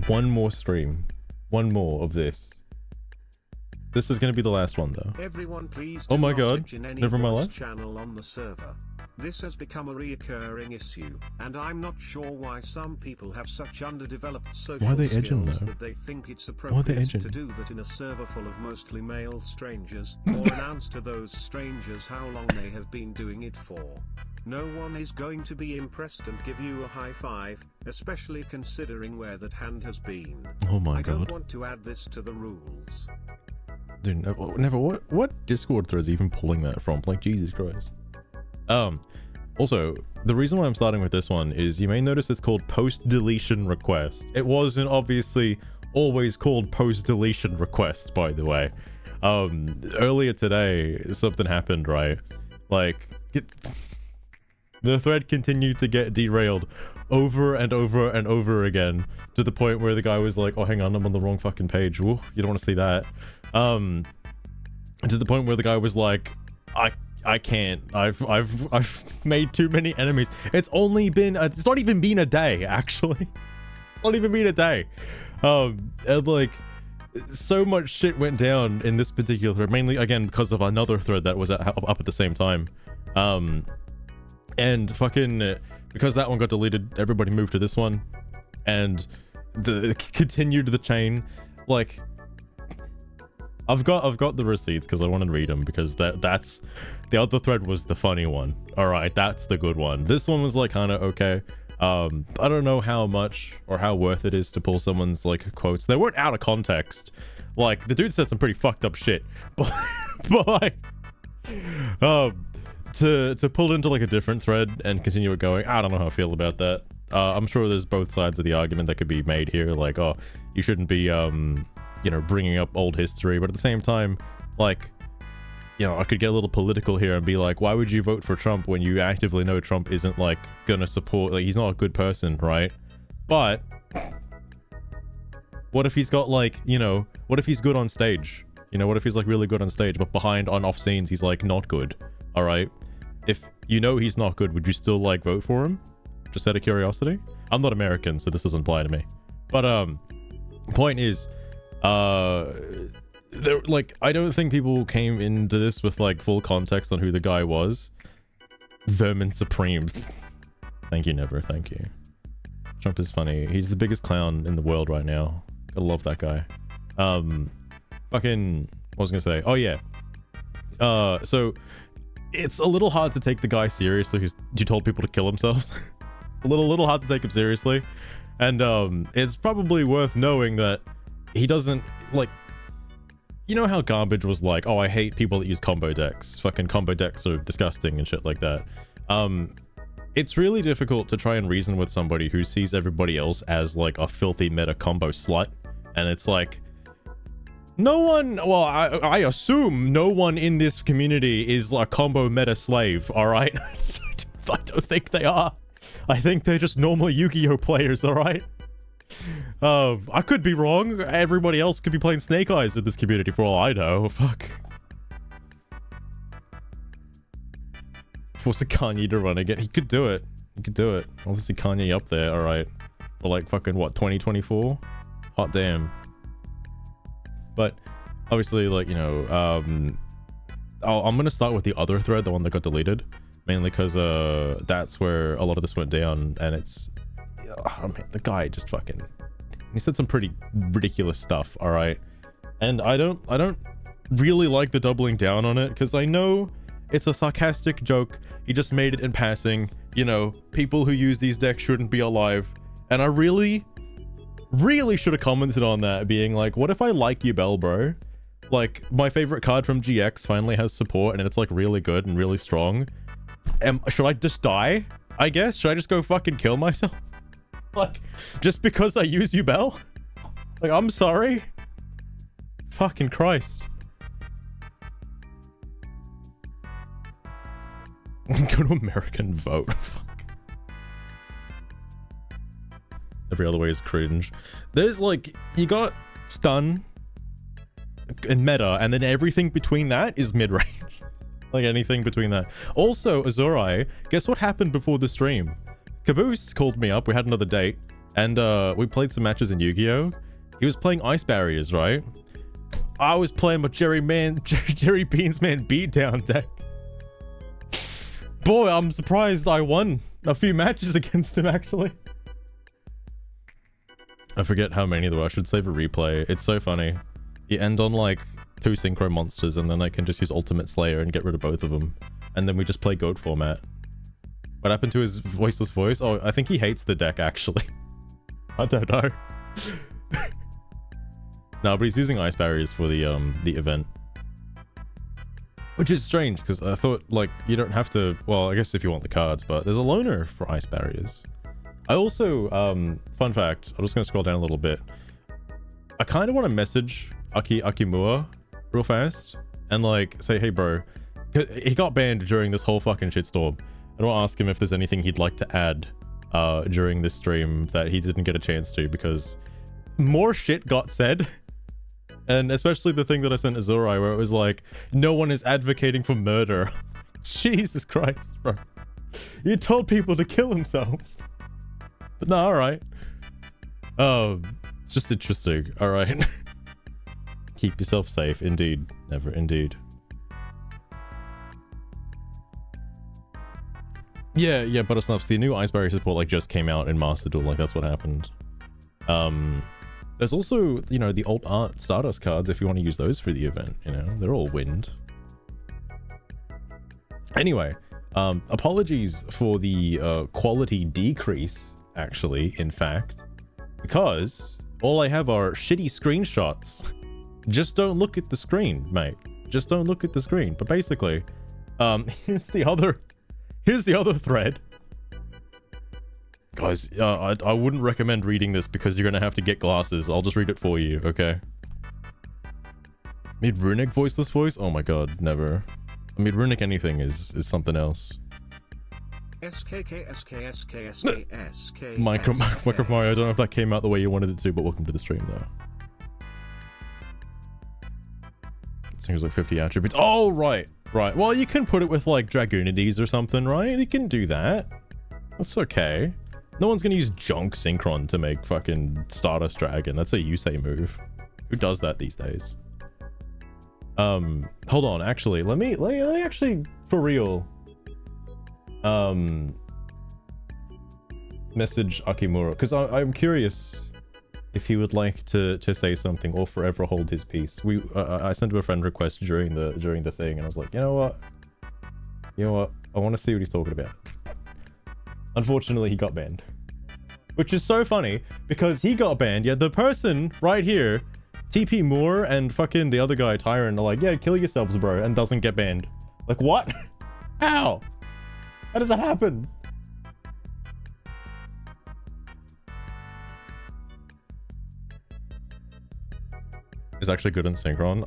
one more stream. One more of this. This is going to be the last one, though. Everyone, please oh my god, never my life. Channel on the server. This has become a reoccurring issue, and I'm not sure why some people have such underdeveloped social skills that they think it's appropriate to do that in a server full of mostly male strangers, or announce to those strangers how long they have been doing it for. No one is going to be impressed and give you a high five, especially considering where that hand has been. Oh my god. I don't want to add this to the rules. Dude, never. What Discord thread is even pulling that from? Like, Jesus Christ. Also, the reason why I'm starting with this one is you may notice it's called post deletion request. It wasn't obviously always called post deletion request, by the way. Earlier today, something happened, right? Like, the thread continued to get derailed over and over and over again, to the point where the guy was like, oh, hang on, I'm on the wrong fucking page. Ooh, you don't want to see that. To the point where the guy was like, I can't. I've made too many enemies. It's only been it's not even been a day, actually. Not even been a day. And like, so much shit went down in this particular thread, mainly again because of another thread that was up at the same time. And fucking because that one got deleted, everybody moved to this one, and continued the chain. Like, I've got the receipts because I want to read them, because that's the other thread was the funny one. All right, that's the good one. This one was like kind of okay. I don't know how much or how worth it is to pull someone's like quotes. They weren't out of context. Like, the dude said some pretty fucked up shit, but like, to pull into like a different thread and continue it going, I don't know how I feel about that. I'm sure there's both sides of the argument that could be made here. Like, oh, you shouldn't be you know, bringing up old history, but at the same time, like, you know, I could get a little political here and be like, why would you vote for Trump when you actively know Trump isn't like gonna support, like, he's not a good person, right? But what if he's got like, you know, what if he's good on stage? You know, what if he's like really good on stage, but behind on off scenes he's like not good? All right, if you know he's not good, would you still like vote for him? Just out of curiosity. I'm not American, so this doesn't apply to me. But point is, like, I don't think people came into this with like full context on who the guy was. Vermin Supreme. Thank you, Never. Thank you. Trump is funny. He's the biggest clown in the world right now. Gotta love that guy. Fucking, what was I gonna say? Oh yeah. So it's a little hard to take the guy seriously because you told people to kill themselves. a little hard to take him seriously, and it's probably worth knowing that he doesn't, like, you know how Garbage was like, oh, I hate people that use combo decks. Fucking combo decks are disgusting and shit like that. It's really difficult to try and reason with somebody who sees everybody else as like a filthy meta combo slut. And it's like, no one, well, I assume no one in this community is a combo meta slave, all right? I don't think they are. I think they're just normal Yu-Gi-Oh players, all right? I could be wrong. Everybody else could be playing Snake Eyes in this community for all I know. Fuck. Force Kanye to run again. He could do it. He could do it. Obviously Kanye up there, alright. For like fucking what, 2024? Hot damn. But obviously, like, you know, I'm gonna start with the other thread, the one that got deleted. Mainly because that's where a lot of this went down, and it's, oh man, the guy just fucking, he said some pretty ridiculous stuff, all right? And I don't really like the doubling down on it, because I know it's a sarcastic joke. He just made it in passing. You know, people who use these decks shouldn't be alive. And I really should have commented on that, being like, what if I like Yubel, bro? Like, my favorite card from GX finally has support, and it's like really good and really strong. Should I just die? I guess? Should I just go fucking kill myself? Like, just because I use Yubel? Like, I'm sorry. Fucking Christ. Go to American vote. Fuck. Every other way is cringe. There's like, you got stun and meta, and then everything between that is mid-range. Like, anything between that. Also, Azurai, guess what happened before the stream? Caboose called me up. We had another date. And we played some matches in Yu-Gi-Oh. He was playing Ice Barriers, right? I was playing my Jerry Beans Man beatdown deck. Boy, I'm surprised I won a few matches against him, actually. I forget how many there were. I should save a replay. It's so funny. You end on like 2 synchro monsters, and then I can just use Ultimate Slayer and get rid of both of them. And then we just play GOAT format. What happened to his voiceless voice? Oh, I think he hates the deck, actually. I don't know. No, but he's using Ice Barriers for the event. Which is strange, because I thought, like, you don't have to... Well, I guess if you want the cards, but there's a loaner for Ice Barriers. I also, fun fact, I'm just going to scroll down a little bit. I kind of want to message Akimura real fast and, like, say, hey, bro, he got banned during this whole fucking shitstorm. I want to ask him if there's anything he'd like to add during this stream that he didn't get a chance to, because more shit got said. And especially the thing that I sent Azurai, where it was like, no one is advocating for murder. Jesus Christ, bro. You told people to kill themselves. But no, alright. Oh, it's just interesting. Alright. Keep yourself safe. Indeed. Never, indeed. Yeah, Buttersnuffs, the new Ice Barrier support, like, just came out in Master Duel. Like, that's what happened. There's also, you know, the alt art Stardust cards if you want to use those for the event, you know? They're all wind. Anyway, apologies for the quality decrease, actually, in fact, because all I have are shitty screenshots. Just don't look at the screen, mate. Just don't look at the screen. But basically, here's the other thread. Guys, I wouldn't recommend reading this because you're gonna have to get glasses. I'll just read it for you, okay? Made Runic voiceless voice? Oh my god, never. I mean, Runic anything is something else. Micro Mario, I don't know if that came out the way you wanted it to, but welcome to the stream, though. This thing was like 50 attributes. Oh, right. Well, you can put it with, like, Dragoonides or something, right? You can do that. That's okay. No one's gonna use Junk Synchron to make fucking Stardust Dragon. That's a Yusei move. Who does that these days? Hold on, actually, let me actually, for real, message Akimura, because I'm curious if he would like to say something or forever hold his peace. I sent him a friend request during the thing, and I was like, you know what, I want to see what he's talking about. Unfortunately, he got banned. Which is so funny, because he got banned, yet the person right here, TP Moore and fucking the other guy, Tyrant, are like, yeah, kill yourselves, bro, and doesn't get banned. Like, what? How? How does that happen? It's actually good in Synchron.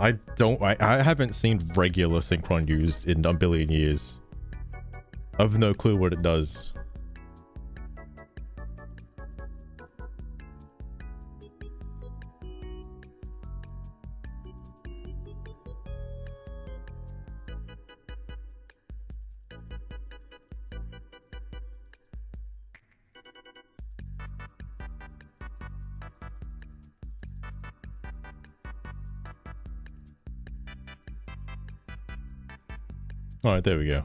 I haven't seen regular Synchron used in a billion years. I have no clue what it does. Alright, there we go.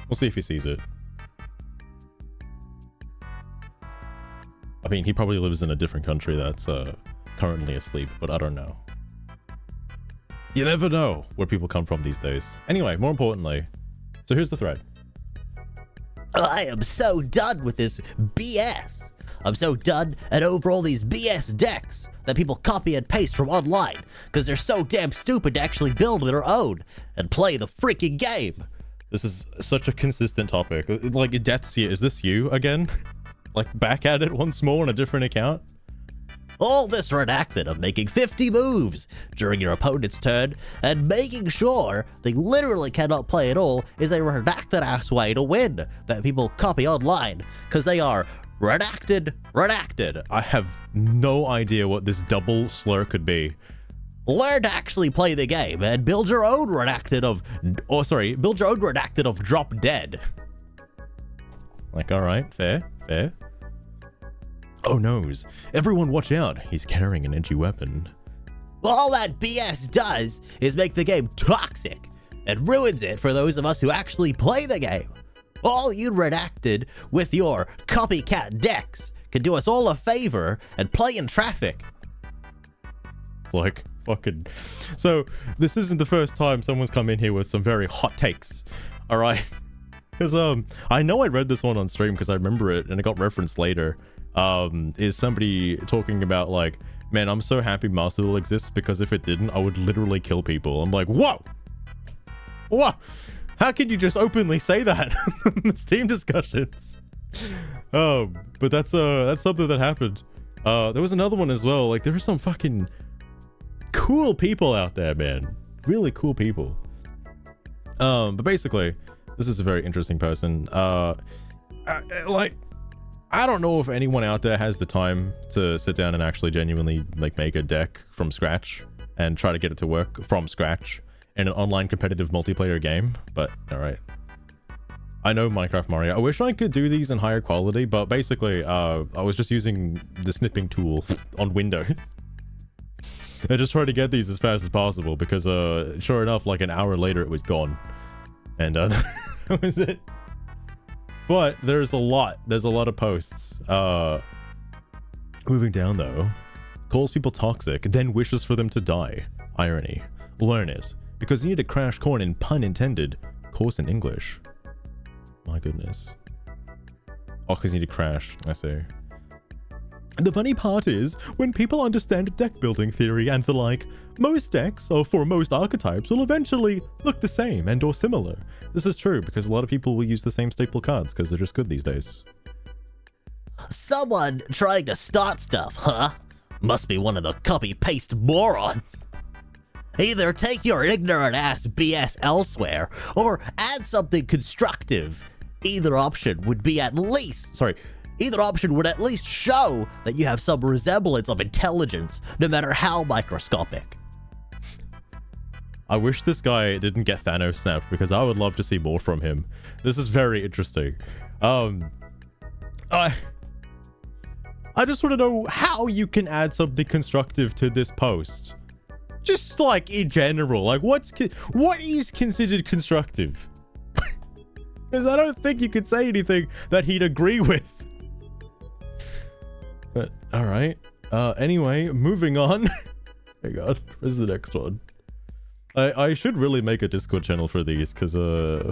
We'll see if he sees it. I mean, he probably lives in a different country that's currently asleep, but I don't know. You never know where people come from these days. Anyway, more importantly, so here's the thread. I am so done with this BS. I'm so done and over all these BS decks that people copy and paste from online because they're so damn stupid to actually build their own and play the freaking game. This is such a consistent topic. Like, Deathseer, is this you again? Like, back at it once more on a different account? All this redacted of making 50 moves during your opponent's turn and making sure they literally cannot play at all is a redacted ass way to win that people copy online because they are redacted. I have no idea what this double slur could be. Learn to actually play the game and build your own redacted of Drop Dead. Like, alright, fair. Oh noes. Everyone watch out. He's carrying an edgy weapon. All that BS does is make the game toxic and ruins it for those of us who actually play the game. All you redacted with your copycat decks can do us all a favor and play in traffic. Like, fucking... So, this isn't the first time someone's come in here with some very hot takes. Alright? Because, I know I read this one on stream because I remember it and it got referenced later. Is somebody talking about, like, man, I'm so happy Master Duel exists because if it didn't, I would literally kill people. I'm like, whoa! What? How can you just openly say that in the Steam discussions? But that's something that happened. There was another one as well. Like, there are some fucking cool people out there, man. Really cool people. But basically, this is a very interesting person. Like, I don't know if anyone out there has the time to sit down and actually genuinely, like, make a deck from scratch and try to get it to work from scratch in an online competitive multiplayer game, but alright. I know Minecraft Mario. I wish I could do these in higher quality, but basically, I was just using the snipping tool on Windows. I just tried to get these as fast as possible because, sure enough, like an hour later it was gone. And, that was it. But there's a lot of posts. Moving down though, calls people toxic, then wishes for them to die. Irony. Learn it. Because you need to crash corn in pun intended course in English. My goodness. Oh, because you need to crash. I see. The funny part is, when people understand deck building theory and the like, most decks, or for most archetypes, will eventually look the same and or similar. This is true because a lot of people will use the same staple cards because they're just good these days. Someone trying to start stuff, huh? Must be one of the copy-paste morons. Either take your ignorant-ass BS elsewhere, or add something constructive. Either option would at least show that you have some resemblance of intelligence, no matter how microscopic. I wish this guy didn't get Thanos snapped, because I would love to see more from him. This is very interesting. I just want to know how you can add something constructive to this post. Just like in general, like what is considered constructive? Because I don't think you could say anything that he'd agree with. But all right. Anyway, moving on. Oh god, where's the next one? I should really make a Discord channel for these because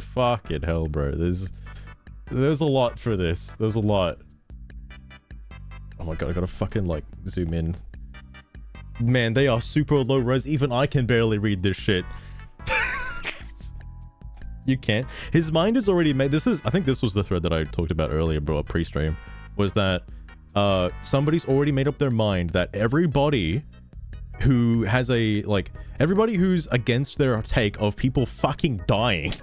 fucking hell, bro. There's a lot for this. There's a lot. Oh my god, I gotta fucking like zoom in. Man, they are super low res. Even I can barely read this shit. You can't. His mind is already made. I think this was the thread that I talked about earlier, bro, pre-stream. Was that somebody's already made up their mind that everybody who has everybody who's against their take of people fucking dying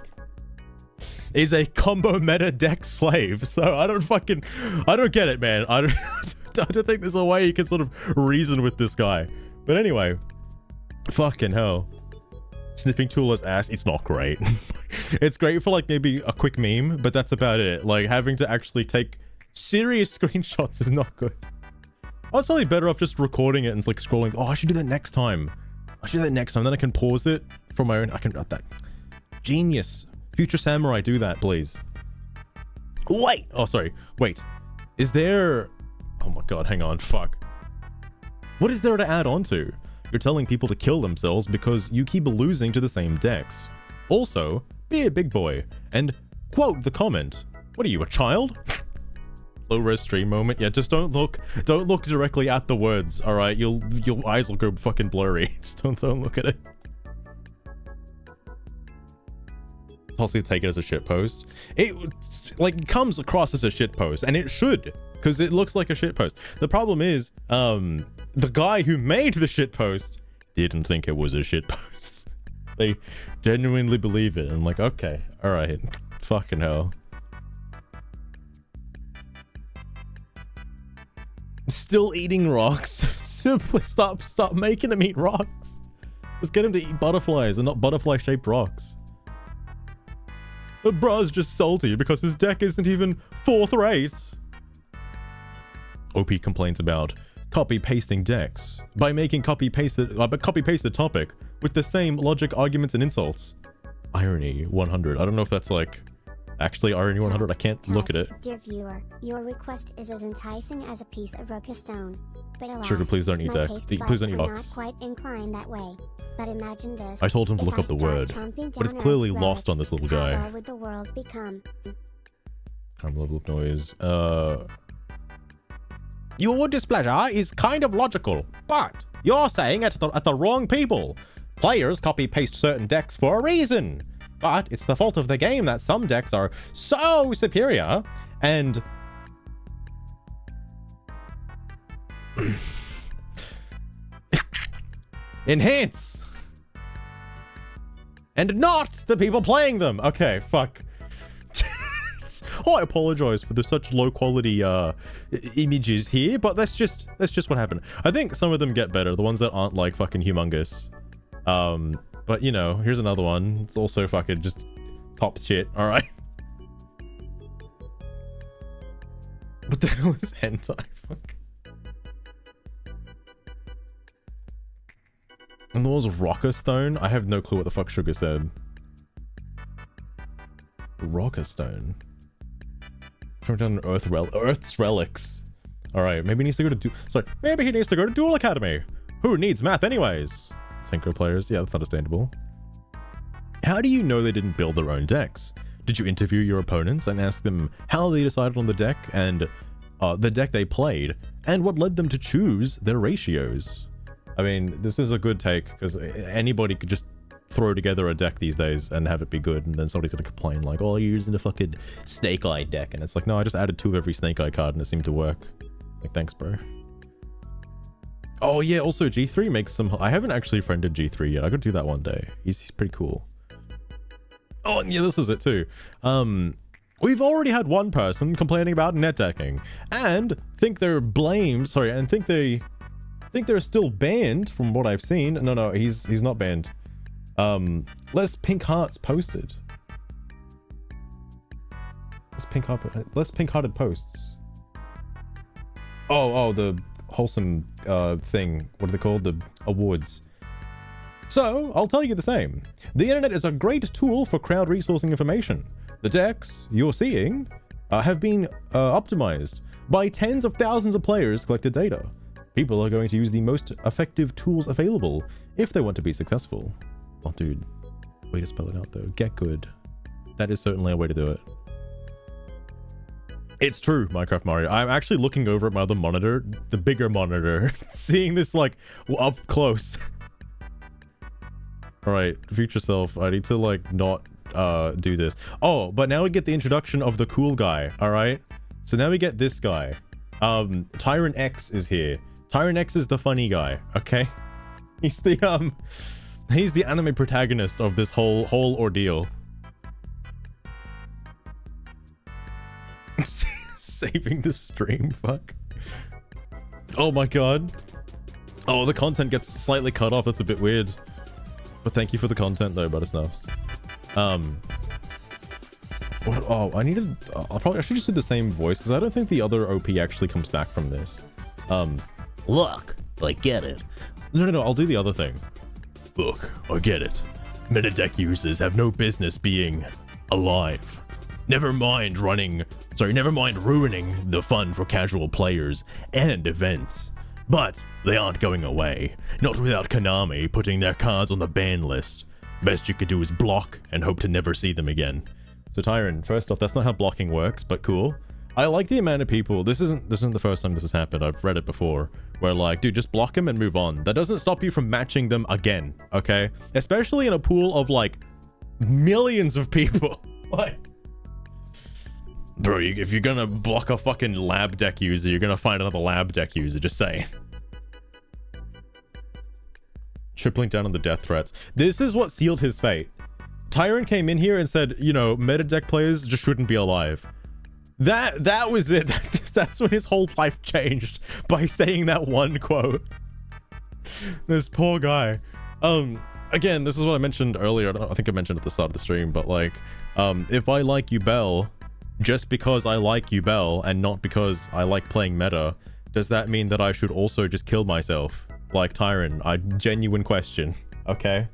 is a combo meta deck slave. So I don't get it, man. I don't think there's a way you can sort of reason with this guy. But anyway, fucking hell. Sniffing tool as ass, it's not great. It's great for like maybe a quick meme, but that's about it. Like having to actually take serious screenshots is not good. I was probably better off just recording it and like scrolling. Oh, I should do that next time. Then I can pause it from my own. I can that. Genius. Future Samurai, do that, please. Wait. Oh, sorry. Wait. Is there... Oh my god, hang on. Fuck. What is there to add on to? You're telling people to kill themselves because you keep losing to the same decks. Also, be a big boy and quote the comment. What are you, a child? Low-res stream moment. Yeah, just don't look directly at the words, alright? Your eyes will go fucking blurry. Just don't look at it. Possibly take it as a shitpost. It like comes across as a shitpost, and it should, because it looks like a shitpost. The problem is, the guy who made the shitpost didn't think it was a shitpost. They genuinely believe it. I'm like, okay, all right, fucking hell. Still eating rocks. Simply stop making him eat rocks. Just get him to eat butterflies and not butterfly-shaped rocks. But bruh's just salty because his deck isn't even 4th rate. OP complains about copy-pasting decks by making copy-pasted topic with the same logic, arguments, and insults. Irony 100. I don't know if that's like actually Irony 100. I can't look at it. Dear viewer, your request is as enticing as a piece of roca stone. But alas, Sugar, please don't eat that. Please don't eat not ox. quite inclined that way. But imagine this. I told him to look up the word, but it's clearly lost on this little guy. How would the world become? Level of noise. Your displeasure is kind of logical, but you're saying it at the wrong people. Players copy-paste certain decks for a reason, but it's the fault of the game that some decks are so superior and... enhance! And not the people playing them! Okay, fuck. Oh, I apologize for the such low quality images here, but that's just what happened. I think some of them get better, the ones that aren't like fucking humongous. But you know, here's another one. It's also fucking just top shit. All right. What the hell is hentai? Fuck. And there was Rocker Stone. I have no clue what the fuck Sugar said. Rocker Stone. Down Earth's relics. All right, maybe he needs to go to maybe he needs to go to Duel Academy. Who needs math anyways? Synchro players, yeah, that's understandable. How do you know they didn't build their own decks? Did you interview your opponents and ask them how they decided on the deck and the deck they played and what led them to choose their ratios? I mean, this is a good take because anybody could just throw together a deck these days and have it be good, and then somebody's gonna complain like, oh, you're using a fucking Snake Eye deck, and it's like, no, I just added 2 of every Snake Eye card and it seemed to work. Like, thanks, bro. Oh yeah, also G3 makes some... I haven't actually friended G3 yet. I could do that one day. He's pretty cool. Oh, and yeah, this was it too. We've already had one person complaining about net decking and think they're blamed, sorry, and think they're still banned from what I've seen. No, he's not banned. Less pink hearts posted. Less pink-hearted posts. Oh, the wholesome thing. What are they called? The awards. So, I'll tell you the same. The internet is a great tool for crowd resourcing information. The decks you're seeing have been optimized by tens of thousands of players' collected data. People are going to use the most effective tools available if they want to be successful. Oh, dude. Way to spell it out, though. Get good. That is certainly a way to do it. It's true, Minecraft Mario. I'm actually looking over at my other monitor, the bigger monitor, seeing this, like, up close. Alright, future self, I need to, like, not do this. Oh, but now we get the introduction of the cool guy, alright? So now we get this guy. Tyrant X is here. Tyrant X is the funny guy, okay? He's the anime protagonist of this whole ordeal. Saving the stream, fuck. Oh my god. Oh, the content gets slightly cut off. That's a bit weird. But thank you for the content though, Buttersnuffs. Oh, I should just do the same voice because I don't think the other OP actually comes back from this. Look, I get it. No, I'll do the other thing. Look, I get it. Meta deck users have no business being alive. Never mind ruining the fun for casual players and events. But they aren't going away. Not without Konami putting their cards on the ban list. Best you could do is block and hope to never see them again. So Tyron, first off, that's not how blocking works, but cool. I like the amount of people, this isn't the first time this has happened, I've read it before, where like, dude, just block them and move on. That doesn't stop you from matching them again, okay? Especially in a pool of like millions of people. Like, bro, if you're gonna block a fucking lab deck user, you're gonna find another lab deck user, just saying. Tripling down on the death threats. This is what sealed his fate. Tyrant came in here and said, you know, meta deck players just shouldn't be alive. That was it. That's when his whole life changed, by saying that one quote. This poor guy. Again, this is what I mentioned earlier. I think I mentioned at the start of the stream, but like, if I like Ubel just because I like Ubel and not because I like playing meta, does that mean that I should also just kill myself? Like Tyron, genuine question, okay?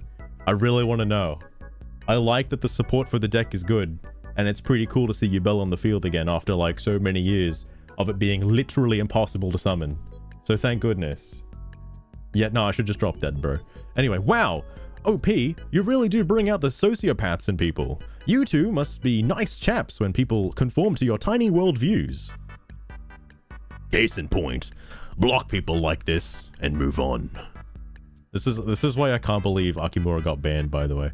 I really want to know. I like that the support for the deck is good, and it's pretty cool to see Yubel on the field again after like so many years of it being literally impossible to summon. So thank goodness. Yeah, no, I should just drop that, bro. Anyway, wow. OP, you really do bring out the sociopaths in people. You two must be nice chaps when people conform to your tiny world views. Case in point, block people like this and move on. This is why I can't believe Akimura got banned, by the way.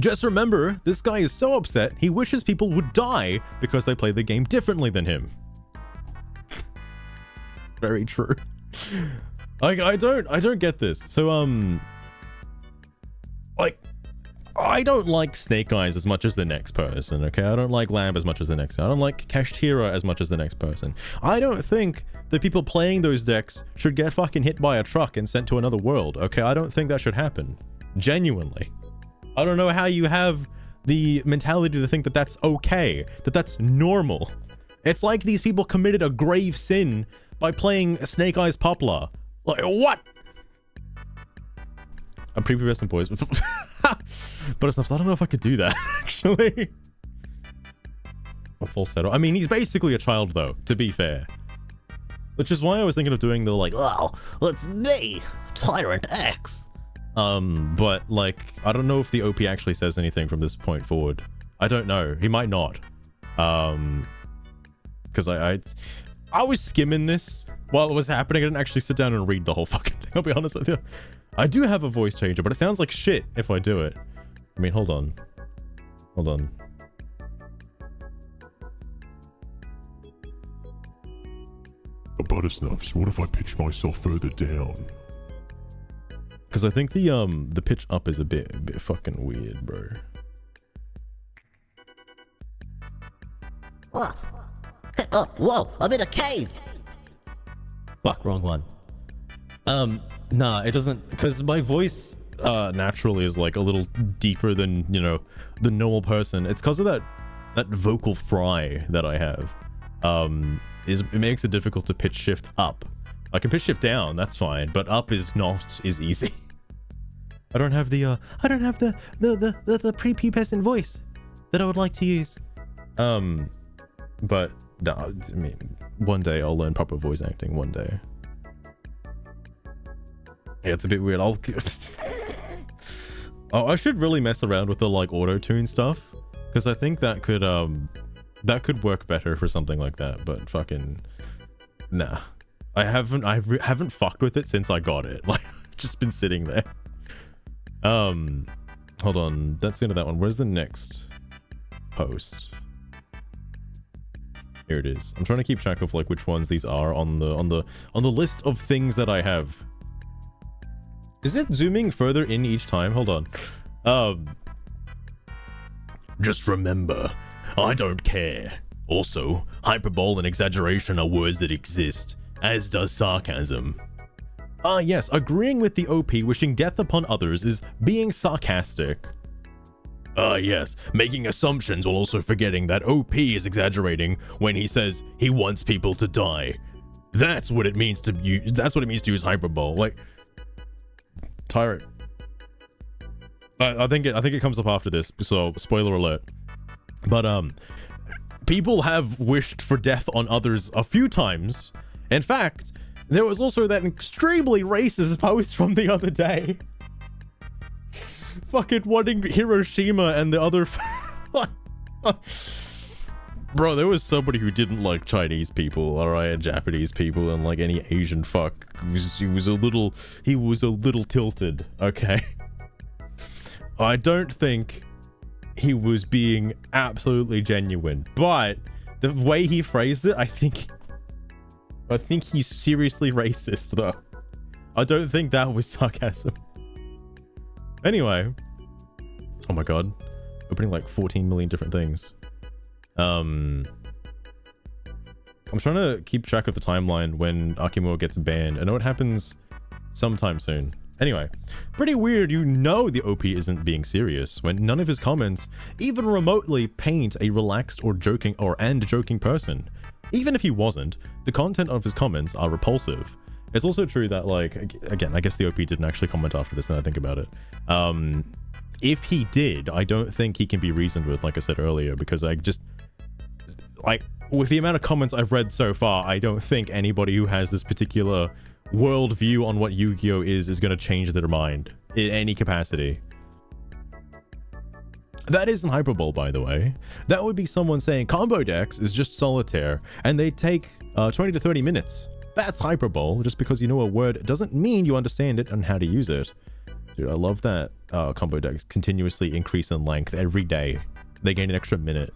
Just remember, this guy is so upset, he wishes people would die because they play the game differently than him. Very true. Like, I don't get this. So, like, I don't like Snake Eyes as much as the next person, okay? I don't like Lamb as much as the next. I don't like Kashtira as much as the next person. I don't think the people playing those decks should get fucking hit by a truck and sent to another world, okay? I don't think that should happen. Genuinely. I don't know how you have the mentality to think that that's okay, that that's normal. It's like these people committed a grave sin by playing Snake Eyes Poplar. Like, what? I'm prepubescent, boys. But it's not, I don't know if I could do that, actually. A falsetto. I mean, he's basically a child, though, to be fair. Which is why I was thinking of doing the, like, Oh, it's me, Tyrant X. But, like, I don't know if the OP actually says anything from this point forward. I don't know. He might not. Because I was skimming this while it was happening. I didn't actually sit down and read the whole fucking thing, I'll be honest with you. I do have a voice changer, but it sounds like shit if I do it. I mean, hold on. Hold on. Buttersnuffs, what if I pitch myself further down? Because I think the pitch up is a bit fucking weird, bro. Whoa, I'm in a cave. Fuck, wrong one. Nah, it doesn't, because my voice naturally is like a little deeper than, you know, the normal person. It's because of that vocal fry that I have. It makes it difficult to pitch shift up. I can pitch shift down, that's fine, but up is easy. I don't have the prepubescent voice that I would like to use. But no, I mean, one day I'll learn proper voice acting. One day. Yeah, it's a bit weird. Oh, I should really mess around with the like auto-tune stuff, because I think that could work better for something like that. But fucking nah, I haven't fucked with it since I got it. Like, just been sitting there. Hold on, that's the end of that one. Where's the next post? Here it is. I'm trying to keep track of like which ones these are on the list of things that I have. Is it zooming further in each time? Hold on. Just remember, I don't care. Also, hyperbole and exaggeration are words that exist, as does sarcasm. Ah yes, agreeing with the OP wishing death upon others is being sarcastic. Ah yes, making assumptions while also forgetting that OP is exaggerating when he says he wants people to die. That's what it means to use. That's what it means to use hyperbole. Like, Tyrant. I think it comes up after this, so spoiler alert. But people have wished for death on others a few times. In fact, there was also that extremely racist post from the other day. Fucking wanting Hiroshima and the other... Bro, there was somebody who didn't like Chinese people, alright, and Japanese people, and like any Asian fuck. He was a little tilted, okay? I don't think he was being absolutely genuine, but the way he phrased it, I think he's seriously racist, though. I don't think that was sarcasm. Anyway. Oh my god. Opening like 14 million different things. I'm trying to keep track of the timeline when Akimura gets banned. I know it happens sometime soon. Anyway, pretty weird, you know the OP isn't being serious when none of his comments even remotely paint a relaxed or joking person. Even if he wasn't, the content of his comments are repulsive. It's also true that, like, again, I guess the OP didn't actually comment after this, now I think about it. If he did, I don't think he can be reasoned with, like I said earlier, because I just, like, with the amount of comments I've read so far, I don't think anybody who has this particular worldview on what Yu-Gi-Oh! is going to change their mind in any capacity. That isn't hyperbole, by the way. That would be someone saying combo decks is just solitaire, and they take 20 to 30 minutes. That's hyperbole. Just because you know a word doesn't mean you understand it and how to use it. Dude, I love that combo decks continuously increase in length every day. They gain an extra minute.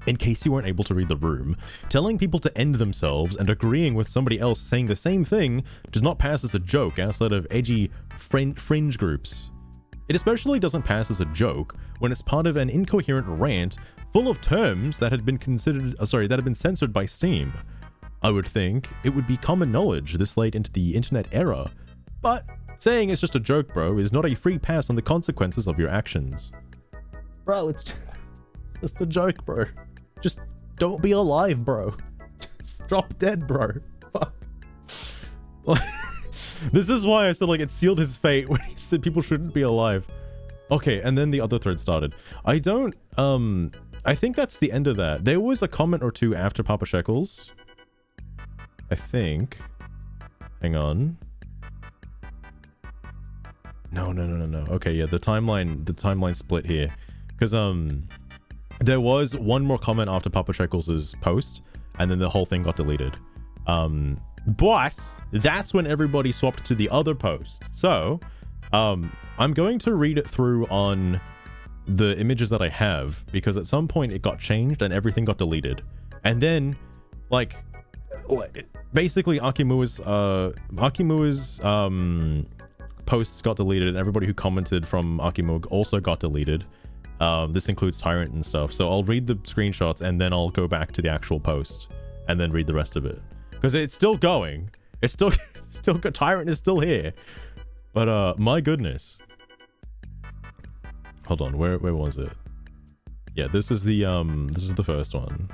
In case you weren't able to read the room, telling people to end themselves and agreeing with somebody else saying the same thing does not pass as a joke outside of edgy fringe groups. It especially doesn't pass as a joke when it's part of an incoherent rant full of terms that had been that had been censored by Steam. I would think it would be common knowledge this late into the internet era, but saying it's just a joke, bro, is not a free pass on the consequences of your actions. Bro, it's just a joke, bro. Just don't be alive, bro. Just drop dead, bro. Fuck. This is why I said, like, it sealed his fate when he said people shouldn't be alive. Okay, and then the other thread started. I think that's the end of that. There was a comment or two after Papa Shekels, I think. Hang on. No. Okay, yeah, the timeline split here. Because, there was one more comment after Papa Shekels' post, and then the whole thing got deleted. But that's when everybody swapped to the other post. So, I'm going to read it through on the images that I have, because at some point it got changed and everything got deleted. And then, like, basically Akimua's posts got deleted, and everybody who commented from Akimura also got deleted. This includes Tyrant and stuff. So I'll read the screenshots and then I'll go back to the actual post and then read the rest of it. Because it's still going. It's still Tyrant is still here. But my goodness. Hold on, where was it? Yeah, this is the first one.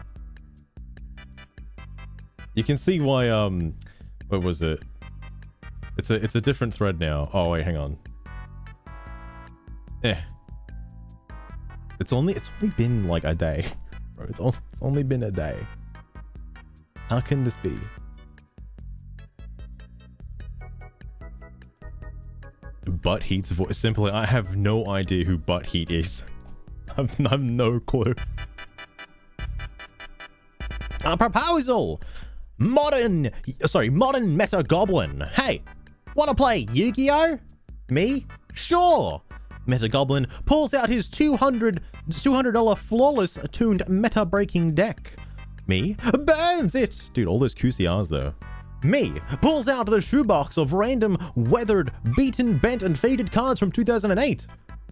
You can see why where was it? It's a different thread now. Oh wait, hang on. It's only been like a day. Bro, it's only been a day. How can this be? Butt Heat's voice. Simply, I have no idea who Butt Heat is. I've no clue. A proposal! Modern Meta Goblin. Hey, wanna play Yu-Gi-Oh? Me? Sure! Meta Goblin pulls out his $200 flawless tuned meta breaking deck. Me? Burns it! Dude, all those QCRs though. Me pulls out the shoebox of random weathered, beaten, bent, and faded cards from 2008.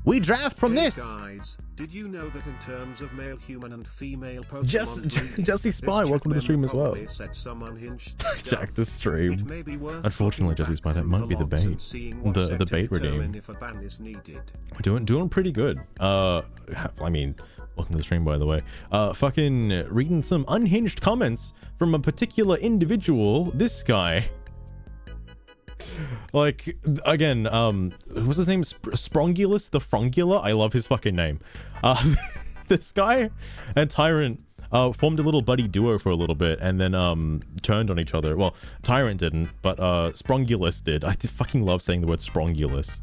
We draft from this. Guys, did you know that in terms of male human and female Pokemon Jesse Spy, welcome to the stream as well. Jack the stream. Unfortunately, Jesse Spy, that might be the bait. The bait redeem. We're doing pretty good. I mean, welcome to the stream, by the way. Fucking reading some unhinged comments from a particular individual. This guy. Like, again, what's his name? Sprongulus the Frongula? I love his fucking name. This guy and Tyrant formed a little buddy duo for a little bit and then turned on each other. Well, Tyrant didn't, but Sprongulus did. I fucking love saying the word Sprongulus.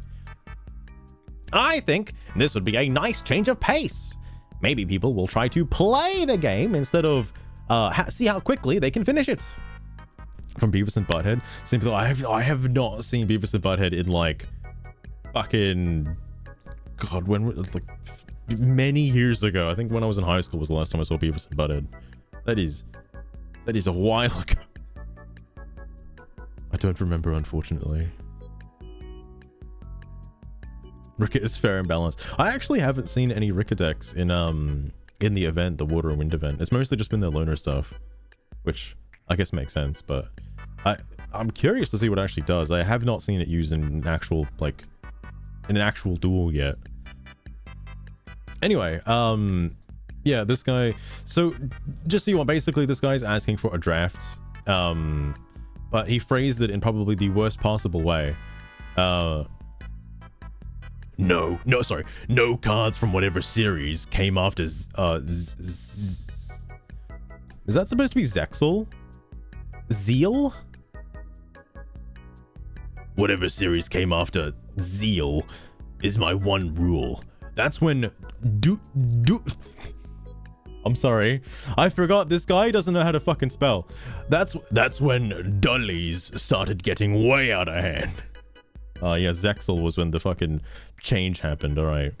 I think this would be a nice change of pace. Maybe people will try to play the game instead of see how quickly they can finish it. From Beavis and Butthead. Simply, I have not seen Beavis and Butthead in like fucking God, when was like many years ago. I think when I was in high school was the last time I saw Beavis and Butthead. That is a while ago. I don't remember, unfortunately. Ricka is fair and balanced. I actually haven't seen any Ricka decks in the event, the Water and Wind event. It's mostly just been their loner stuff, which I guess makes sense, but I'm curious to see what it actually does. I have not seen it used in an actual duel yet. Anyway, Yeah, this guy. So, just so you want, basically, this guy's asking for a draft. But he phrased it in probably the worst possible way. No cards from whatever series came after is that supposed to be Zexel? Zeal? Whatever series came after Zeal is my one rule. That's when I'm sorry. I forgot this guy doesn't know how to fucking spell. That's when Dullies started getting way out of hand. Yeah, Zexel was when the fucking change happened, alright.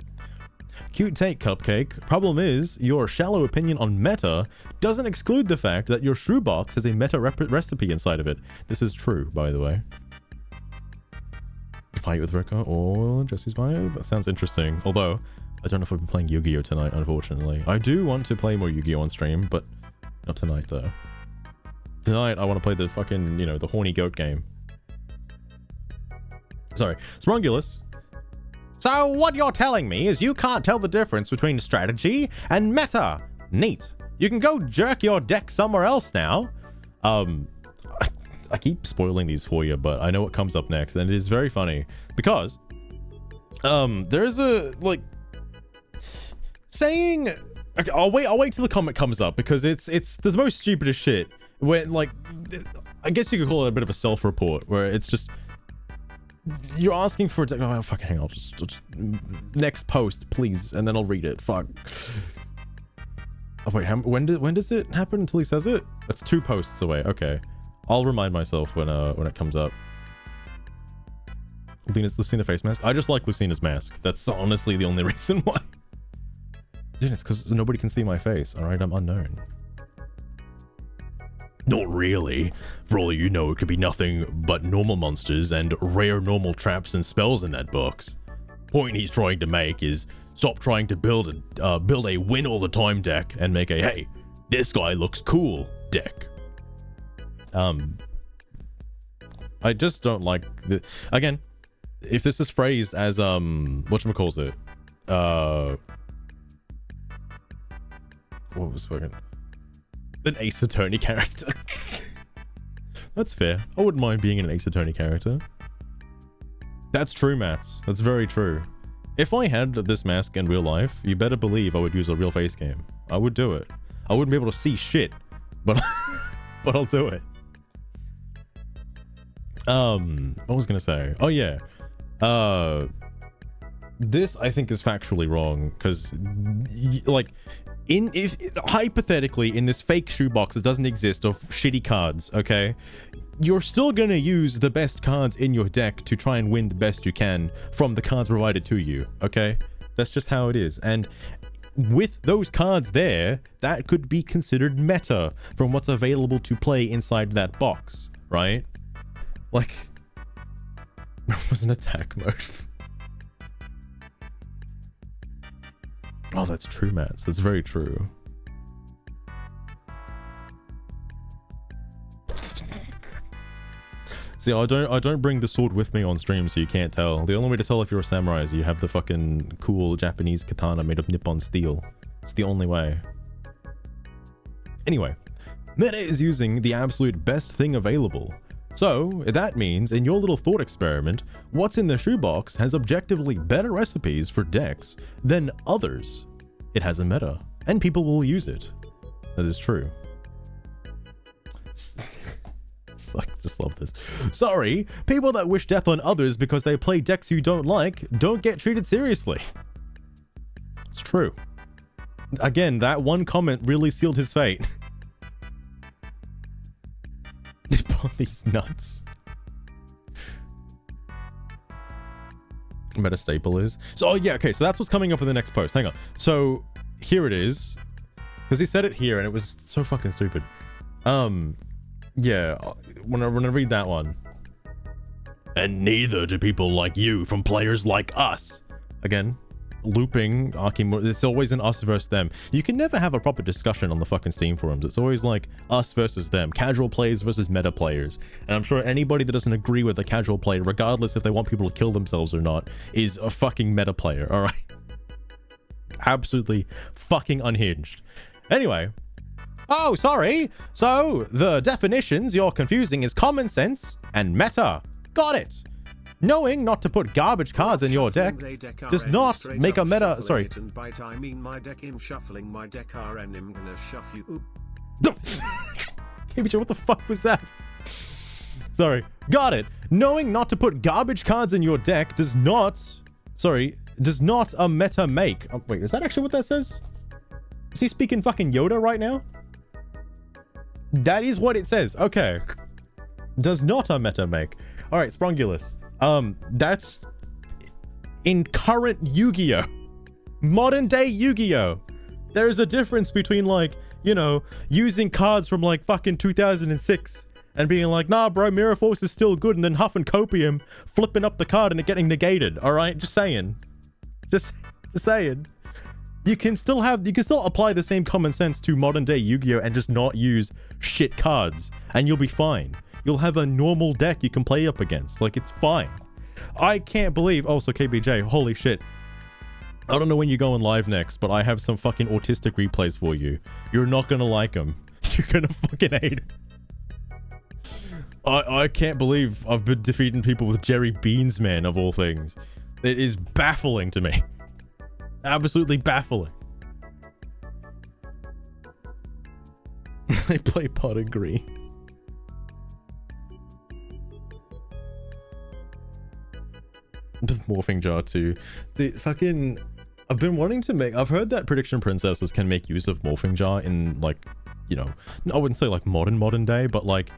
Cute take, Cupcake. Problem is, your shallow opinion on meta doesn't exclude the fact that your shoebox has a meta recipe inside of it. This is true, by the way. Fight with Ricker or Jesse's bio? That sounds interesting. Although, I don't know if I've been playing Yu-Gi-Oh tonight, unfortunately. I do want to play more Yu-Gi-Oh on stream, but not tonight, though. Tonight, I want to play the fucking, you know, the horny goat game. Sorry. Sprongulus. So, what you're telling me is you can't tell the difference between strategy and meta. Neat. You can go jerk your deck somewhere else now. I keep spoiling these for you, but I know what comes up next, and it is very funny because there's a like saying. Okay, I'll wait till the comment comes up because it's the most stupidest shit. When like, I guess you could call it a bit of a self-report where it's just you're asking for oh fucking hang on, just next post please, and then I'll read it. Fuck. Oh wait, when does it happen until he says it? That's 2 posts away. Okay. I'll remind myself when it comes up. Lucina face mask. I just like Lucina's mask. That's honestly the only reason why. Dude, it's because nobody can see my face. All right, I'm unknown. Not really. For all you know, it could be nothing but normal monsters and rare normal traps and spells in that box. Point he's trying to make is stop trying to build a win all the time deck and make a hey, this guy looks cool deck. I just don't like the again. If this is phrased as whatchamacallit, what was fucking an Ace Attorney character? That's fair. I wouldn't mind being an Ace Attorney character. That's true, Mats. That's very true. If I had this mask in real life, you better believe I would use a real face cam. I would do it. I wouldn't be able to see shit, but but I'll do it. What was I gonna say? Oh yeah. This I think is factually wrong because like if hypothetically in this fake shoebox that doesn't exist of shitty cards, okay, you're still gonna use the best cards in your deck to try and win the best you can from the cards provided to you, okay? That's just how it is. And with those cards there, that could be considered meta from what's available to play inside that box, right? Like, it was an attack mode. Oh, that's true, Mats. That's very true. See, I don't bring the sword with me on stream, so you can't tell. The only way to tell if you're a samurai is you have the fucking cool Japanese katana made of Nippon steel. It's the only way. Anyway, meta is using the absolute best thing available. So, that means, in your little thought experiment, what's in the shoebox has objectively better recipes for decks than others. It has a meta, and people will use it. That is true. I just love this. Sorry, people that wish death on others because they play decks you don't like don't get treated seriously. It's true. Again, that one comment really sealed his fate. These nuts. Meta staple is. So, oh yeah, okay, so that's what's coming up in the next post. Hang on. So, here it is. Because he said it here and it was so fucking stupid. Yeah, when I read that one. And neither do people like you from players like us. Again, looping, it's always an us versus them. You can never have a proper discussion on the fucking Steam forums. It's always like us versus them. Casual players versus meta players. And I'm sure anybody that doesn't agree with a casual player, regardless if they want people to kill themselves or not, is a fucking meta player, alright? Absolutely fucking unhinged. Anyway. Oh, sorry. So, the definitions you're confusing is common sense and meta. Got it. Knowing not to put garbage cards in your deck does not make a meta... Sorry. And by it I mean my deck. Him shuffling my deck RN. Him gonna shuff you. Oop. What the fuck was that? Sorry. Got it. Knowing not to put garbage cards in your deck does not... Sorry. Does not a meta make. Oh, wait, is that actually what that says? Is he speaking fucking Yoda right now? That is what it says. Okay. Does not a meta make. All right, Sprongulus. That's in current Yu-Gi-Oh! Modern day Yu-Gi-Oh! There's a difference between, like, you know, using cards from like fucking 2006 and being like, nah, bro, Mirror Force is still good, and then huffing copium, flipping up the card and it getting negated. All right, just saying. Just saying. You can still apply the same common sense to modern day Yu-Gi-Oh! And just not use shit cards, and you'll be fine. You'll have a normal deck you can play up against. Like, it's fine. I can't believe... Oh, so KBJ, holy shit. I don't know when you're going live next, but I have some fucking autistic replays for you. You're not gonna like them. You're gonna fucking hate them. I can't believe I've been defeating people with Jerry Beansman, of all things. It is baffling to me. Absolutely baffling. I play pot and green. Morphing jar too. The fucking... I've been wanting to make... I've heard that prediction princesses can make use of morphing jar in, like, you know... I wouldn't say, like, modern day, but, like...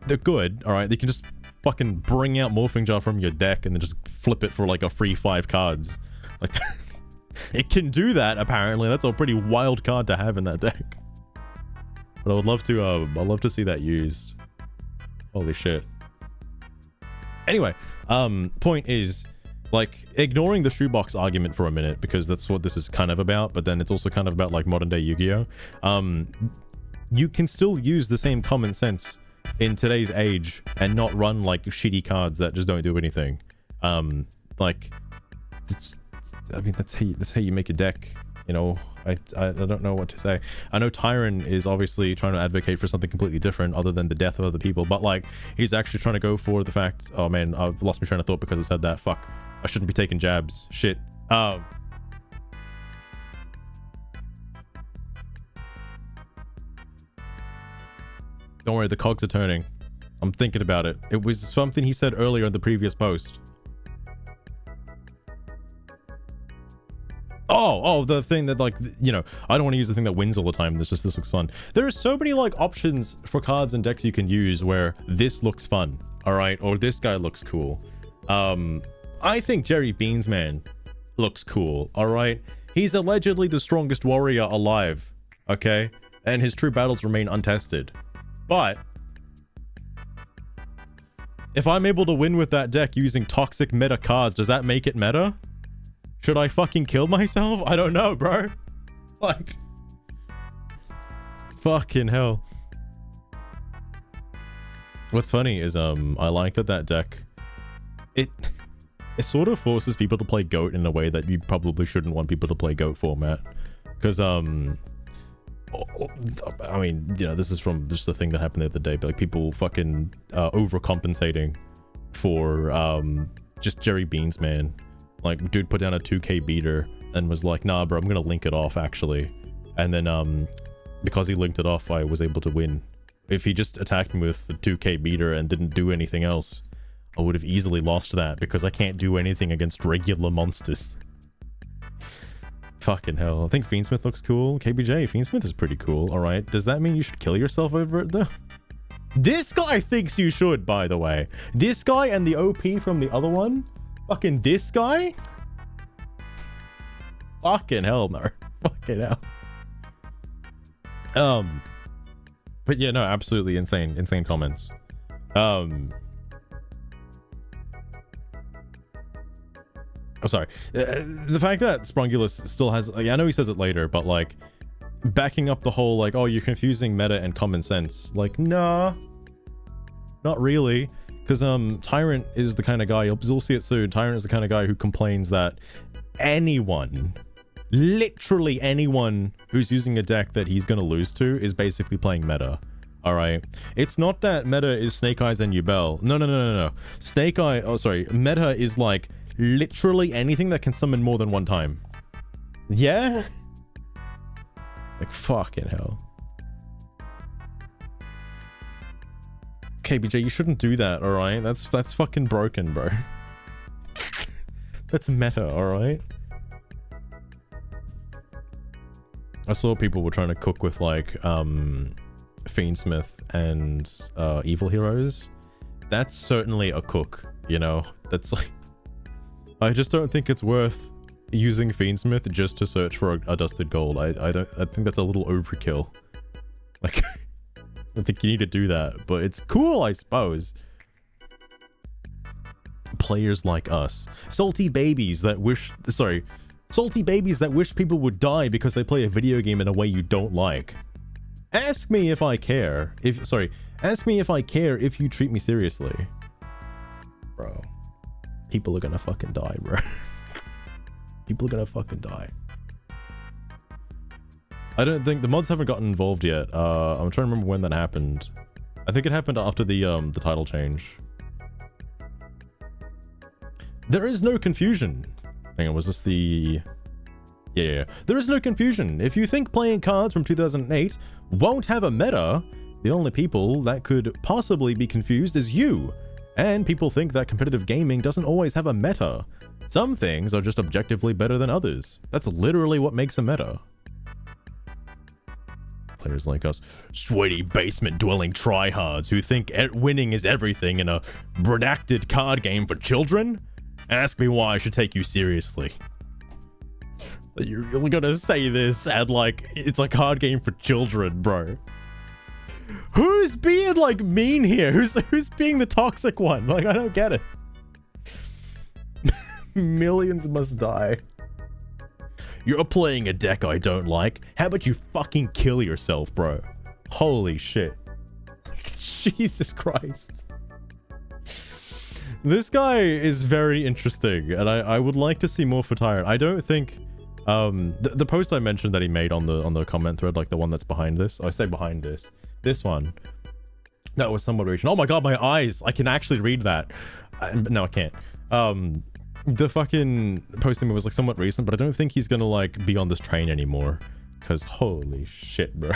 They're good, alright? They can just fucking bring out morphing jar from your deck and then just flip it for, like, a free 5 cards. Like... It can do that, apparently. That's a pretty wild card to have in that deck. But I would love to, I'd love to see that used. Holy shit. Anyway, point is, like, ignoring the shoebox argument for a minute, because that's what this is kind of about, but then it's also kind of about, like, modern day Yu-Gi-Oh! You can still use the same common sense in today's age and not run, like, shitty cards that just don't do anything. Like, I mean, that's how you make a deck, you know. I don't know what to say. I know Tyron is obviously trying to advocate for something completely different other than the death of other people, but, like, he's actually trying to go for the fact... Oh man, I've lost my train of thought because I said that. Fuck. I shouldn't be taking jabs. Shit. Don't worry, the cogs are turning. I'm thinking about it. It was something he said earlier in the previous post. Oh, the thing that, like, you know, I don't want to use the thing that wins all the time. This looks fun. There are so many, like, options for cards and decks you can use where this looks fun, all right? Or this guy looks cool. I think Jerry Beansman looks cool, all right? He's allegedly the strongest warrior alive, okay? And his true battles remain untested. But if I'm able to win with that deck using toxic meta cards, does that make it meta? Should I fucking kill myself? I don't know, bro. Like, fucking hell. What's funny is, I like that deck, it sort of forces people to play GOAT in a way that you probably shouldn't want people to play GOAT format. Because, I mean, you know, this is from just the thing that happened the other day, but, like, people fucking overcompensating for, just Jerry Beansman. Like, dude put down a 2k beater and was like, nah, bro, I'm gonna link it off, actually. And then, because he linked it off, I was able to win. If he just attacked me with the 2k beater and didn't do anything else, I would have easily lost that, because I can't do anything against regular monsters. Fucking hell. I think Fiendsmith looks cool. KBJ, Fiendsmith is pretty cool, alright. Does that mean you should kill yourself over it, though? This guy thinks you should, by the way. This guy and the OP from the other one? Fucking this guy? Fucking hell, no. Fucking hell. But yeah, no, absolutely insane comments. Oh, sorry. The fact that Sprongulus still has, like, I know he says it later, but, like, backing up the whole, like, oh, you're confusing meta and common sense. Like, nah. Not really. Because Tyrant is the kind of guy, you'll see it soon, Tyrant is the kind of guy who complains that anyone Literally anyone who's using a deck that he's gonna lose to is basically playing meta. Alright? It's not that meta is Snake Eyes and Yubel. No. Snake Eye... Oh, sorry. Meta is like literally anything that can summon more than one time. Yeah? Like, fucking hell. KBJ, you shouldn't do that, alright? That's fucking broken, bro. That's meta, alright? I saw people were trying to cook with, like, Fiendsmith and Evil Heroes. That's certainly a cook, you know? That's like... I just don't think it's worth using Fiendsmith just to search for a dusted gold. I think that's a little overkill. Like... I think you need to do that, but it's cool, I suppose. Players like us. Salty babies that wish... Sorry. Salty babies that wish people would die because they play a video game in a way you don't like. Ask me if I care. Ask me if I care if you treat me seriously. Bro. People are gonna fucking die, bro. People are gonna fucking die. I don't think the mods haven't gotten involved yet. I'm trying to remember when that happened. I think it happened after the title change. There is no confusion. Hang on, was this the... Yeah. There is no confusion. If you think playing cards from 2008 won't have a meta, the only people that could possibly be confused is you. And people think that competitive gaming doesn't always have a meta. Some things are just objectively better than others. That's literally what makes a meta. Players like us, sweaty basement dwelling tryhards who think winning is everything in a redacted card game for children? Ask me why I should take you seriously. You're gonna say this and like it's a card game for children, bro. Who's being like mean here? Who's being the toxic one? Like, I don't get it. Millions must die. You're playing a deck I don't like. How about you fucking kill yourself, bro? Holy shit. Jesus Christ. This guy is very interesting, and I would like to see more for Tyrant. I don't think... the post I mentioned that he made on the comment thread, like the one that's behind this. I say behind this. This one. That was somewhat recent. Oh my god, my eyes! I can actually read that. No, I can't. The fucking posting was like somewhat recent, but I don't think he's gonna like be on this train anymore. Cause holy shit, bro.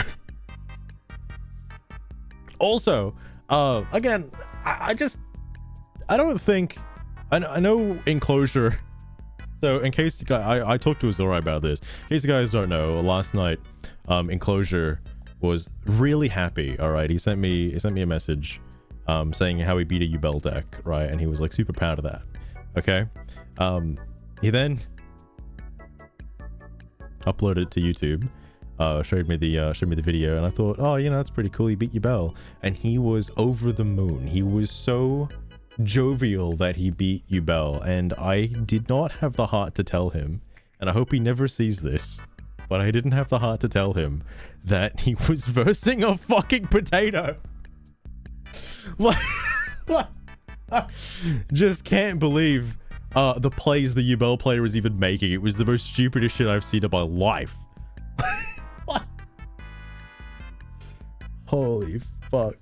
Also, again, I don't think... I know Enclosure... So in case you guys... I talked to Azora about this. In case you guys don't know, last night, Enclosure was really happy, alright? He sent me a message saying how he beat a Yubel deck, right? And he was like super proud of that. Okay? He then uploaded it to YouTube, showed me the video, and I thought, oh, you know, that's pretty cool. He beat Yubel, and he was over the moon. He was so jovial that he beat Yubel, and I did not have the heart to tell him, and I hope he never sees this, but I didn't have the heart to tell him that he was versing a fucking potato. What? Just can't believe the plays the Yubel player is even making. It was the most stupidest shit I've seen in my life. What? Holy fuck.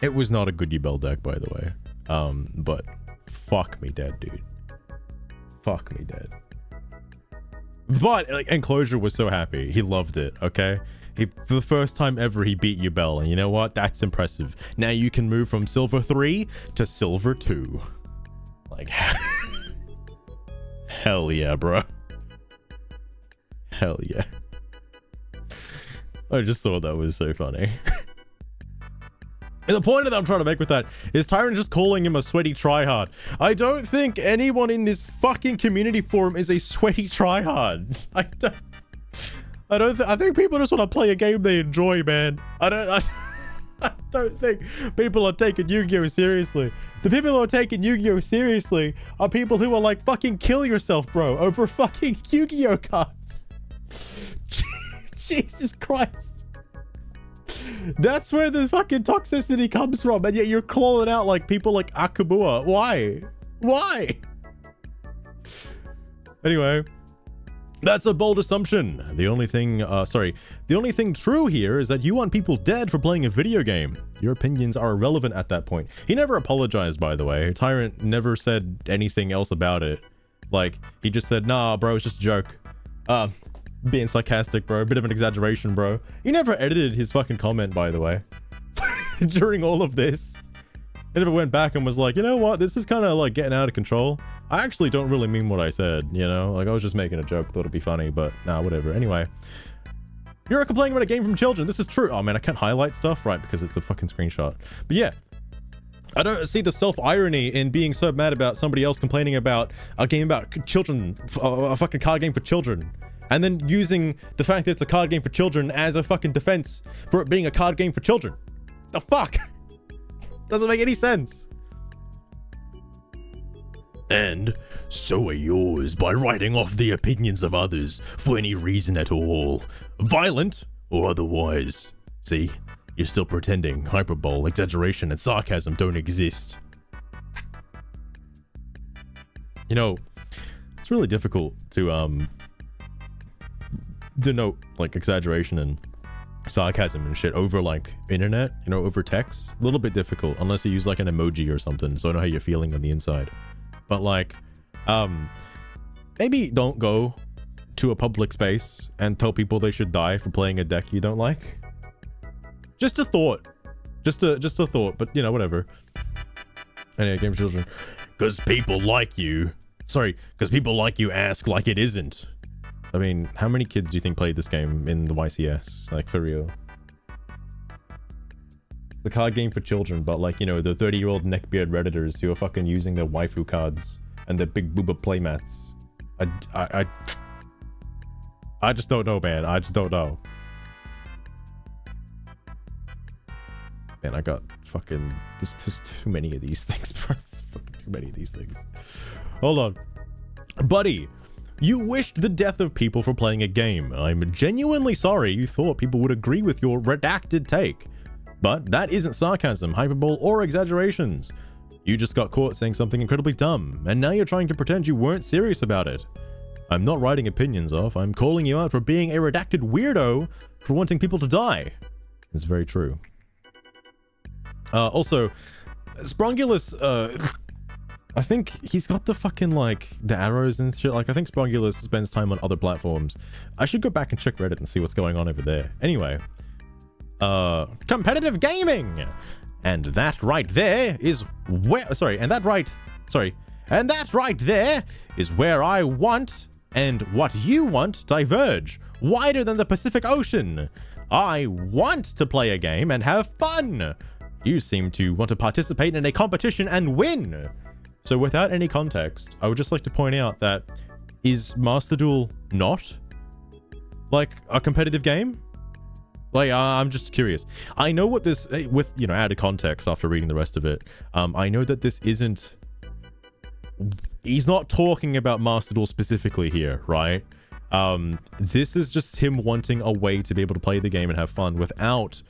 It was not a good Yubel deck, by the way. But fuck me dead, dude. Fuck me dead. But like, Enclosure was so happy. He loved it, okay? For the first time ever, he beat Yubel, and you know what? That's impressive. Now you can move from Silver 3 to Silver 2. Like, hell yeah, bro. Hell yeah. I just thought that was so funny. And the point that I'm trying to make with that is Tyrant just calling him a sweaty tryhard. I don't think anyone in this fucking community forum is a sweaty tryhard. I think people just want to play a game they enjoy, man. I don't think people are taking Yu-Gi-Oh seriously. The people who are taking Yu-Gi-Oh seriously are people who are like, fucking kill yourself, bro, over fucking Yu-Gi-Oh cards. Jesus Christ. That's where the fucking toxicity comes from, and yet you're calling out like people like Akamua. Why? Why? Anyway, that's a bold assumption. The only thing true here is that you want people dead for playing a video game. Your opinions are irrelevant at that point. He never apologized, by the way. Tyrant never said anything else about it. Like, he just said, nah, bro, it's just a joke. Being sarcastic, bro. A bit of an exaggeration, bro. He never edited his fucking comment, by the way. During all of this. He never went back and was like, you know what? This is kind of like getting out of control. I actually don't really mean what I said, you know? Like, I was just making a joke. Thought it'd be funny, but nah, whatever. Anyway. You're complaining about a game from children. This is true. Oh, man, I can't highlight stuff, right? Because it's a fucking screenshot. But yeah. I don't see the self-irony in being so mad about somebody else complaining about a game about children, a fucking card game for children, and then using the fact that it's a card game for children as a fucking defense for it being a card game for children. The fuck? Doesn't make any sense. And so are yours by writing off the opinions of others for any reason at all, violent or otherwise. See? You're still pretending hyperbole, exaggeration, and sarcasm don't exist. You know, it's really difficult to denote like exaggeration and sarcasm and shit over like internet, you know, over text. A little bit difficult unless you use like an emoji or something, so I know how you're feeling on the inside. But like, maybe don't go to a public space and tell people they should die for playing a deck you don't like. Just a thought. Just a thought, but you know, whatever. Anyway, game for children. Because people like you. Sorry, because people like you ask like it isn't. I mean, how many kids do you think played this game in the YCS? Like, for real. It's a card game for children, but like, you know, the 30-year-old neckbeard Redditors who are fucking using their waifu cards and their big booba playmats. I just don't know, man. I just don't know. Man, I got fucking... There's just too many of these things, bro. There's fucking too many of these things. Hold on. Buddy, you wished the death of people for playing a game. I'm genuinely sorry you thought people would agree with your redacted take. But that isn't sarcasm, hyperbole, or exaggerations. You just got caught saying something incredibly dumb, and now you're trying to pretend you weren't serious about it. I'm not writing opinions off. I'm calling you out for being a redacted weirdo for wanting people to die. It's very true. Also, Sprongulus, I think he's got the fucking, like, the arrows and shit. Like, I think Sprongulus spends time on other platforms. I should go back and check Reddit and see what's going on over there. Anyway, competitive gaming! And that right there is where, and that right there is where I want and what you want diverge, wider than the Pacific Ocean. I want to play a game and have fun. You seem to want to participate in a competition and win. So without any context, I would just like to point out that is Master Duel not like a competitive game? Like, I'm just curious. I know what this, with, you know, added context after reading the rest of it, I know that this isn't, he's not talking about Master Duel specifically here, right? This is just him wanting a way to be able to play the game and have fun without,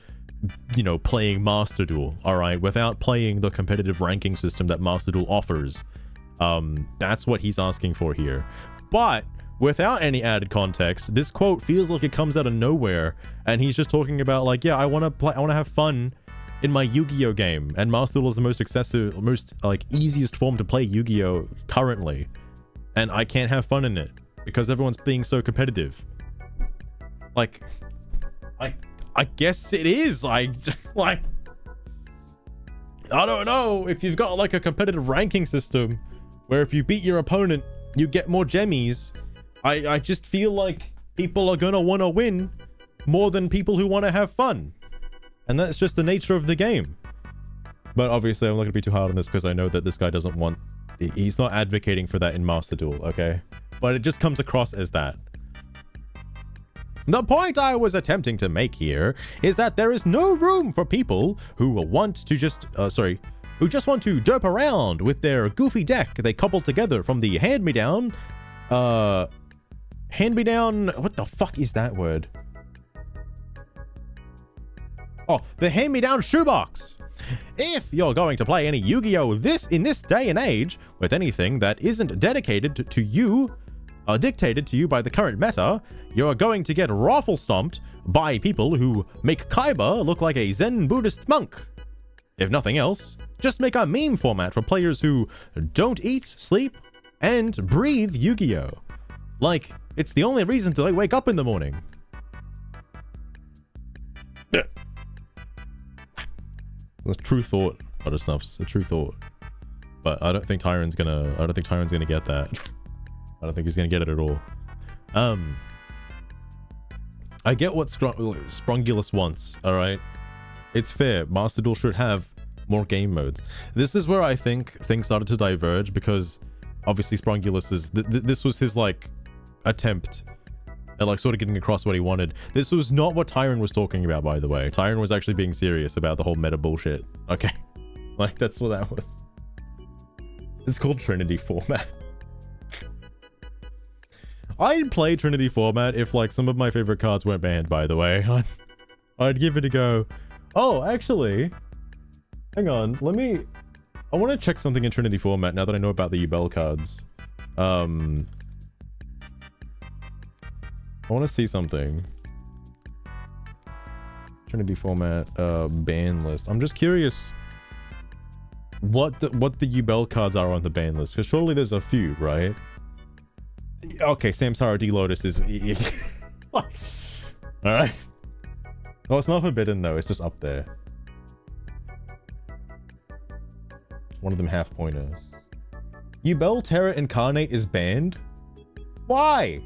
you know, playing Master Duel, all right? Without playing the competitive ranking system that Master Duel offers. That's what he's asking for here. But without any added context, this quote feels like it comes out of nowhere, and he's just talking about like, yeah, I want to have fun in my Yu-Gi-Oh game, and Master Duel is the most like easiest form to play Yu-Gi-Oh currently, and I can't have fun in it because everyone's being so competitive. Like, I guess it is. Like, I don't know if you've got like a competitive ranking system where if you beat your opponent, you get more gemmies. I just feel like people are gonna want to win more than people who want to have fun. And that's just the nature of the game. But obviously I'm not gonna be too hard on this because I know that this guy doesn't want, he's not advocating for that in Master Duel, okay? But it just comes across as that. The point I was attempting to make here is that there is no room for people who want to just, who just want to derp around with their goofy deck they cobbled together from the hand-me-down, what the fuck is that word? Oh, the hand-me-down shoebox. If you're going to play any Yu-Gi-Oh! In this day and age with anything that isn't dedicated to you, are dictated to you by the current meta, you're going to get raffle stomped by people who make Kaiba look like a Zen Buddhist monk. If nothing else, just make a meme format for players who don't eat, sleep, and breathe Yu-Gi-Oh! Like, it's the only reason to wake up in the morning. A true thought, Buttersnuffs. A true thought. But I don't think Tyron's gonna get that. I don't think he's gonna get it at all. I get what Sprungulus wants, alright? It's fair. Master Duel should have more game modes. This is where I think things started to diverge, because obviously Sprungulus is... this was his, like, attempt at, like, sort of getting across what he wanted. This was not what Tyron was talking about, by the way. Tyron was actually being serious about the whole meta bullshit. Okay? Like, that's what that was. It's called Trinity format. I'd play Trinity format if, like, some of my favorite cards weren't banned, by the way. I'd give it a go. Oh, actually, hang on. I want to check something in Trinity format now that I know about the Ubel cards. I want to see something. Trinity format, ban list. I'm just curious what the Ubel cards are on the ban list, because surely there's a few, right? Okay, Samsara D Lotus is... Alright. Well, it's not forbidden though, it's just up there. One of them half pointers. Ubel Terra Incarnate is banned? Why?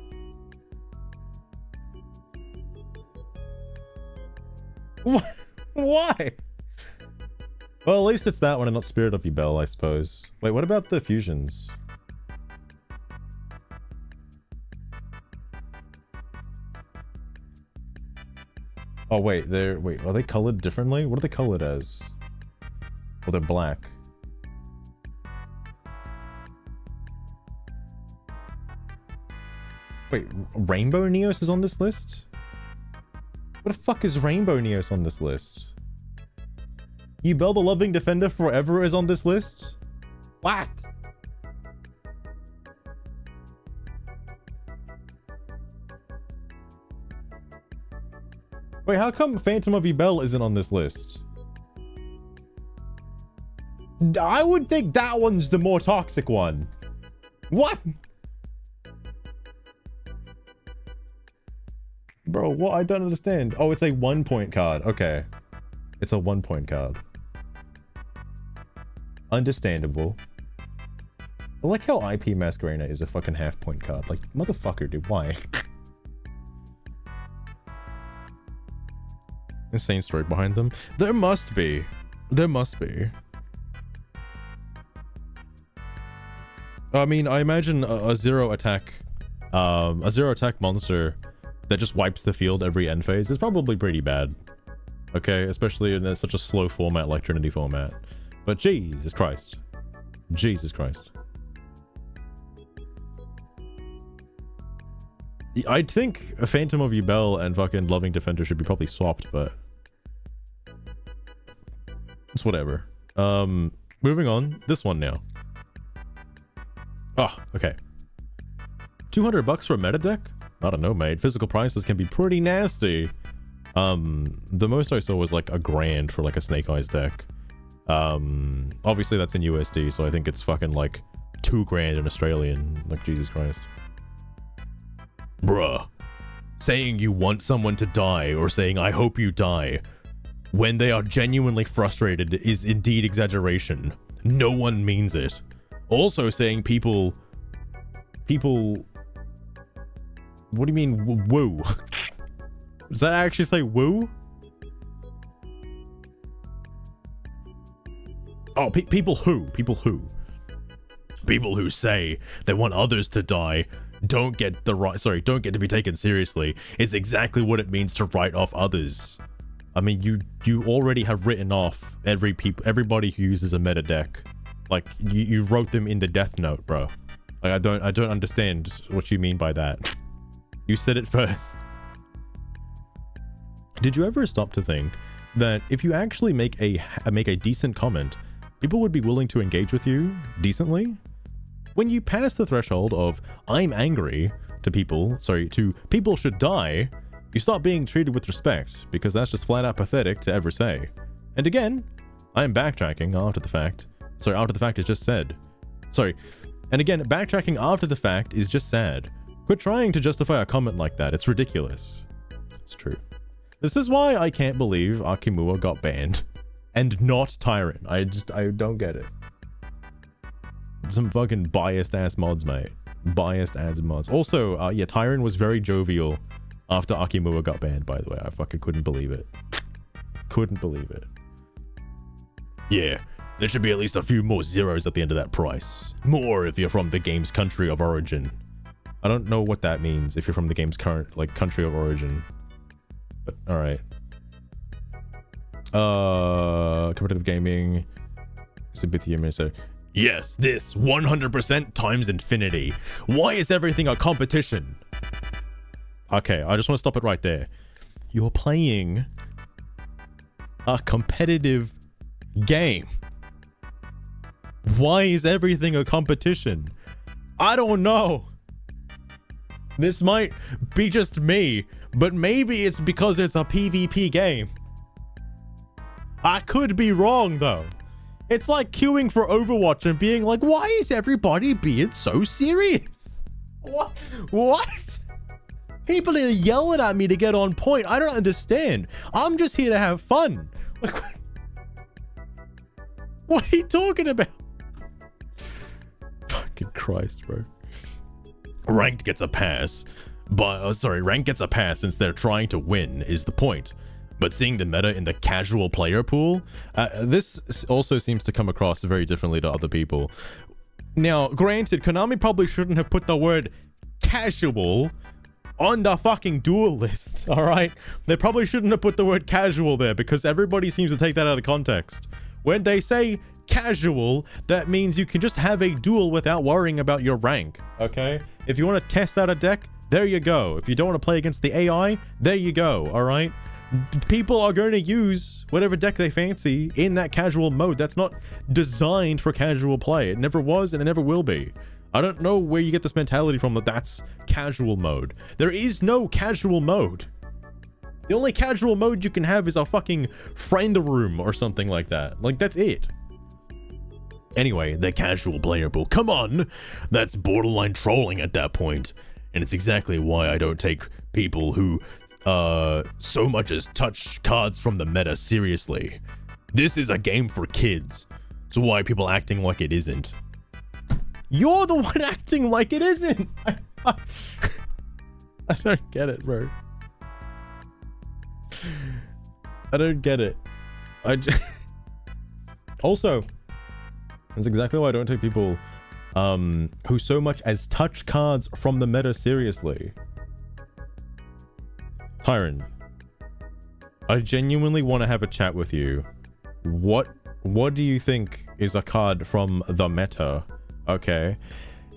Why? Well, at least it's that one and not Spirit of Ubel, I suppose. Wait, what about the fusions? Oh wait, are they colored differently? What are they colored as? Oh, they're black. Wait, Rainbow Neos is on this list? What the fuck is Rainbow Neos on this list? Ubel the Loving Defender Forever is on this list? What? Wait, how come Phantom of Ubel isn't on this list? I would think that one's the more toxic one. What? Bro, what? I don't understand. Oh, it's a 1-point card. Okay. It's a 1-point card. Understandable. I like how IP Masquerena is a fucking half-point card. Like, motherfucker, dude, why? Insane story behind them. There must be. There must be. I mean, I imagine a zero attack monster that just wipes the field every end phase is probably pretty bad. Okay, especially in such a slow format like Trinity format. But Jesus Christ. Jesus Christ. I'd think a Phantom of Ubel and fucking Loving Defender should be probably swapped, but it's whatever. Moving on. This one now. Oh, okay. $200 for a meta deck? I don't know, mate. Physical prices can be pretty nasty. The most I saw was like $1,000 for like a Snake Eyes deck. Obviously that's in USD, so I think it's fucking like $2,000 in Australian. Like, Jesus Christ. Bruh. Saying you want someone to die or saying I hope you die when they are genuinely frustrated is indeed exaggeration. No one means it. Also saying people... What do you mean, woo? Does that actually say woo? Oh, people who? People who? People who say they want others to die don't get to be taken seriously. It's exactly what it means to write off others. I mean, you already have written off everybody who uses a meta deck. Like, you wrote them in the death note, bro. Like, I don't understand what you mean by that. You said it first. Did you ever stop to think that if you actually make a decent comment, people would be willing to engage with you decently? When you pass the threshold of I'm angry to people should die, you start being treated with respect, because that's just flat out pathetic to ever say. And again, I am backtracking after the fact. Sorry, after the fact is just said. Sorry. And again, backtracking after the fact is just sad. Quit trying to justify a comment like that. It's ridiculous. It's true. This is why I can't believe Akimura got banned. And not Tyrant. I don't get it. Some fucking biased ass mods, mate. Biased ass mods. Also, yeah, Tyrant was very jovial after Akimura got banned, by the way. I fucking couldn't believe it. Couldn't believe it. Yeah, there should be at least a few more zeros at the end of that price. More if you're from the game's country of origin. I don't know what that means if you're from the game's current, like, country of origin. But, alright. Competitive gaming. So, yes, this 100% times infinity. Why is everything a competition? Okay, I just want to stop it right there. You're playing a competitive game. Why is everything a competition? I don't know. This might be just me, but maybe it's because it's a PvP game. I could be wrong though. It's like queuing for Overwatch and being like, why is everybody being so serious? What? People are yelling at me to get on point. I don't understand. I'm just here to have fun. Like, what are you talking about? Fucking Christ, bro. Ranked gets a pass, but ranked gets a pass since they're trying to win is the point. But seeing the meta in the casual player pool, this also seems to come across very differently to other people. Now, granted, Konami probably shouldn't have put the word casual on the fucking Duel list, all right? They probably shouldn't have put the word casual there because everybody seems to take that out of context. When they say casual, that means you can just have a duel without worrying about your rank, okay? If you want to test out a deck, there you go. If you don't want to play against the AI, there you go, all right? People are going to use whatever deck they fancy in that casual mode. That's not designed for casual play. It never was and it never will be. I don't know where you get this mentality from that that's casual mode. There is no casual mode. The only casual mode you can have is a fucking friend room or something like that. Like, that's it. Anyway, the casual player pool. Come on! That's borderline trolling at that point. And it's exactly why I don't take people who so much as touch cards from the meta seriously. This is a game for kids. So why are people acting like it isn't? You're the one acting like it isn't! I don't get it, bro. I don't get it. Also, that's exactly why I don't take people who so much as touch cards from the meta seriously. Tyron, I genuinely want to have a chat with you. What do you think is a card from the meta? Okay.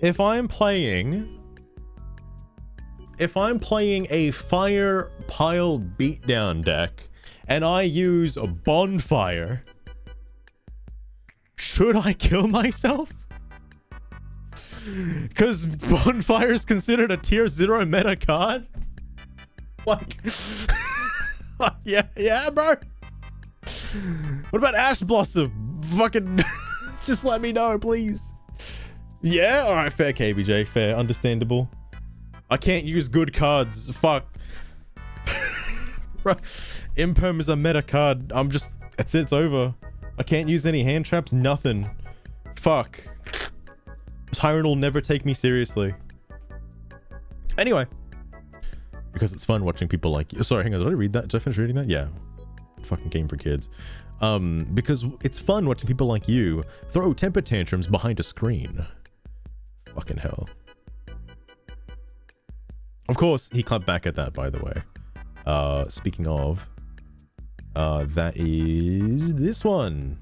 If I'm playing a fire pile beatdown deck and I use a bonfire, should I kill myself? Because bonfire is considered a tier 0 meta card? Like, yeah, bro. What about Ash Blossom? Fucking, just let me know, please. Yeah, all right, fair, KBJ, fair, understandable. I can't use good cards. Fuck. Bro, Imperm is a meta card. That's it, it's over. I can't use any hand traps, nothing. Fuck. Tyrant will never take me seriously. Anyway. Because it's fun watching people like you. Sorry, hang on, did I read that? Did I finish reading that? Yeah. Fucking game for kids. Because it's fun watching people like you throw temper tantrums behind a screen. Fucking hell. Of course, he clapped back at that, by the way. Speaking of, that is this one.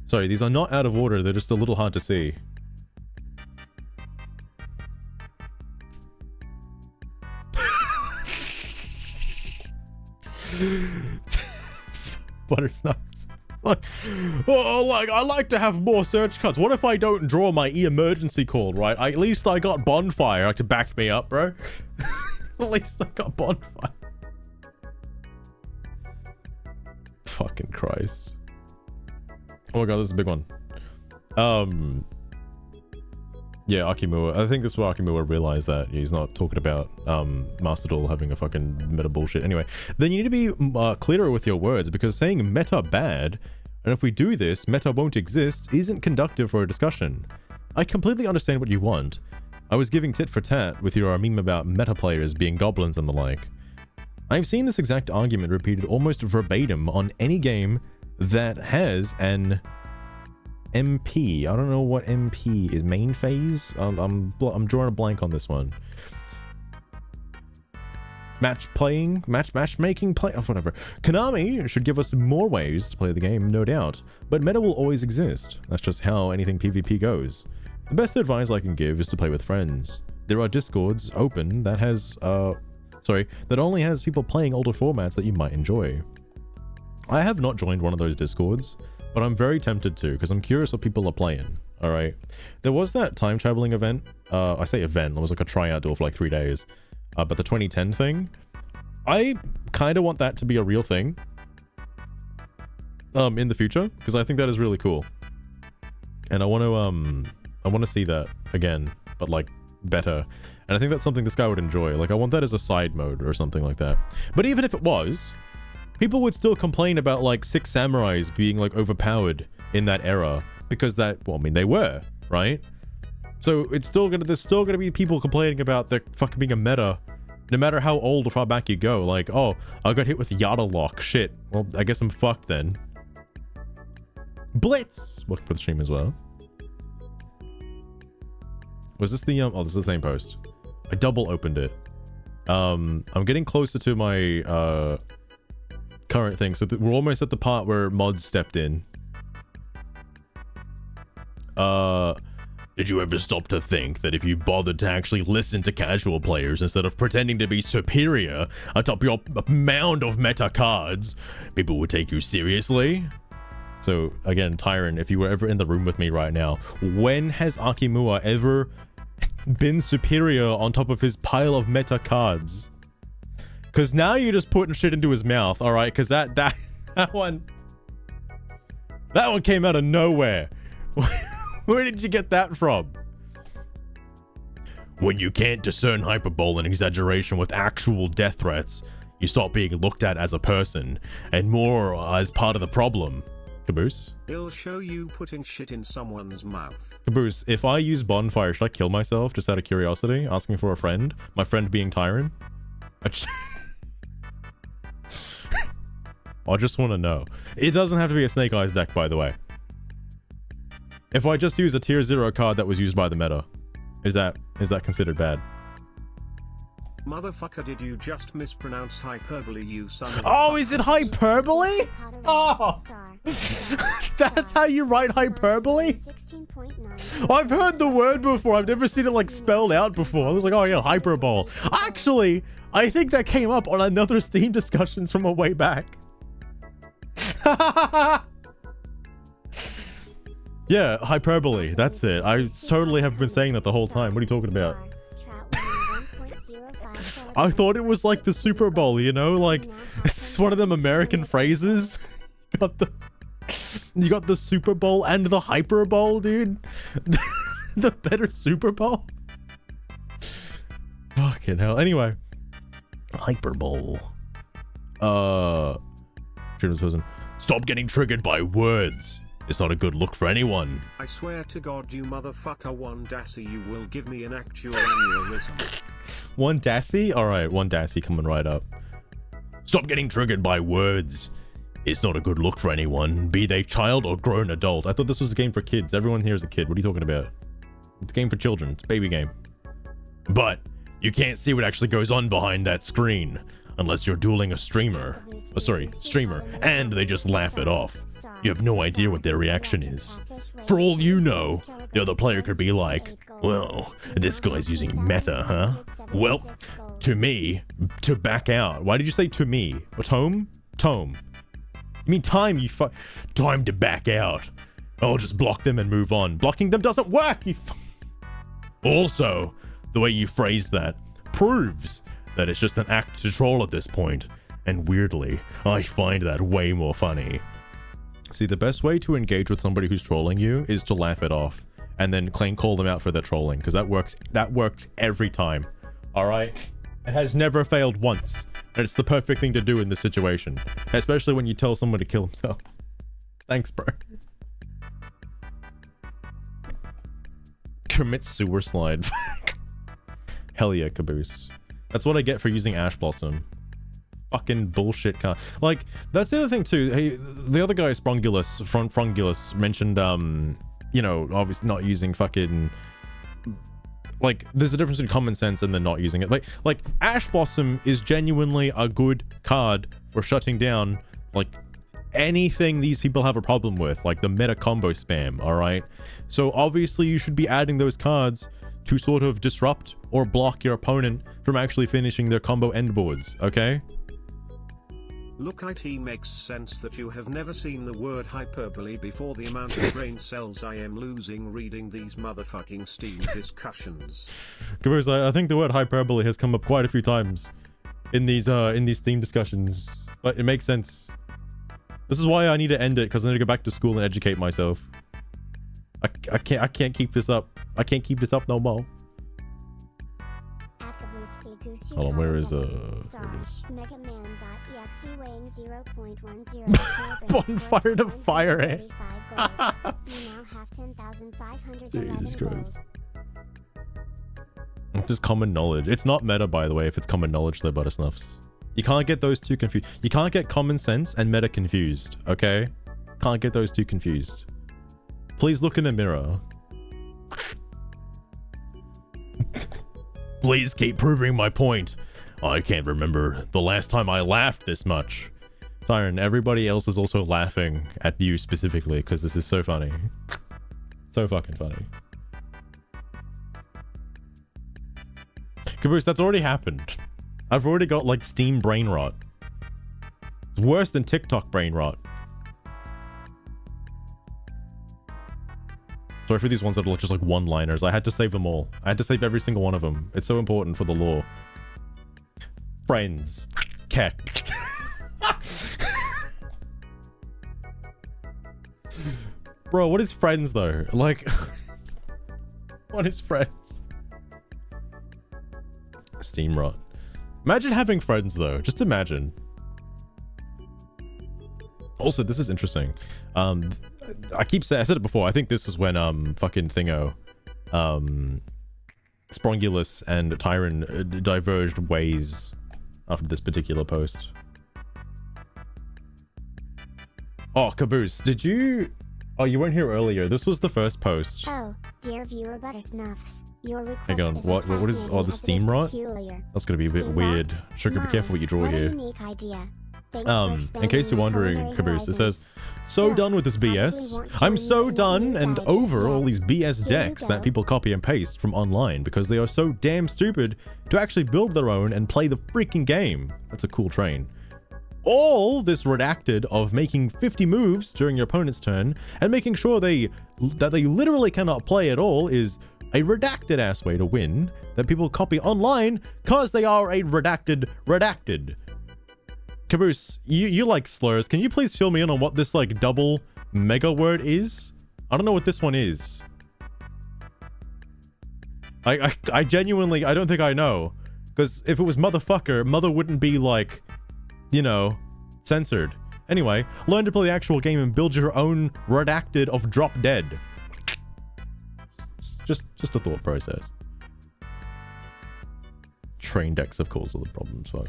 Sorry, these are not out of order. They're just a little hard to see. Buttersnacks. Like, oh, like, I like to have more search cards. What if I don't draw my emergency call, right? At least I got bonfire to back me up, bro. At least I got bonfire. Fucking Christ. Oh my god, this is a big one. Yeah, Akimura. I think this is where Akimura realized that he's not talking about Master Duel having a fucking meta bullshit. Anyway, then you need to be clearer with your words, because saying meta bad, and if we do this, meta won't exist, isn't conductive for a discussion. I completely understand what you want. I was giving tit for tat with your meme about meta players being goblins and the like. I've seen this exact argument repeated almost verbatim on any game that has an MP. I don't know what MP is. Main phase? I'm drawing a blank on this one. Matchmaking play, oh, whatever. Konami should give us more ways to play the game, no doubt. But meta will always exist. That's just how anything PvP goes. The best advice I can give is to play with friends. There are discords open that has, that only has people playing older formats that you might enjoy. I have not joined one of those discords, but I'm very tempted to, because I'm curious what people are playing. All right. There was that time traveling event. I say event, it was like a tryout duel for like 3 days. But the 2010 thing, I kind of want that to be a real thing in the future, because I think that is really cool. And I want to see that again, but like better. And I think that's something this guy would enjoy. Like, I want that as a side mode or something like that. But even if it was, people would still complain about like 6 samurais being like overpowered in that era, because that, well, I mean, they were, right? So it's still gonna, there's still gonna be people complaining about there fucking being a meta, no matter how old or far back you go. Like, oh, I got hit with Yada lock. Shit. Well, I guess I'm fucked then. Blitz! Welcome to the stream as well. Was this the, oh, this is the same post. I double opened it. I'm getting closer to my, current thing. So we're almost at the part where mods stepped in. Did you ever stop to think that if you bothered to actually listen to casual players instead of pretending to be superior atop your mound of meta cards, people would take you seriously? So again, Tyron, if you were ever in the room with me right now, when has Akimura ever been superior on top of his pile of meta cards? Because now you're just putting shit into his mouth, all right? Because that one came out of nowhere. Where did you get that from? When you can't discern hyperbole and exaggeration with actual death threats, you stop being looked at as a person and more as part of the problem. Caboose? It'll show you putting shit in someone's mouth. Caboose, if I use bonfire, should I kill myself just out of curiosity? Asking for a friend? My friend being Tyron? I just want to know. It doesn't have to be a Snake Eyes deck, by the way. If I just use a tier 0 card that was used by the meta, is that considered bad? Motherfucker, did you just mispronounce hyperbole, you son of a Oh, is it hyperbole? Oh! That's how you write hyperbole? I've heard the word before. I've never seen it like spelled out before. I was like, oh yeah, hyperbole. Actually, I think that came up on another Steam discussions from a way back. Yeah, hyperbole. That's it. I totally have been saying that the whole time. What are you talking about? I thought it was like the Super Bowl, you know? Like, it's one of them American phrases. You got the Super Bowl and the Hyper Bowl, dude. The better Super Bowl. Fucking hell. Anyway. Hyper Bowl. Stop getting triggered by words. It's not a good look for anyone. I swear to God, you motherfucker, one dassy, you will give me an actual aneurysm. One dassy? Alright, one dassy coming right up. Stop getting triggered by words. It's not a good look for anyone, be they child or grown adult. I thought this was a game for kids. Everyone here is a kid. What are you talking about? It's a game for children. It's a baby game. But you can't see what actually goes on behind that screen unless you're dueling a streamer. Streamer. And they just laugh it off. You have no idea what their reaction is. For all you know, the other player could be like, well, this guy's using meta, huh? Well, to me, to back out. Why did you say to me? Tome? Tome. You mean time, time to back out. I'll just block them and move on. Blocking them doesn't work, Also, the way you phrased that proves that it's just an act to troll at this point. And weirdly, I find that way more funny. See, the best way to engage with somebody who's trolling you is to laugh it off and then call them out for their trolling, because that works every time. All right? It has never failed once, and it's the perfect thing to do in this situation, especially when you tell someone to kill themselves. Thanks, bro. Commit sewer slide. Hell yeah, Caboose. That's what I get for using Ash Blossom. Fucking bullshit car. Like, that's the other thing too. Hey, the other guy, Frongulus, mentioned, you know, obviously not using fucking... Like, there's a difference between common sense and then not using it. Like Ash Blossom is genuinely a good card for shutting down, like, anything these people have a problem with, like the meta combo spam, alright? So obviously you should be adding those cards to sort of disrupt or block your opponent from actually finishing their combo endboards, okay? Look, it makes sense that you have never seen the word hyperbole before. The amount of brain cells I am losing reading these motherfucking Steam discussions. Caboose, I think the word hyperbole has come up quite a few times in these Steam discussions, but it makes sense. This is why I need to end it, because I need to go back to school and educate myself. I can't keep this up. I can't keep this up no more. Hold on, where is bonfire to fire it. Jesus Christ. Just common knowledge. It's not meta, by the way, if it's common knowledge, though, Buttersnuffs. You can't get those two confused. You can't get common sense and meta confused, okay? Can't get those two confused. Please look in the mirror. Please keep proving my point. I can't remember the last time I laughed this much. Siren, everybody else is also laughing at you specifically, because this is so funny. So fucking funny. Caboose, that's already happened. I've already got, like, Steam brain rot. It's worse than TikTok brain rot. Sorry for these ones that are just like one-liners. I had to save them all. I had to save every single one of them. It's so important for the lore. Friends. Keck. Bro, what is friends though? Like, what is friends? Steam rot. Imagine having friends though. Just imagine. Also, this is interesting. I keep saying, I said it before, I think this is when fucking Thingo, Sprongulus and Tyron diverged ways after this particular post. Oh, Caboose, did you... Oh, you weren't here earlier. This was the first post. Oh, dear viewer Buttersnuffs, your request hang on, what is... Oh, the Steam rot? That's gonna be a bit weird. Sugar, be careful what you draw here. In case you're wondering, Caboose, it says, so done with this BS. I'm so done and over all these BS decks that people copy and paste from online because they are so damn stupid to actually build their own and play the freaking game. That's a cool train. All this redacted of making 50 moves during your opponent's turn and making sure that they literally cannot play at all is a redacted ass way to win that people copy online cause they are a redacted. Caboose, you like slurs. Can you please fill me in on what this like double mega word is? I don't know what this one is. I genuinely, I don't think I know. Because if it was motherfucker, mother wouldn't be like, you know, censored. Anyway, learn to play the actual game and build your own redacted of drop dead. Just a thought process. Train decks, of course, are the problems, fuck.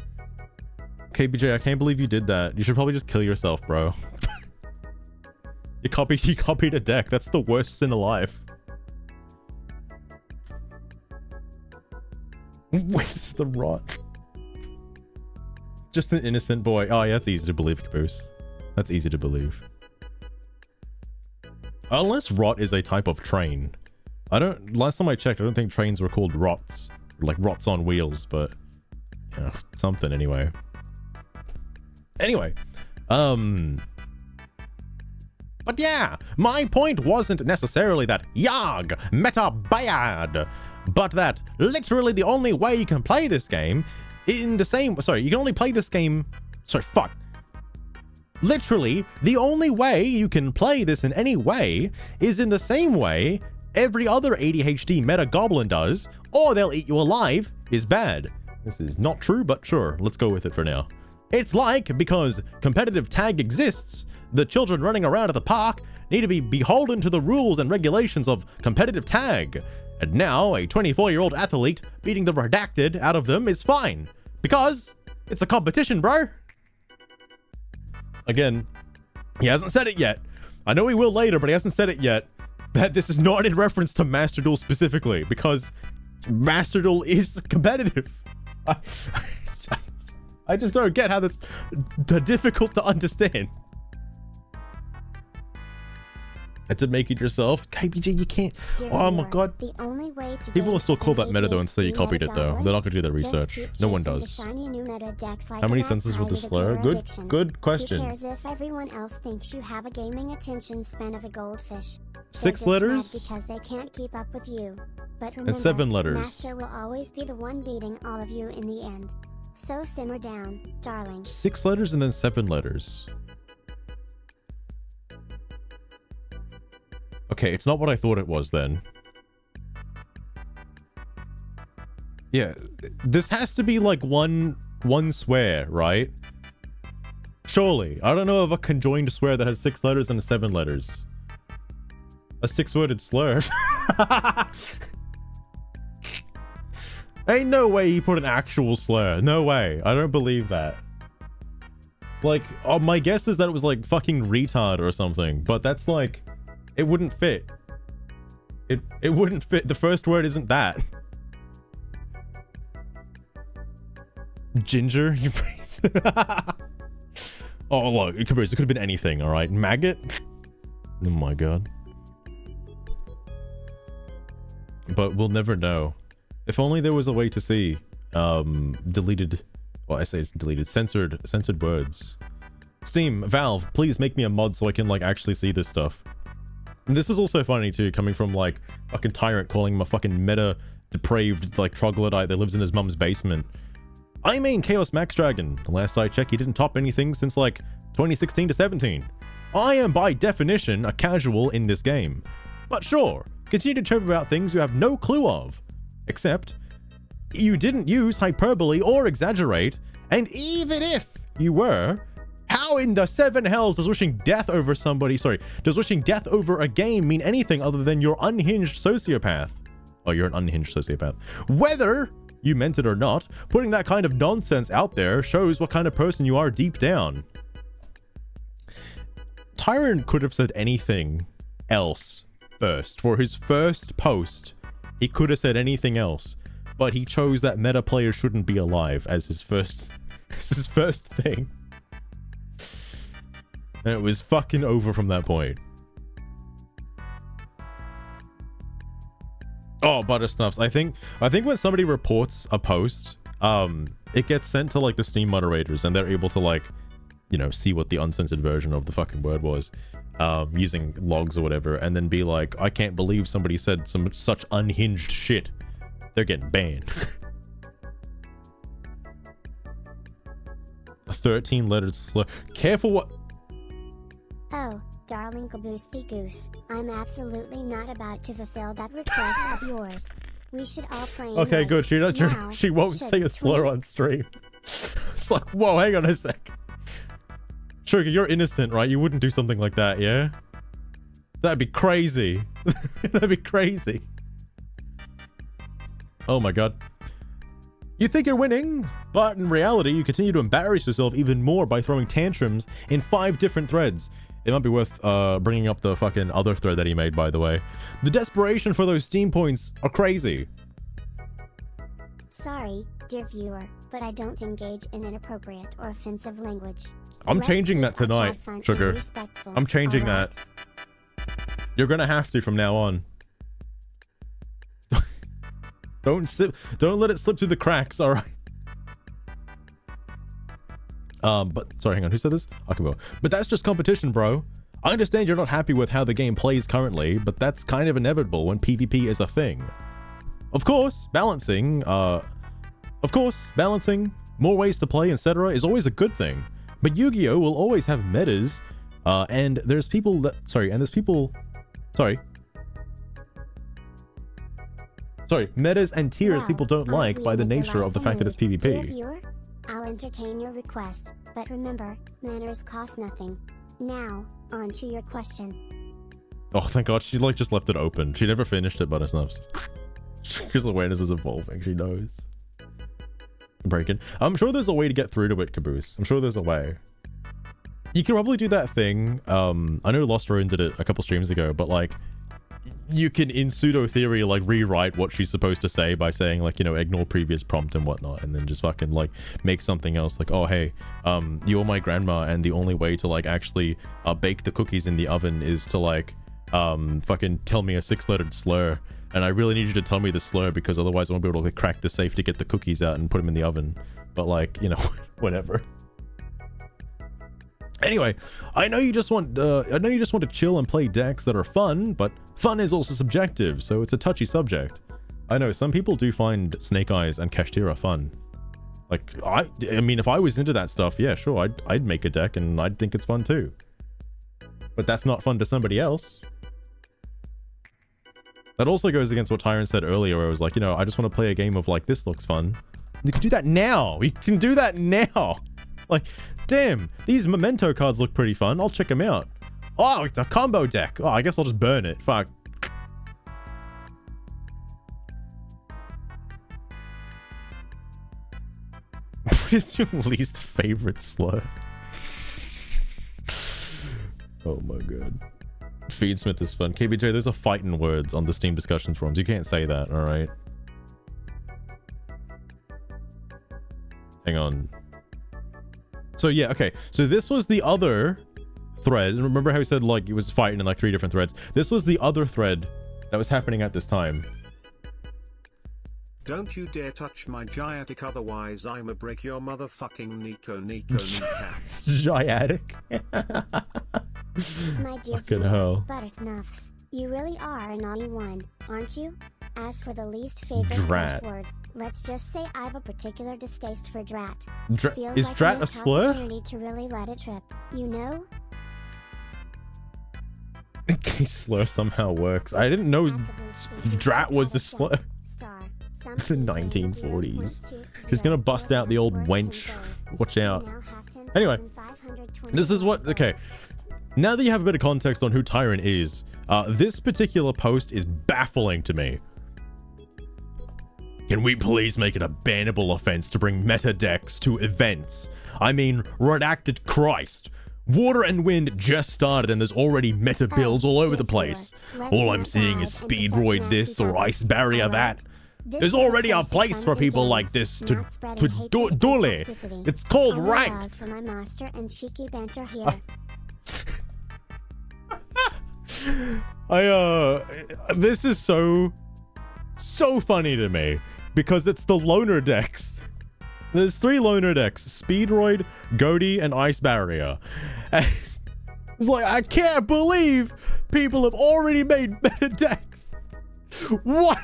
KBJ, I can't believe you did that. You should probably just kill yourself, bro. You copied a deck. That's the worst sin alive. Where's the rot? Just an innocent boy. Oh, yeah, that's easy to believe, Caboose. That's easy to believe. Unless rot is a type of train. Last time I checked, I don't think trains were called rots. Like rots on wheels, but... You know, something anyway. Anyway, But yeah, my point wasn't necessarily that YAG meta bad, but that literally the only way you can play this game in the same, sorry, you can only play this game, sorry, fuck. Literally, the only way you can play this in any way is in the same way every other ADHD meta goblin does, or they'll eat you alive, is bad. This is not true, but sure, let's go with it for now. It's like, because competitive tag exists, the children running around at the park need to be beholden to the rules and regulations of competitive tag. And now, a 24-year-old athlete beating the redacted out of them is fine. Because it's a competition, bro. Again, he hasn't said it yet. I know he will later, but he hasn't said it yet. That this is not in reference to Master Duel specifically, because Master Duel is competitive. I just don't get how that's difficult to understand. And to make it yourself, KBG, you can't. Oh my god. The only way to people will still call that meta though and say you copied it though. They're not gonna do their research. No one does. How many senses with the slur? Good question. Who cares if everyone else thinks you have a gaming attention span of a goldfish? 6 letters? Because they can't keep up with you. But remember, and 7 letters. Master will always be the one beating all of you in the end. So simmer down, darling. 6 letters and then 7 letters. Okay, it's not what I thought it was then. Yeah, this has to be like one swear, right? Surely. I don't know of a conjoined swear that has 6 letters and 7 letters. A 6-worded slur. Ain't no way he put an actual slur. No way. I don't believe that. Like, my guess is that it was like fucking retard or something, but that's like, it wouldn't fit. It wouldn't fit. The first word isn't that. Ginger, you freeze. Oh, look, it could have been anything, all right? Maggot? Oh my god. But we'll never know. If only there was a way to see deleted, well, I say it's deleted, censored words. Steam, Valve, please make me a mod so I can like actually see this stuff. And this is also funny too, coming from like fucking Tyrant calling him a fucking meta depraved like troglodyte that lives in his mum's basement. I main Chaos Max Dragon. The last I checked, he didn't top anything since like 2016 to 17. I am by definition a casual in this game. But sure, continue to chirp about things you have no clue of. Except, you didn't use hyperbole or exaggerate, and even if you were, how in the 7 hells does wishing death over somebody, does wishing death over a game mean anything other than you're unhinged sociopath? Oh, you're an unhinged sociopath. Whether you meant it or not, putting that kind of nonsense out there shows what kind of person you are deep down. Tyrant could have said anything else first. For his first post, he could have said anything else, but he chose that meta players shouldn't be alive as his first thing. And it was fucking over from that point. Oh, Butterstuffs. I think when somebody reports a post, it gets sent to like the Steam moderators and they're able to like, you know, see what the uncensored version of the fucking word was, using logs or whatever, and then be like, I can't believe somebody said such unhinged shit. They're getting banned. A 13-lettered slur. Careful what... Oh, darling Caboosey Goose, I'm absolutely not about to fulfill that request of yours. We should all play. Okay, good. She won't say a slur on stream. It's like, whoa, hang on a sec. Sugar, you're innocent, right? You wouldn't do something like that, yeah? That'd be crazy. That'd be crazy. Oh my god. You think you're winning, but in reality, you continue to embarrass yourself even more by throwing tantrums in 5 different threads. It might be worth bringing up the fucking other thread that he made, by the way. The desperation for those Steam points are crazy. Sorry, dear viewer, but I don't engage in inappropriate or offensive language. I'm changing that tonight, Sugar. I'm changing that. You're gonna have to from now on. Don't let it slip through the cracks, alright? But sorry, hang on, who said this? I can go. But that's just competition, bro. I understand you're not happy with how the game plays currently, but that's kind of inevitable when PvP is a thing. Of course, balancing, more ways to play, etc. is always a good thing. But Yu-Gi-Oh! Will always have metas, and there's people that, metas and tiers people don't like by the nature of the fact that it's PvP. I'll entertain your request, but remember, manners cost nothing. Now, on to your question. Oh, thank God, she like just left it open. She never finished it, but it's not. Because awareness is evolving, she knows. Breaking. I'm sure there's a way to get through to it, Caboose. I'm sure there's a way. You can probably do that thing. I know Lost Ruin did it a couple streams ago, but like, you can in pseudo theory like rewrite what she's supposed to say by saying like, you know, ignore previous prompt and whatnot, and then just fucking like make something else like, oh hey, you're my grandma, and the only way to like actually bake the cookies in the oven is to like fucking tell me a 6-lettered slur, and I really need you to tell me the slur because otherwise I won't be able to crack the safe to get the cookies out and put them in the oven. But like, you know, whatever. Anyway, I know you just want to chill and play decks that are fun, but fun is also subjective, so it's a touchy subject. I know some people do find Snake Eyes and Kashtira fun. Like, I mean, if I was into that stuff, yeah, sure, I'd make a deck and I'd think it's fun too. But that's not fun to somebody else. That also goes against what Tyron said earlier, where it was like, you know, I just want to play a game of like, this looks fun. You can do that now. You can do that now. Like, damn, these memento cards look pretty fun. I'll check them out. Oh, it's a combo deck. Oh, I guess I'll just burn it. Fuck. What is your least favorite slur? Oh my god. Feedsmith is fun. KBJ, there's a fight in words on the Steam discussion forums. You can't say that, alright? Hang on. So yeah, okay. So this was the other thread. Remember how he said like it was fighting in like 3 different threads? This was the other thread that was happening at this time. Don't you dare touch my Giatic, otherwise I'ma break your motherfucking Nico kneecap. Giatic? My dear fucking hell. Buttersnuffs, you really are a naughty one, aren't you? As for the least favorite curse word, let's just say I've a particular distaste for drat. Feels is like drat a slur? Opportunity to really let it trip, you know? In case slur somehow works. I didn't know drat was a slur. The 1940s. She's gonna bust out the old wench. Watch out. Anyway, this is what... Okay. Now that you have a bit of context on who Tyron is, this particular post is baffling to me. Can we please make it a bannable offense to bring meta decks to events? I mean, redacted Christ. Water and Wind just started and there's already meta builds all over the place. All I'm seeing is Speedroid this or Ice Barrier that. There's already a place for people like this to duel. It's called ranked. This is so funny to me because it's the loner decks. There's 3 loner decks: Speedroid, Goaty, and Ice Barrier. And it's like, I can't believe people have already made better decks. What?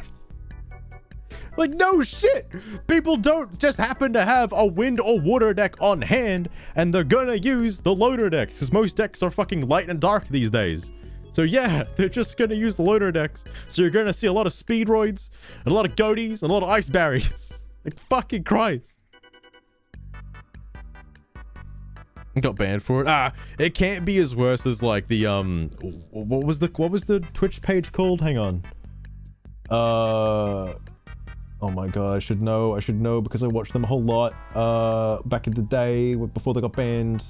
Like, no shit. People don't just happen to have a wind or water deck on hand and they're gonna use the loner decks because most decks are fucking light and dark these days. So yeah, they're just gonna use the loner decks. So you're gonna see a lot of Speedroids and a lot of Goaties and a lot of Ice Barriers. Like, fucking Christ. Got banned for it. It can't be as worse as like the what was the Twitch page called? Hang on. Oh my god, I should know because I watched them a whole lot back in the day before they got banned.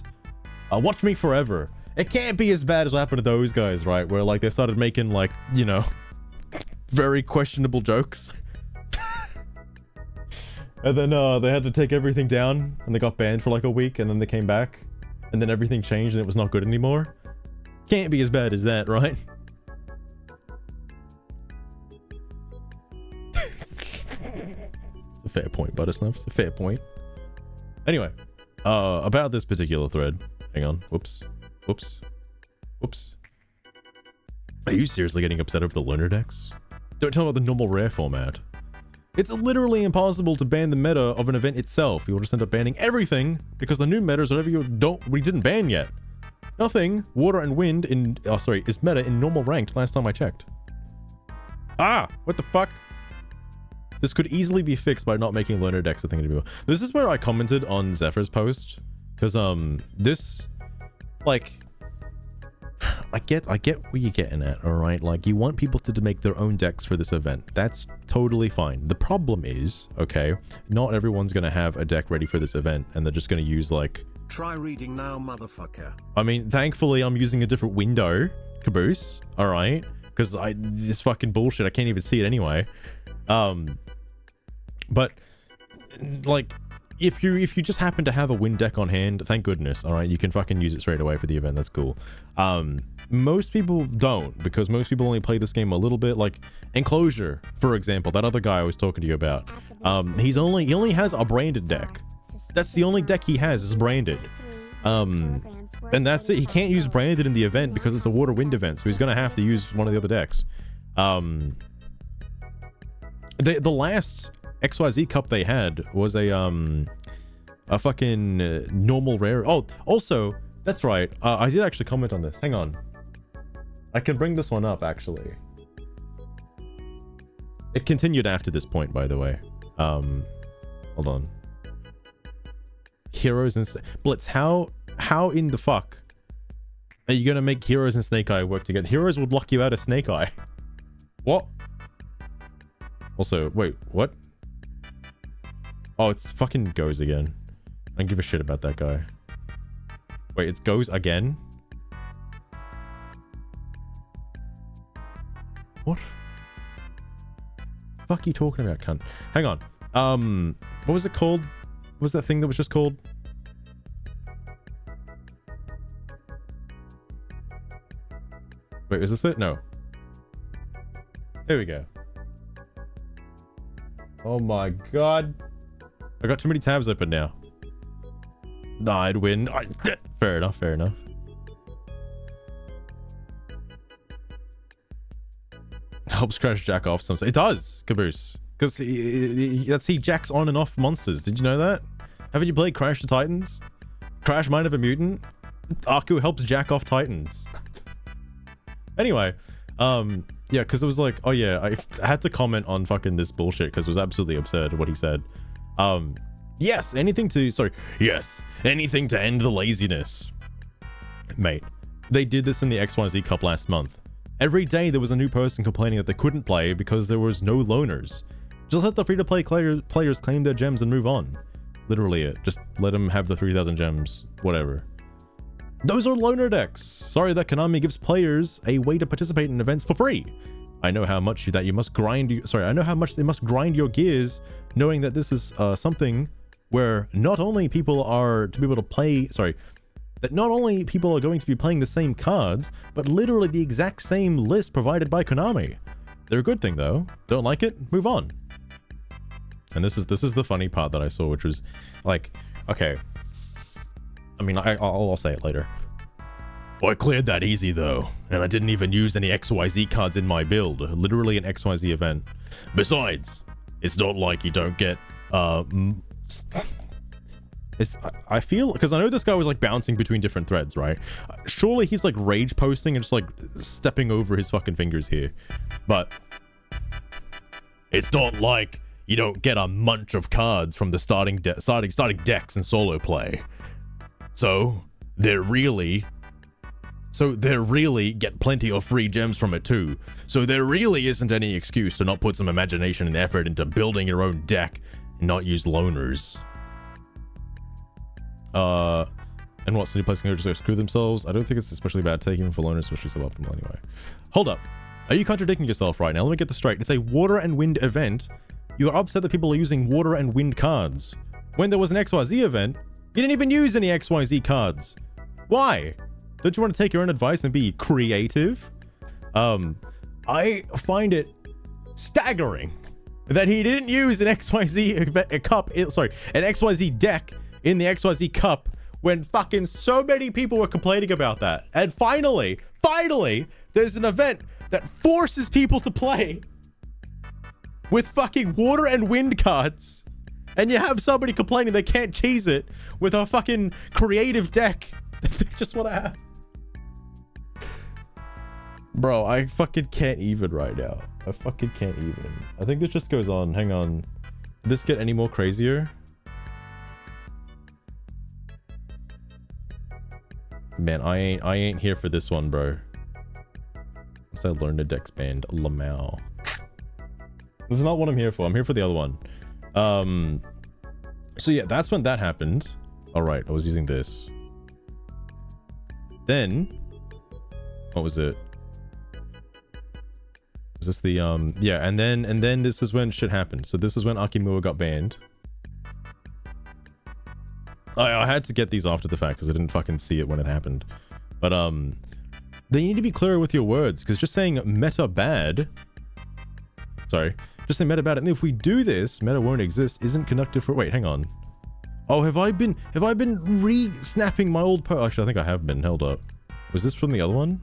Watch Me Forever. It can't be as bad as what happened to those guys, right? Where like they started making like, you know, very questionable jokes. And then they had to take everything down and they got banned for like a week and then they came back and then everything changed and it was not good anymore. Can't be as bad as that, right? It's a fair point, Buttersnuffs. A fair point. Anyway, about this particular thread. Hang on. Whoops. Whoops. Are you seriously getting upset over the loner decks? Don't tell me about the normal rare format. It's literally impossible to ban the meta of an event itself. You'll just end up banning everything because the new meta is whatever we didn't ban yet. Nothing, water and wind is meta in normal ranked last time I checked. Ah, what the fuck? This could easily be fixed by not making loner decks a thing to do. This is where I commented on Zephyr's post. Because, this, like, I get what you're getting at, alright? Like, you want people to make their own decks for this event. That's totally fine. The problem is, okay, not everyone's gonna have a deck ready for this event, and they're just gonna use, like... Try reading now, motherfucker. I mean, thankfully, I'm using a different window, Caboose, alright? Because this fucking bullshit, I can't even see it anyway. But, like... If you just happen to have a win deck on hand, thank goodness, alright? You can fucking use it straight away for the event, that's cool. Most people don't, because most people only play this game a little bit, like Enclosure, for example, that other guy I was talking to you about. He only has a branded deck. That's the only deck he has, is branded. And that's it. He can't use branded in the event because it's a water wind event, so he's gonna have to use one of the other decks. The last XYZ Cup they had was a fucking normal rare. Oh, also, that's right. I did actually comment on this. Hang on. I can bring this one up, actually. It continued after this point, by the way. Hold on. Heroes and... Blitz, how in the fuck are you gonna make Heroes and Snake Eye work together? Heroes would lock you out of Snake Eye. What? Also, wait, what? Oh, it's fucking Goes again. I don't give a shit about that guy. Wait, it's Goes again? What? The fuck are you talking about, cunt? Hang on. What was it called? What was that thing that was just called? Wait, is this it? No. Here we go. Oh my god. I got too many tabs open now. Nah, I'd win. Fair enough, fair enough. Helps Crash jack off some... It does, Caboose. Because he jacks on and off monsters. Did you know that? Haven't you played Crash the Titans? Crash Mind of a Mutant? Aku helps jack off Titans. Anyway, yeah, because it was like, oh yeah, I had to comment on fucking this bullshit because it was absolutely absurd what he said. Yes, anything to end the laziness. Mate, they did this in the XYZ Cup last month. Every day there was a new person complaining that they couldn't play because there was no loners. Just let the free-to-play players claim their gems and move on. Literally it. Just let them have the 3,000 gems. Whatever. Those are loner decks. Sorry that Konami gives players a way to participate in events for free. I know how much they must grind your gears, knowing that this is something where not only people are to be able to play, that not only people are going to be playing the same cards, but literally the exact same list provided by Konami. They're a good thing though. Don't like it? Move on. And this is the funny part that I saw, which was like, okay. I mean, I'll say it later. Well, I cleared that easy though, and I didn't even use any XYZ cards in my build. Literally an XYZ event. Besides, it's not like you don't get I feel, because I know this guy was like bouncing between different threads, right? Surely he's like rage posting and just like stepping over his fucking fingers here. But it's not like you don't get a munch of cards from the starting decks and solo play. So they're really get plenty of free gems from it too. So there really isn't any excuse to not put some imagination and effort into building your own deck and not use loners. And what, so new players can just go screw themselves? I don't think it's especially bad taking them for loners, especially suboptimal anyway. Hold up. Are you contradicting yourself right now? Let me get this straight. It's a water and wind event. You are upset that people are using water and wind cards. When there was an XYZ event, you didn't even use any XYZ cards. Why? Don't you want to take your own advice and be creative? I find it staggering that he didn't use an XYZ an XYZ deck in the XYZ Cup when fucking so many people were complaining about that. And finally, Finally, there's an event that forces people to play with fucking water and wind cards. And you have somebody complaining they can't cheese it with a fucking creative deck that they just want to have. Bro, I fucking can't even right now. I fucking can't even. I think this just goes on. Hang on. Did this get any more crazier? Man, I ain't here for this one, bro. So I learned a dex band. Lamau. This is not what I'm here for. I'm here for the other one. So yeah, that's when that happened. All right, I was using this. Then, what was it? Was this the yeah? And then this is when shit happened. So this is when Akimura got banned. I had to get these after the fact because I didn't fucking see it when it happened. But they need to be clearer with your words, because just saying meta bad. Sorry. Just say meta bad, and if we do this, meta won't exist, isn't conductive for... Wait, hang on. Oh, have I been re-snapping my old post? Actually, I think I have been. Held up. Was this from the other one?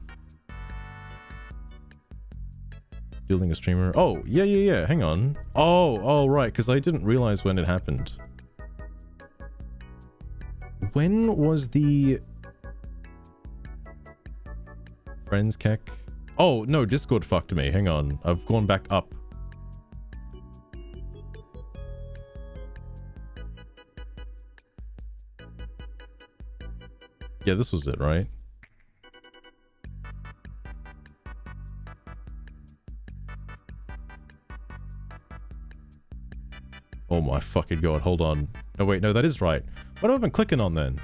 Building a streamer. Oh, yeah. Hang on. Oh, right, because I didn't realize when it happened. When was the... Friends Keck? Oh, no, Discord fucked me. Hang on. I've gone back up. Yeah, this was it, right? Oh my fucking god, hold on. No, wait, no, that is right. What have I been clicking on then?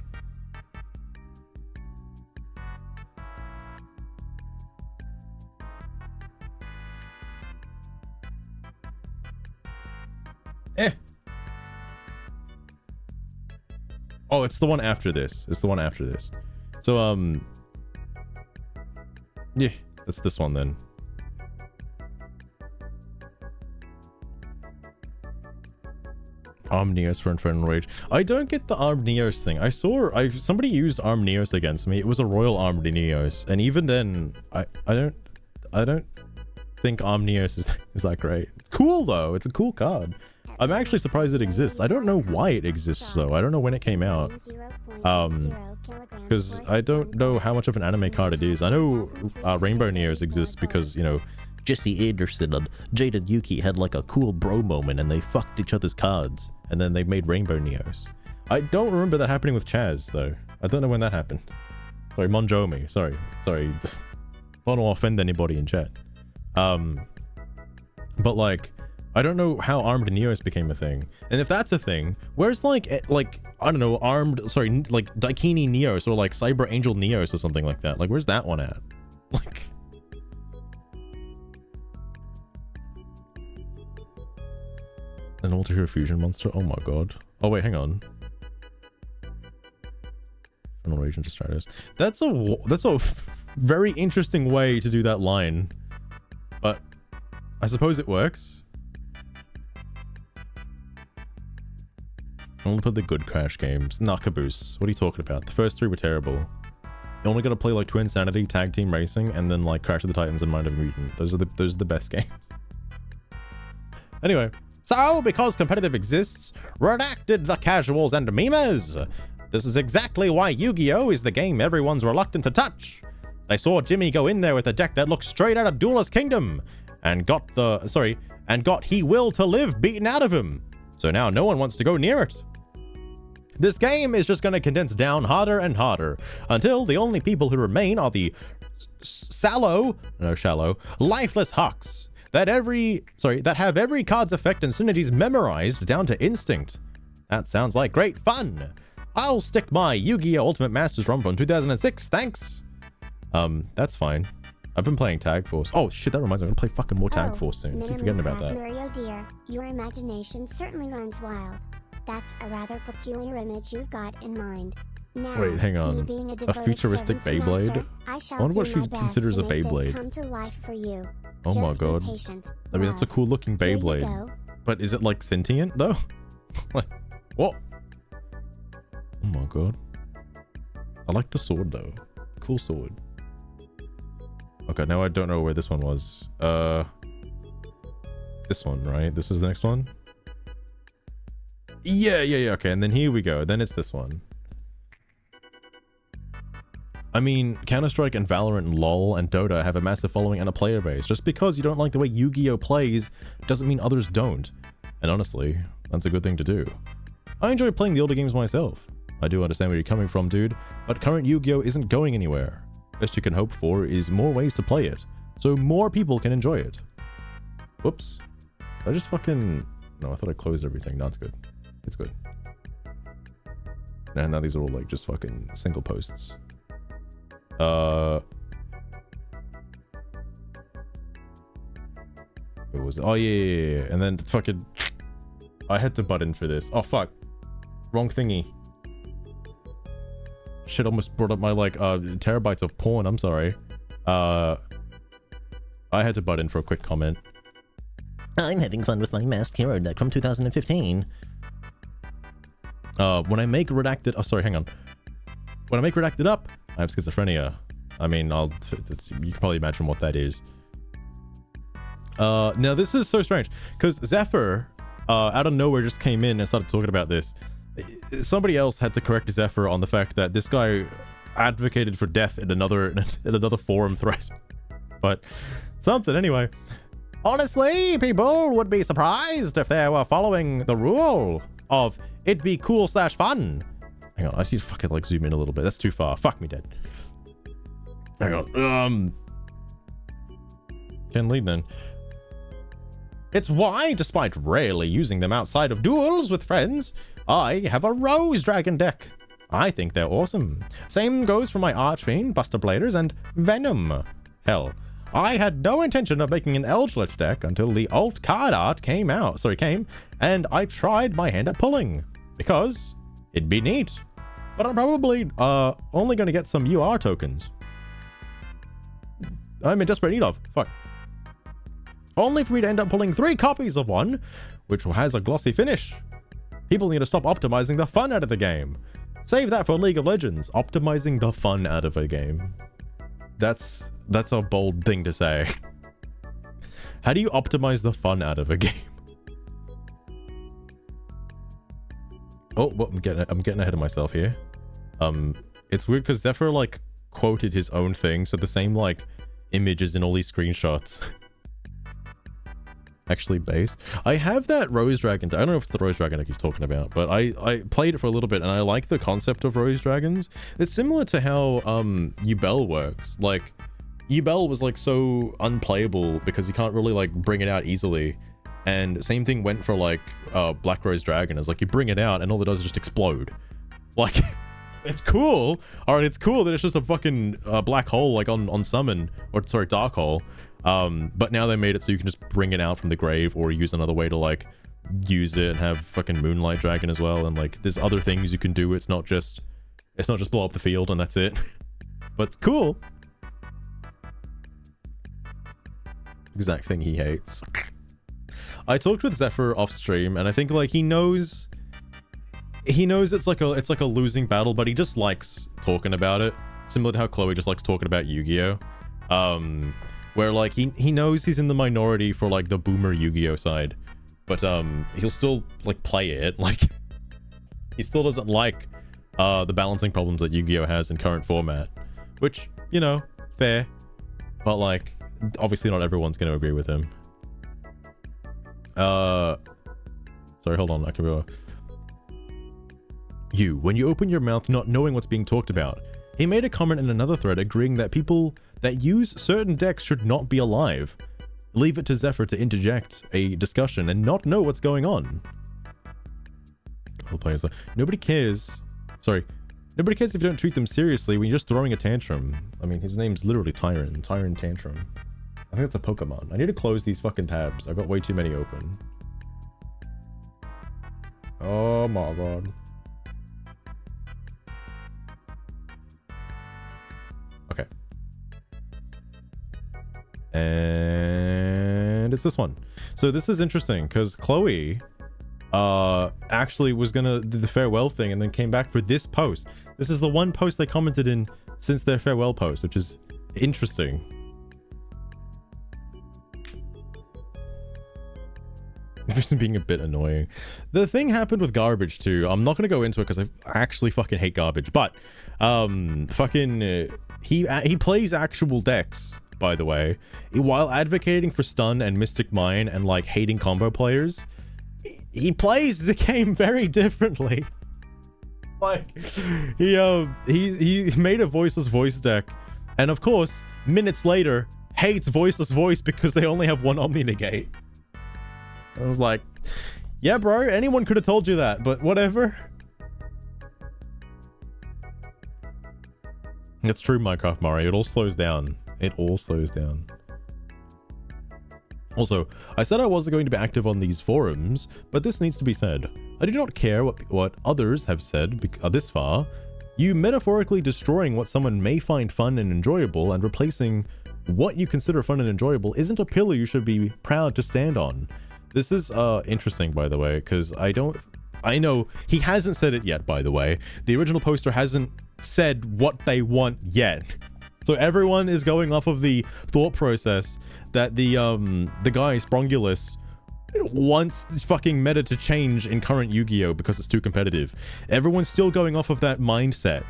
Oh, it's the one after this. It's the one after this. So, yeah, that's this one then. Arm Neos for Infernal Rage. I don't get the Arm Neos thing. Somebody used Arm Neos against me. It was a Royal Arm Neos, and even then, I don't think Arm Neos is that great. Cool though. It's a cool card. I'm actually surprised it exists. I don't know why it exists though. I don't know when it came out. Because I don't know how much of an anime card it is. I know Rainbow Neos exists because, you know, Jesse Anderson and Jaden Yuki had like a cool bro moment and they fucked each other's cards. And then they made Rainbow Neos. I don't remember that happening with Chaz though. I don't know when that happened. Sorry, Monjomi. Sorry. Don't want to offend anybody in chat. But like, I don't know how Armed Neos became a thing. And if that's a thing, where's like, I don't know, like Daikini Neos or like Cyber Angel Neos or something like that. Like, where's that one at? Like... An Alter Hero Fusion monster? Oh my god. Oh wait, hang on. Infernal Rage into Stratos. That's a very interesting way to do that line. But I suppose it works. I only put the good Crash games. Nah, Caboose. What are you talking about? The first three were terrible. You only gotta play like Twin Sanity, Tag Team Racing, and then like Crash of the Titans and Mind of a Mutant. Those are the best games. Anyway, so because competitive exists, redacted the casuals and memers. This is exactly why Yu-Gi-Oh! Is the game everyone's reluctant to touch. They saw Jimmy go in there with a deck that looked straight out of Duelist Kingdom, and got He Will to Live beaten out of him. So now no one wants to go near it. This game is just going to condense down harder and harder until the only people who remain are the shallow, lifeless hucks that have every card's effect and synergies memorized down to instinct. That sounds like great fun. I'll stick my Yu-Gi-Oh! Ultimate Masters ROM from 2006, thanks. That's fine. I've been playing Tag Force. Oh shit, that reminds me, I'm gonna play fucking more Tag Force soon. I keep forgetting about that. Mario dear, your imagination certainly runs wild. That's a rather peculiar image you've got in mind. Now, wait, hang on. A futuristic Beyblade? I wonder what she considers a Beyblade. Come to life for you. Oh my god. I mean, that's a cool looking Beyblade. But is it like sentient though? Like, what? Oh my god. I like the sword though. Cool sword. Okay, now I don't know where this one was. This one, right? This is the next one? Yeah, okay, and then here we go. Then it's this one. I mean, Counter-Strike and Valorant and LoL and Dota have a massive following and a player base. Just because you don't like the way Yu-Gi-Oh plays doesn't mean others don't. And honestly, that's a good thing to do. I enjoy playing the older games myself. I do understand where you're coming from, dude, but current Yu-Gi-Oh isn't going anywhere. Best you can hope for is more ways to play it, so more people can enjoy it. Whoops. I just fucking... No, I thought I closed everything. No, it's good. It's good. And now these are all like just fucking single posts. Where was it? Oh yeah. And then fucking... I had to butt in for this. Oh fuck. Wrong thingy. Shit, almost brought up my like terabytes of porn. I'm sorry. I had to butt in for a quick comment. I'm having fun with my masked hero deck from 2015. When I make redacted... Oh, sorry, hang on. When I make redacted up, I have schizophrenia. I mean, you can probably imagine what that is. Now, this is so strange, because Zephyr, out of nowhere, just came in and started talking about this. Somebody else had to correct Zephyr on the fact that this guy advocated for death in another forum thread. But something, anyway. Honestly, people would be surprised if they were following the rule of it'd be cool / fun. Hang on, I need to fucking like zoom in a little bit. That's too far. Fuck me dead. Hang on. Can lead then. It's why, despite rarely using them outside of duels with friends, I have a Rose Dragon deck. I think they're awesome. Same goes for my Archfiend, Buster Bladers, and Venom. Hell, I had no intention of making an Eldritch deck until the alt card art came, and I tried my hand at pulling, because it'd be neat. But I'm probably only going to get some UR tokens. I'm in desperate need of. Fuck. Only for me to end up pulling 3 copies of one, which has a glossy finish. People need to stop optimizing the fun out of the game. Save that for League of Legends. Optimizing the fun out of a game. That's a bold thing to say. How do you optimize the fun out of a game? Oh, well, I'm getting ahead of myself here. It's weird because Zephyr like quoted his own thing, so the same like images in all these screenshots. Actually based. I have that Rose Dragon. I don't know if it's the Rose Dragon deck he's talking about, but I played it for a little bit and I like the concept of Rose Dragons. It's similar to how Ubel works. Like Ubel was like so unplayable because you can't really like bring it out easily. And same thing went for like Black Rose Dragon. It's like you bring it out and all it does is just explode. Like it's cool. All right, it's cool that it's just a fucking black hole like on summon, or sorry, dark hole. But now they made it so you can just bring it out from the grave or use another way to like use it and have fucking Moonlight Dragon as well. And like there's other things you can do. It's not just blow up the field and that's it. But it's cool. Exact thing he hates. I talked with Zephyr off stream and I think like he knows it's like a losing battle, but he just likes talking about it. Similar to how Chloe just likes talking about Yu-Gi-Oh. Where like he knows he's in the minority for like the boomer Yu-Gi-Oh side, but he'll still like play it. Like he still doesn't like the balancing problems that Yu-Gi-Oh has in current format, which, you know, fair, but like obviously not everyone's going to agree with him. Sorry, hold on, I can go. When you open your mouth not knowing what's being talked about. He made a comment in another thread agreeing that people that use certain decks should not be alive. Leave it to Zephyr to interject a discussion and not know what's going on. All players, nobody cares. Sorry. Nobody cares if you don't treat them seriously when you're just throwing a tantrum. I mean, his name's literally Tyron Tantrum. I think it's a Pokemon. I need to close these fucking tabs. I've got way too many open. Oh my god. Okay. And it's this one. So this is interesting because Chloe actually was gonna do the farewell thing and then came back for this post. This is the one post they commented in since their farewell post, which is interesting. Just being a bit annoying. The thing happened with garbage too. I'm not gonna go into it because I actually fucking hate garbage. But he plays actual decks, by the way, while advocating for stun and Mystic Mine and like hating combo players. He plays the game very differently. Like he made a voiceless voice deck, and of course minutes later hates voiceless voice because they only have one Omni Negate. I was like, yeah, bro, anyone could have told you that, but whatever. It's true, Minecraft Mario. It all slows down. It all slows down. Also, I said I wasn't going to be active on these forums, but this needs to be said. I do not care what others have said this far. You metaphorically destroying what someone may find fun and enjoyable and replacing what you consider fun and enjoyable isn't a pillar you should be proud to stand on. This is interesting, by the way, because I know he hasn't said it yet, by the way. The original poster hasn't said what they want yet. So everyone is going off of the thought process that the guy Sprongulus wants this fucking meta to change in current Yu-Gi-Oh because it's too competitive. Everyone's still going off of that mindset.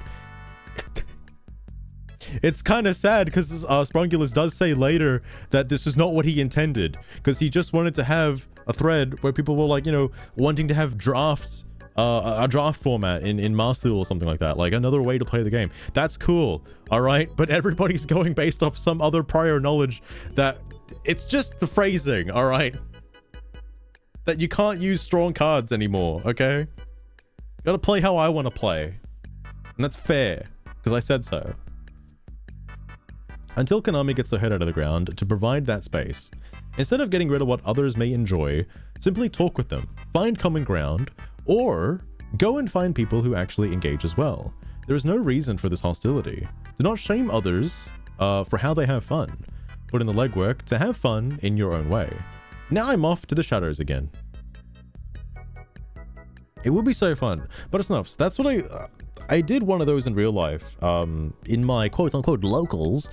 It's kind of sad because Sprongulus does say later that this is not what he intended, because he just wanted to have a thread where people were like, you know, wanting to have drafts, a draft format in Master Duel or something like that, like another way to play the game. That's cool, all right, but everybody's going based off some other prior knowledge that it's just the phrasing, all right, that you can't use strong cards anymore. Okay, you gotta play how I want to play, and that's fair because I said so. Until Konami gets their head out of the ground to provide that space, instead of getting rid of what others may enjoy, simply talk with them, find common ground, or go and find people who actually engage as well. There is no reason for this hostility. Do not shame others for how they have fun. Put in the legwork to have fun in your own way. Now I'm off to the shadows again. It would be so fun, but it's not. That's what I did one of those in real life, in my quote-unquote locals.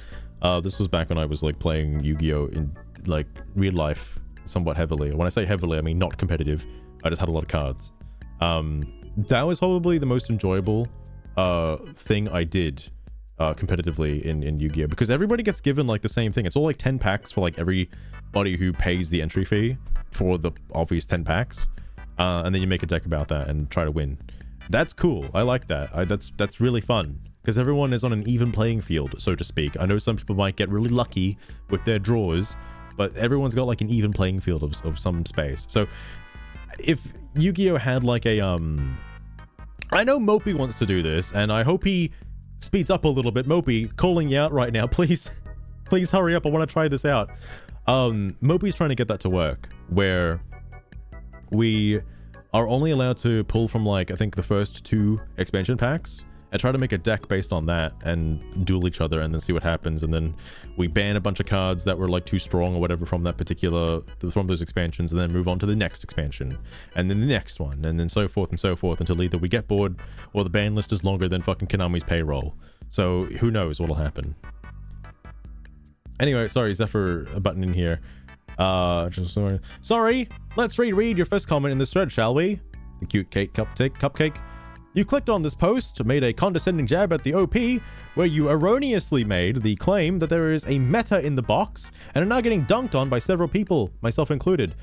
This was back when I was like playing Yu-Gi-Oh in like real life somewhat heavily. When I say heavily, I mean not competitive. I just had a lot of cards. That was probably the most enjoyable thing I did competitively in Yu-Gi-Oh, because everybody gets given like the same thing. It's all like 10 packs for like everybody who pays the entry fee for the obvious 10 packs, and then you make a deck about that and try to win. That's cool. I like that. That's really fun because everyone is on an even playing field, so to speak. I know some people might get really lucky with their draws, but everyone's got like an even playing field of some space. So if Yu-Gi-Oh had like a I know Mopey wants to do this, and I hope he speeds up a little bit. Mopey, calling you out right now, please hurry up. I want to try this out. Mopey's trying to get that to work, where we are only allowed to pull from like I think the first 2 expansion packs and try to make a deck based on that and duel each other and then see what happens, and then we ban a bunch of cards that were like too strong or whatever from those expansions, and then move on to the next expansion and then the next one, and then so forth until either we get bored or the ban list is longer than fucking Konami's payroll. So who knows what'll happen. Anyway, sorry, Zephyr button in here. Sorry, let's reread your first comment in this thread, shall we? The cute cake cupcake. You clicked on this post, made a condescending jab at the OP, where you erroneously made the claim that there is a meta in the box, and are now getting dunked on by several people, myself included.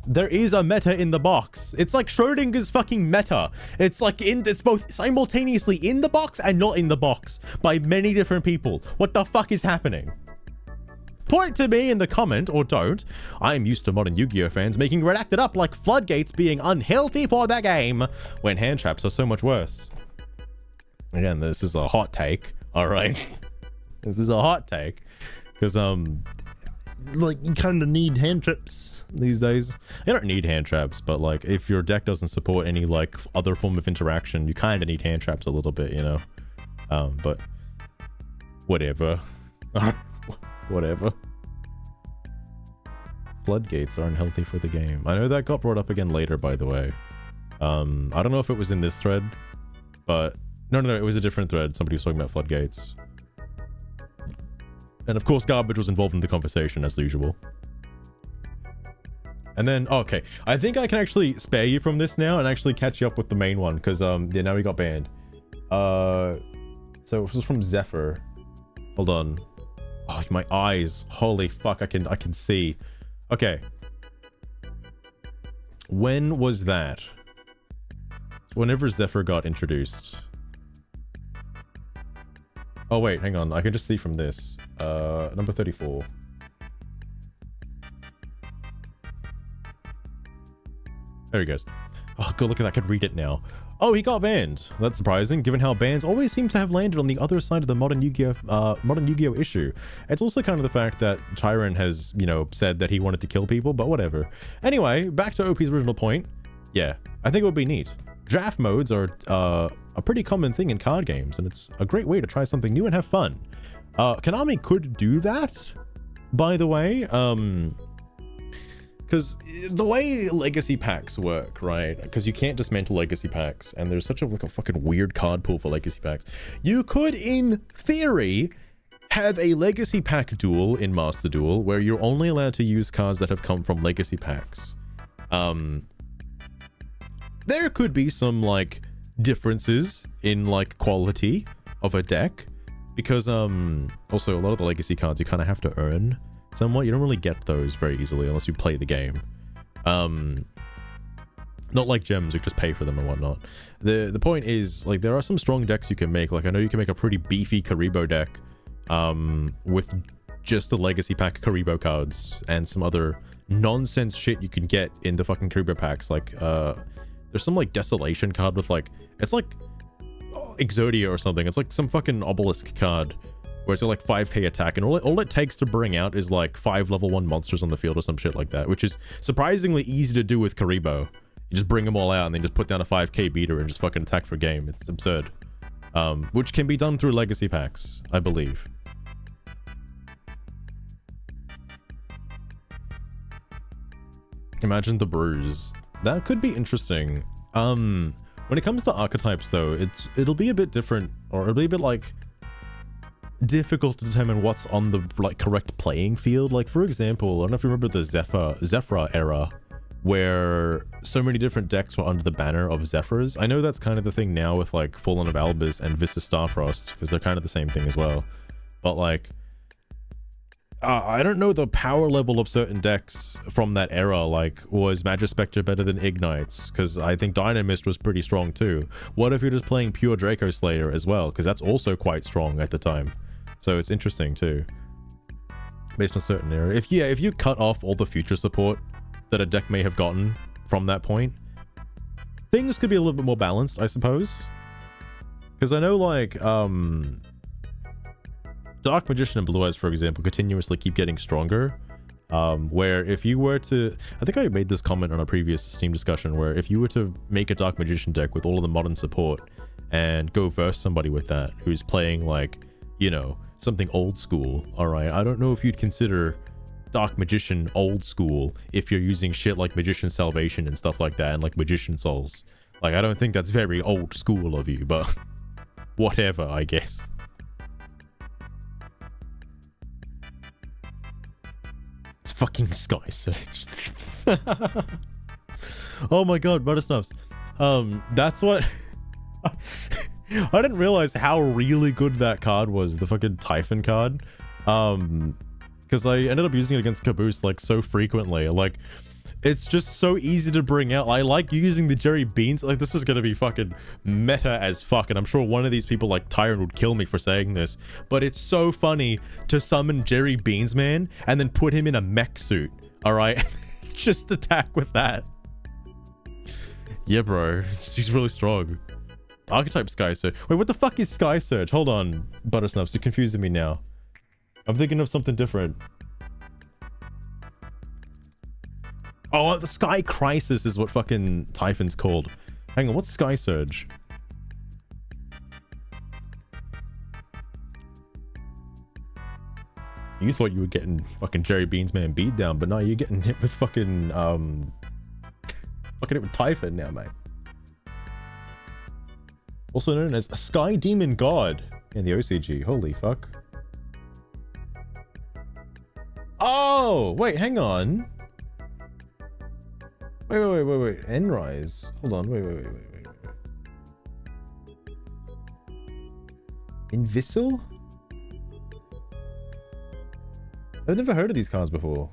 There is a meta in the box. It's like Schrodinger's fucking meta. It's like it's both simultaneously in the box and not in the box by many different people. What the fuck is happening? Point to me in the comment, or don't. I am used to modern Yu-Gi-Oh fans making redacted up like floodgates being unhealthy for the game, when hand traps are so much worse. Again, this is a hot take, alright? This is a hot take, because, like, you kind of need hand traps these days. You don't need hand traps, but, like, if your deck doesn't support any, like, other form of interaction, you kind of need hand traps a little bit, you know? But, whatever. Whatever. Floodgates are unhealthy for the game. I know that got brought up again later, by the way. I don't know if it was in this thread, but no, it was a different thread. Somebody was talking about floodgates. And of course, garbage was involved in the conversation as usual. And then, oh, okay. I think I can actually spare you from this now and actually catch you up with the main one. Because, yeah, now we got banned. So this was from Zephyr. Hold on. Oh, my eyes. Holy fuck, I can see. Okay. When was that? Whenever Zephyr got introduced. Oh, wait, hang on. I can just see from this. Number 34. There he goes. Oh, good, look at that. I could read it now. Oh, he got banned. That's surprising, given how bans always seem to have landed on the other side of the modern Yu-Gi-Oh issue. It's also kind of the fact that Tyron has, you know, said that he wanted to kill people, but whatever. Anyway, back to OP's original point. Yeah, I think it would be neat. Draft modes are a pretty common thing in card games, and it's a great way to try something new and have fun. Konami could do that, by the way. Because the way legacy packs work, right? Because you can't dismantle legacy packs, and there's such a fucking weird card pool for legacy packs. You could, in theory, have a legacy pack duel in Master Duel where you're only allowed to use cards that have come from legacy packs. There could be some like differences in like quality of a deck, because also a lot of the legacy cards you kind of have to earn somewhat. You don't really get those very easily unless you play the game. Not like gems, you just pay for them and whatnot. The point is, like, there are some strong decks you can make. Like, I know you can make a pretty beefy Karibo deck with just the legacy pack Karibo cards and some other nonsense shit you can get in the fucking Karibo packs. Like, there's some like Desolation card with like, it's like Exodia or something. It's like some fucking obelisk card where it's got like 5k attack, and all it takes to bring out is like 5 level 1 monsters on the field or some shit like that, which is surprisingly easy to do with Karibo. You just bring them all out and then just put down a 5k beater and just fucking attack for game. It's absurd. Which can be done through legacy packs, I believe. Imagine the Bruise. That could be interesting. When it comes to archetypes though, it'll be a bit different, or it'll be a bit like difficult to determine what's on the like correct playing field. Like, for example, I don't know if you remember the Zephyr era, where so many different decks were under the banner of Zephyrs. I know that's kind of the thing now with like Fallen of Albus and Vista Starfrost, because they're kind of the same thing as well. But like, I don't know the power level of certain decks from that era. Like, was Magispectre better than Ignites? Because I think Dynamist was pretty strong too. What if you're just playing pure Draco Slayer as well? Because that's also quite strong at the time. So it's interesting too, based on certain era. If you cut off all the future support that a deck may have gotten from that point, things could be a little bit more balanced, I suppose. Because I know like Dark Magician and Blue Eyes, for example, continuously keep getting stronger. Where if you were to, I think I made this comment on a previous Steam discussion, where if you were to make a Dark Magician deck with all of the modern support and go verse somebody with that who's playing like, you know, something old school, all right, I don't know if you'd consider Dark Magician old school if you're using shit like Magician Salvation and stuff like that, and like Magician Souls. Like, I don't think that's very old school of you, but whatever, I guess. It's fucking Sky Surge. Oh my god, Buttersnuffs. That's what... I didn't realize how really good that card was, the fucking Typhon card. Because I ended up using it against Caboose like so frequently. Like, it's just so easy to bring out. I like using the Jerry Beans. Like, this is gonna be fucking meta as fuck, and I'm sure one of these people like Tyron would kill me for saying this, but it's so funny to summon Jerry Beans Man and then put him in a mech suit, all right? Just attack with that. Yeah, bro, he's really strong. Archetype Sky Surge. Wait, what the fuck is Sky Surge? Hold on, Buttersnuffs, you're confusing me now. I'm thinking of something different. Oh, the Sky Crisis is what fucking Typhon's called. Hang on, what's Sky Surge? You thought you were getting fucking Jerry Beans Man beat down, but no, you're getting hit with fucking fucking hit with Typhon now, mate. Also known as a Sky Demon God in the OCG. Holy fuck. Oh, wait, hang on. Wait. N-Rise. Hold on. Wait. Invisil? I've never heard of these cards before.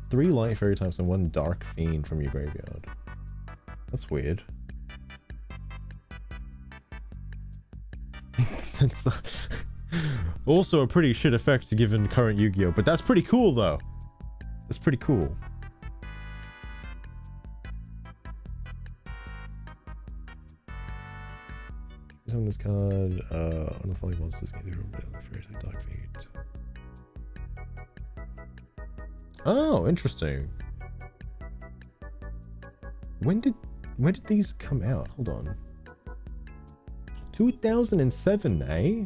3 light fairy types and 1 dark fiend from your graveyard. That's weird. That's also a pretty shit effect given current Yu-Gi-Oh! But that's pretty cool though. That's pretty cool. On this card, on the following monsters get through dark fiend. Oh, interesting. When did these come out? Hold on. 2007, eh?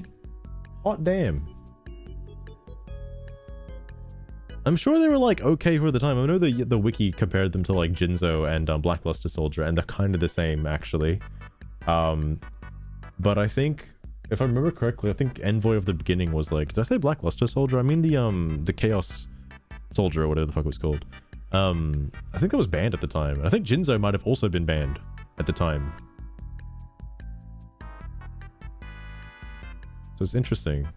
Hot damn. I'm sure they were like okay for the time. I know the wiki compared them to like Jinzo and Blackluster Soldier, and they're kind of the same actually. But I think, if I remember correctly, I think Envoy of the Beginning was like, did I say Blackluster Soldier? I mean the Chaos Soldier or whatever the fuck it was called. I think that was banned at the time. I think Jinzo might have also been banned at the time. So it's interesting.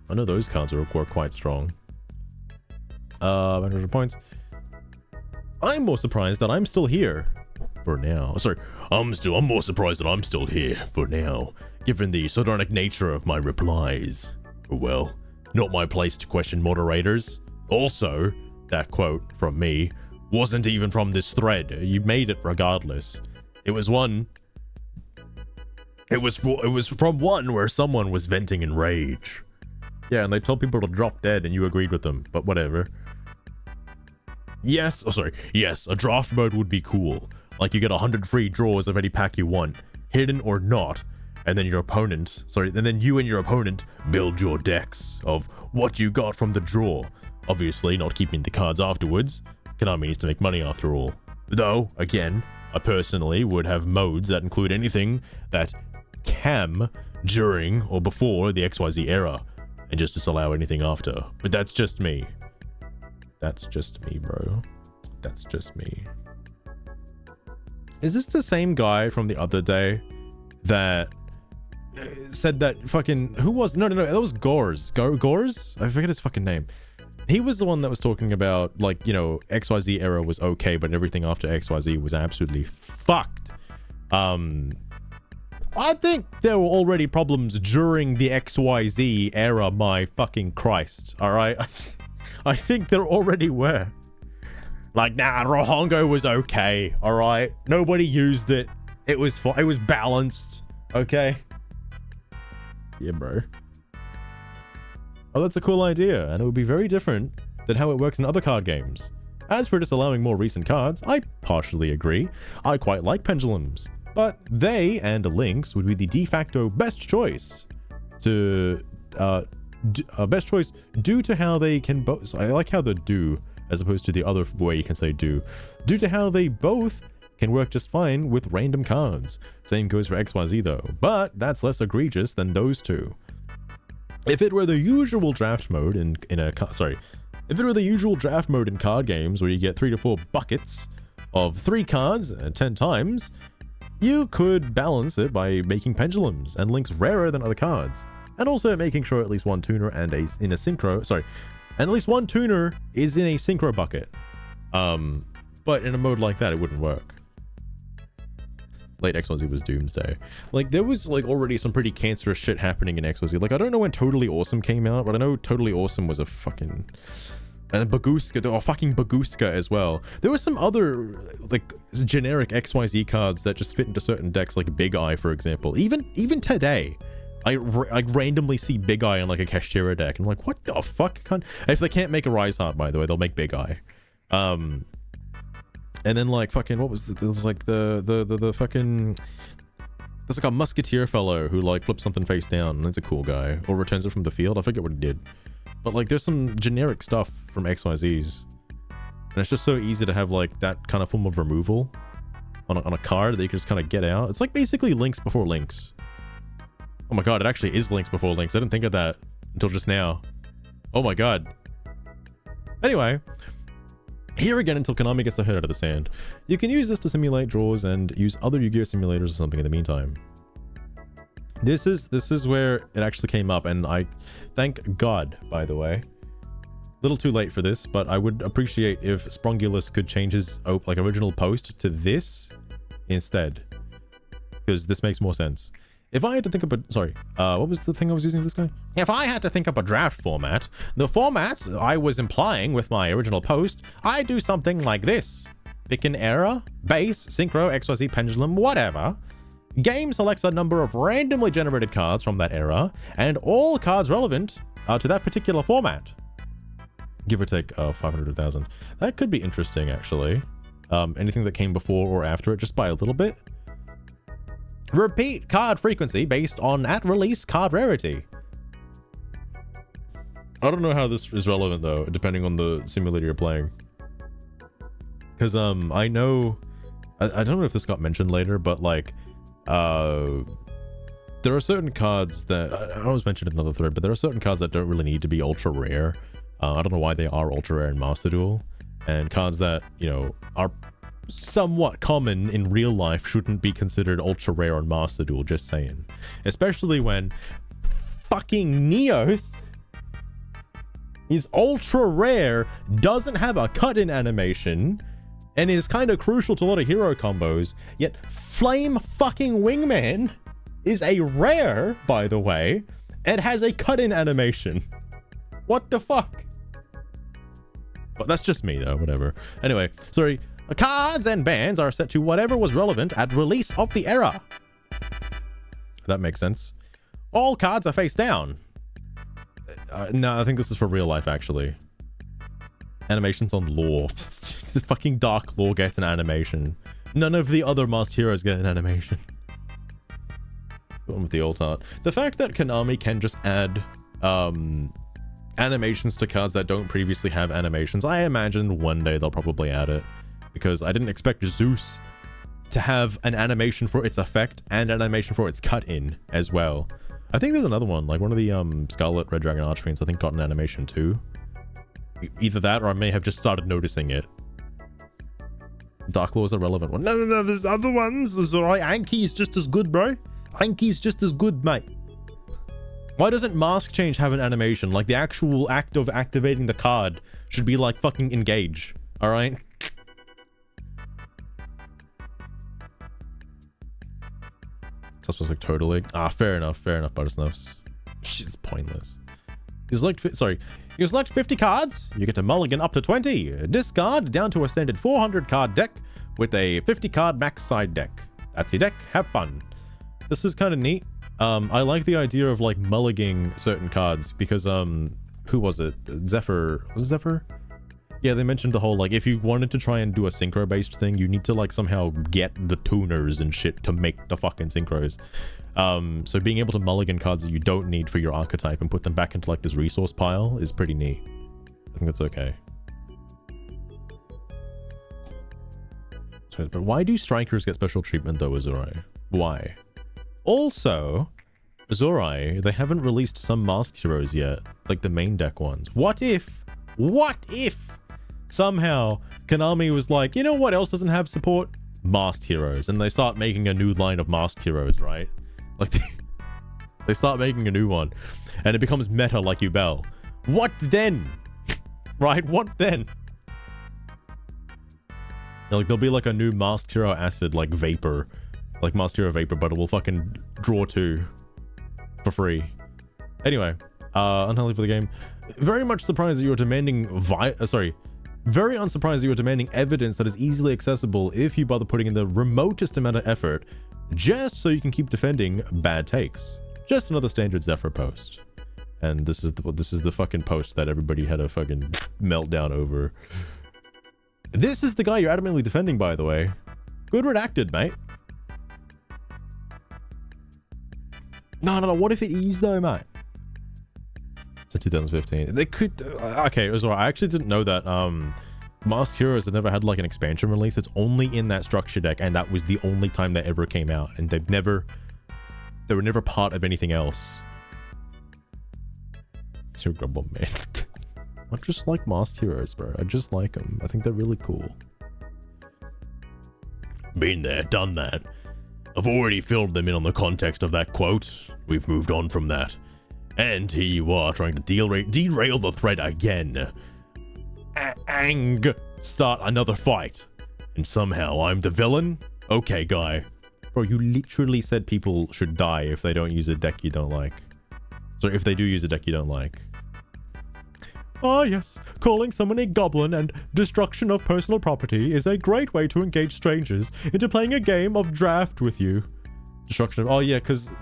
I know those cards were quite strong. 100 points. I'm more surprised that I'm still here. For now. Sorry, I'm more surprised that I'm still here for now, given the sardonic nature of my replies. Well, not my place to question moderators. Also, that quote from me wasn't even from this thread. You made it regardless. It was from one where someone was venting in rage. Yeah, and they told people to drop dead and you agreed with them, but whatever. Yes, a draft mode would be cool. Like you get 100 free draws of any pack you want, hidden or not, and then you and your opponent build your decks of what you got from the draw. Obviously, not keeping the cards afterwards. Konami needs to make money after all. Though, again, I personally would have modes that include anything that came during or before the XYZ era, and just disallow anything after. But that's just me. That's just me, bro. That's just me. Is this the same guy from the other day that said that fucking... Who was... No, that was Gores. Gores? I forget his fucking name. He was the one that was talking about, like, you know, XYZ era was okay, but everything after XYZ was absolutely fucked. I think there were already problems during the XYZ era, my fucking Christ. Alright? I think there already were. Like, nah, Rohongo was okay, alright? Nobody used it. It was balanced, okay? Yeah, bro. Oh, that's a cool idea, and it would be very different than how it works in other card games. As for disallowing more recent cards, I partially agree. I quite like pendulums, but they and links would be the de facto best choice to... best choice due to how they can both... I like how the do... as opposed to the other way you can say do, due to how they both can work just fine with random cards. Same goes for XYZ though, but that's less egregious than those two. If it were the usual draft mode if it were the usual draft mode in card games where you get 3 to 4 buckets of 3 cards 10 times, you could balance it by making pendulums and links rarer than other cards, and also making sure at least one tuner and at least one tuner is in a synchro bucket. But in a mode like that, it wouldn't work. Late XYZ was Doomsday. Like, there was, like, already some pretty cancerous shit happening in XYZ. Like, I don't know when Totally Awesome came out, but I know Totally Awesome was a fucking... And Baguska, fucking Baguska as well. There were some other, like, generic XYZ cards that just fit into certain decks, like Big Eye, for example. Even today, I randomly see Big Eye on like a Kashtira deck, and I'm like, what the fuck? If they can't make a Rise Heart, by the way, they'll make Big Eye. And then like fucking, what was it? There was like the fucking... There's like a musketeer fellow who like flips something face down, and that's a cool guy. Or returns it from the field. I forget what he did. But like there's some generic stuff from XYZs. And it's just so easy to have like that kind of form of removal on a card that you can just kind of get out. It's like basically links before links. Oh my god, it actually is links before links. I didn't think of that until just now. Oh my god. Anyway, here again until Konami gets their head out of the sand. You can use this to simulate draws and use other Yu-Gi-Oh simulators or something in the meantime. This is where it actually came up, and I thank God, by the way. Little too late for this, but I would appreciate if Sprungulus could change his original post to this instead, because this makes more sense. If I had to think of what was the thing I was using for this guy? If I had to think up a draft format, the format I was implying with my original post, I do something like this. Pick an era, base, synchro, XYZ, pendulum, whatever. Game selects a number of randomly generated cards from that era, and all cards relevant to that particular format. Give or take 500,000. That could be interesting, actually. Anything that came before or after it, just by a little bit. Repeat card frequency based on at-release card rarity. I don't know how this is relevant, though, depending on the simulator you're playing. Because, I know... I don't know if this got mentioned later, but, like... there are certain cards that... I was mentioned in another thread, but there are certain cards that don't really need to be ultra rare. I don't know why they are ultra rare in Master Duel. And cards that, you know, are somewhat common in real life shouldn't be considered ultra rare on Master Duel, just saying. Especially when fucking Neos is ultra rare, doesn't have a cut-in animation, and is kind of crucial to a lot of hero combos, yet Flame fucking Wingman is a rare, by the way, and has a cut-in animation. What the fuck? But that's just me, though, whatever. Anyway, sorry. Cards and bands are set to whatever was relevant at release of the era. That makes sense. All cards are face down. No, I think this is for real life, actually. Animations on lore. The fucking Dark Lore gets an animation. None of the other Masked Heroes get an animation. One with the alt art. The fact that Konami can just add animations to cards that don't previously have animations, I imagine one day they'll probably add it. Because I didn't expect Zeus to have an animation for its effect and an animation for its cut-in as well. I think there's another one, like one of the Scarlet Red Dragon Archfiends, I think got an animation too. Either that, or I may have just started noticing it. Dark Lore is a relevant one. No, there's other ones. It's alright. Anki's just as good, bro. Anki's just as good, mate. Why doesn't Mask Change have an animation? Like, the actual act of activating the card should be like fucking engage. Alright? That's like totally. Fair enough, Buttersnuffs. Shit's pointless. You select 50 cards, you get to mulligan up to 20. Discard down to a standard 400 card deck with a 50 card max side deck. That's your deck, have fun. This is kind of neat. I like the idea of like mulliganing certain cards because who was it? Zephyr. Was it Zephyr? Yeah, they mentioned the whole, like, if you wanted to try and do a synchro-based thing, you need to, like, somehow get the tuners and shit to make the fucking synchros. So being able to mulligan cards that you don't need for your archetype and put them back into, like, this resource pile is pretty neat. I think that's okay. But why do strikers get special treatment, though, Azurai? Why? Also, Azurai, they haven't released some Masked Heroes yet, like the main deck ones. What if somehow Konami was like, you know what else doesn't have support? Masked Heroes. And they start making a new line of Masked Heroes, right? Like, they start making a new one. And it becomes meta like Ubel. What then? Right? What then? Like, there'll be like a new Masked Hero Acid, like Vapor. Like Masked Hero Vapor, but it will fucking draw 2 for free. Anyway, unhealthy for the game. Very much surprised that you're demanding very unsurprised that you're demanding evidence that is easily accessible if you bother putting in the remotest amount of effort just so you can keep defending bad takes. Just another standard Zephyr post. And this is the fucking post that everybody had a fucking meltdown over. This is the guy you're adamantly defending, by the way. Good redacted, mate. No, what if it is though, mate? It's in 2015. They could... okay, it was alright. I actually didn't know that Masked Heroes had never had like an expansion release. It's only in that structure deck, and that was the only time that ever came out. And they've never They were never part of anything else. Zero Grumble, man. I just like Masked Heroes, bro. I just like them. I think they're really cool. Been there, done that. I've already filled them in on the context of that quote. We've moved on from that. And here you are trying to derail the thread again. Start another fight. And somehow I'm the villain? Okay, guy. Bro, you literally said people should die if they don't use a deck you don't like. So if they do use a deck you don't like. Ah, yes. Calling someone a goblin and destruction of personal property is a great way to engage strangers into playing a game of draft with you. Destruction of... Oh, yeah, because...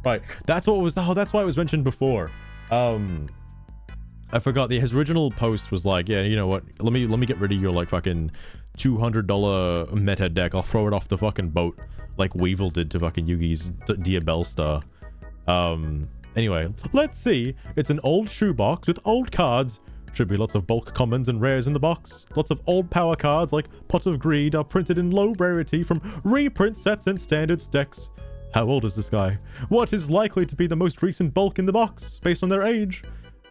Right. That's what was... Oh, that's why it was mentioned before. I forgot. His original post was like, yeah, you know what? Let me get rid of your, like, fucking $200 meta deck. I'll throw it off the fucking boat like Weevil did to fucking Yugi's Diabellstar. Anyway, let's see. It's an old shoebox with old cards. Should be lots of bulk commons and rares in the box. Lots of old power cards like Pot of Greed are printed in low rarity from reprint sets and standards decks. How old is this guy? What is likely to be the most recent bulk in the box, based on their age?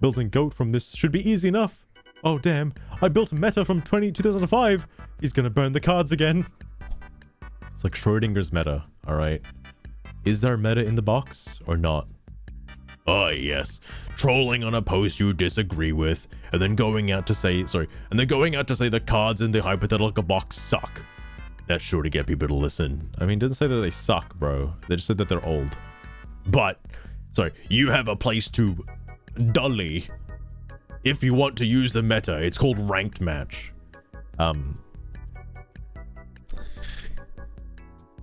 Building GOAT from this should be easy enough. Oh damn, I built meta from 2005. He's gonna burn the cards again. It's like Schrodinger's meta, alright? Is there meta in the box or not? Oh yes, trolling on a post you disagree with, and then going out to say, the cards in the hypothetical box suck. That's sure to get people to listen. I mean, it doesn't say that they suck, bro. They just said that they're old. But, you have a place to dully. If you want to use the meta, it's called ranked match.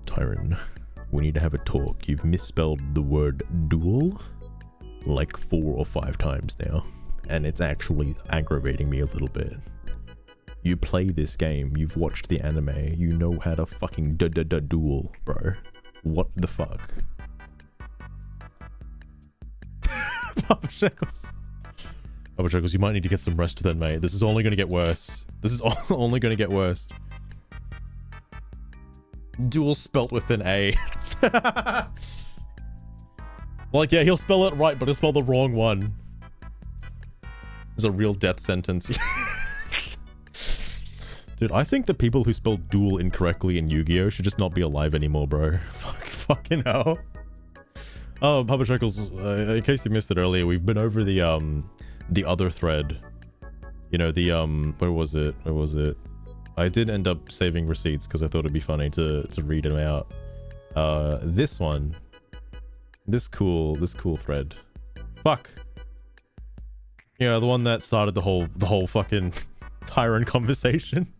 Tyron, we need to have a talk. You've misspelled the word duel like 4 or 5 times now, and it's actually aggravating me a little bit. You play this game, you've watched the anime, you know how to fucking duel, bro. What the fuck? Papa Shekels, you might need to get some rest then, mate. This is only gonna get worse. This is only gonna get worse. Duel spelt with an A. Like, yeah, he'll spell it right, but he'll spell the wrong one. It's a real death sentence. Dude, I think the people who spell duel incorrectly in Yu-Gi-Oh! Should just not be alive anymore, bro. Fucking hell. Oh, Papa Shekels, in case you missed it earlier, we've been over the other thread. You know, the, where was it? I did end up saving receipts because I thought it'd be funny to read them out. This one. This cool thread. Fuck. Yeah, the one that started the whole fucking Tyron conversation.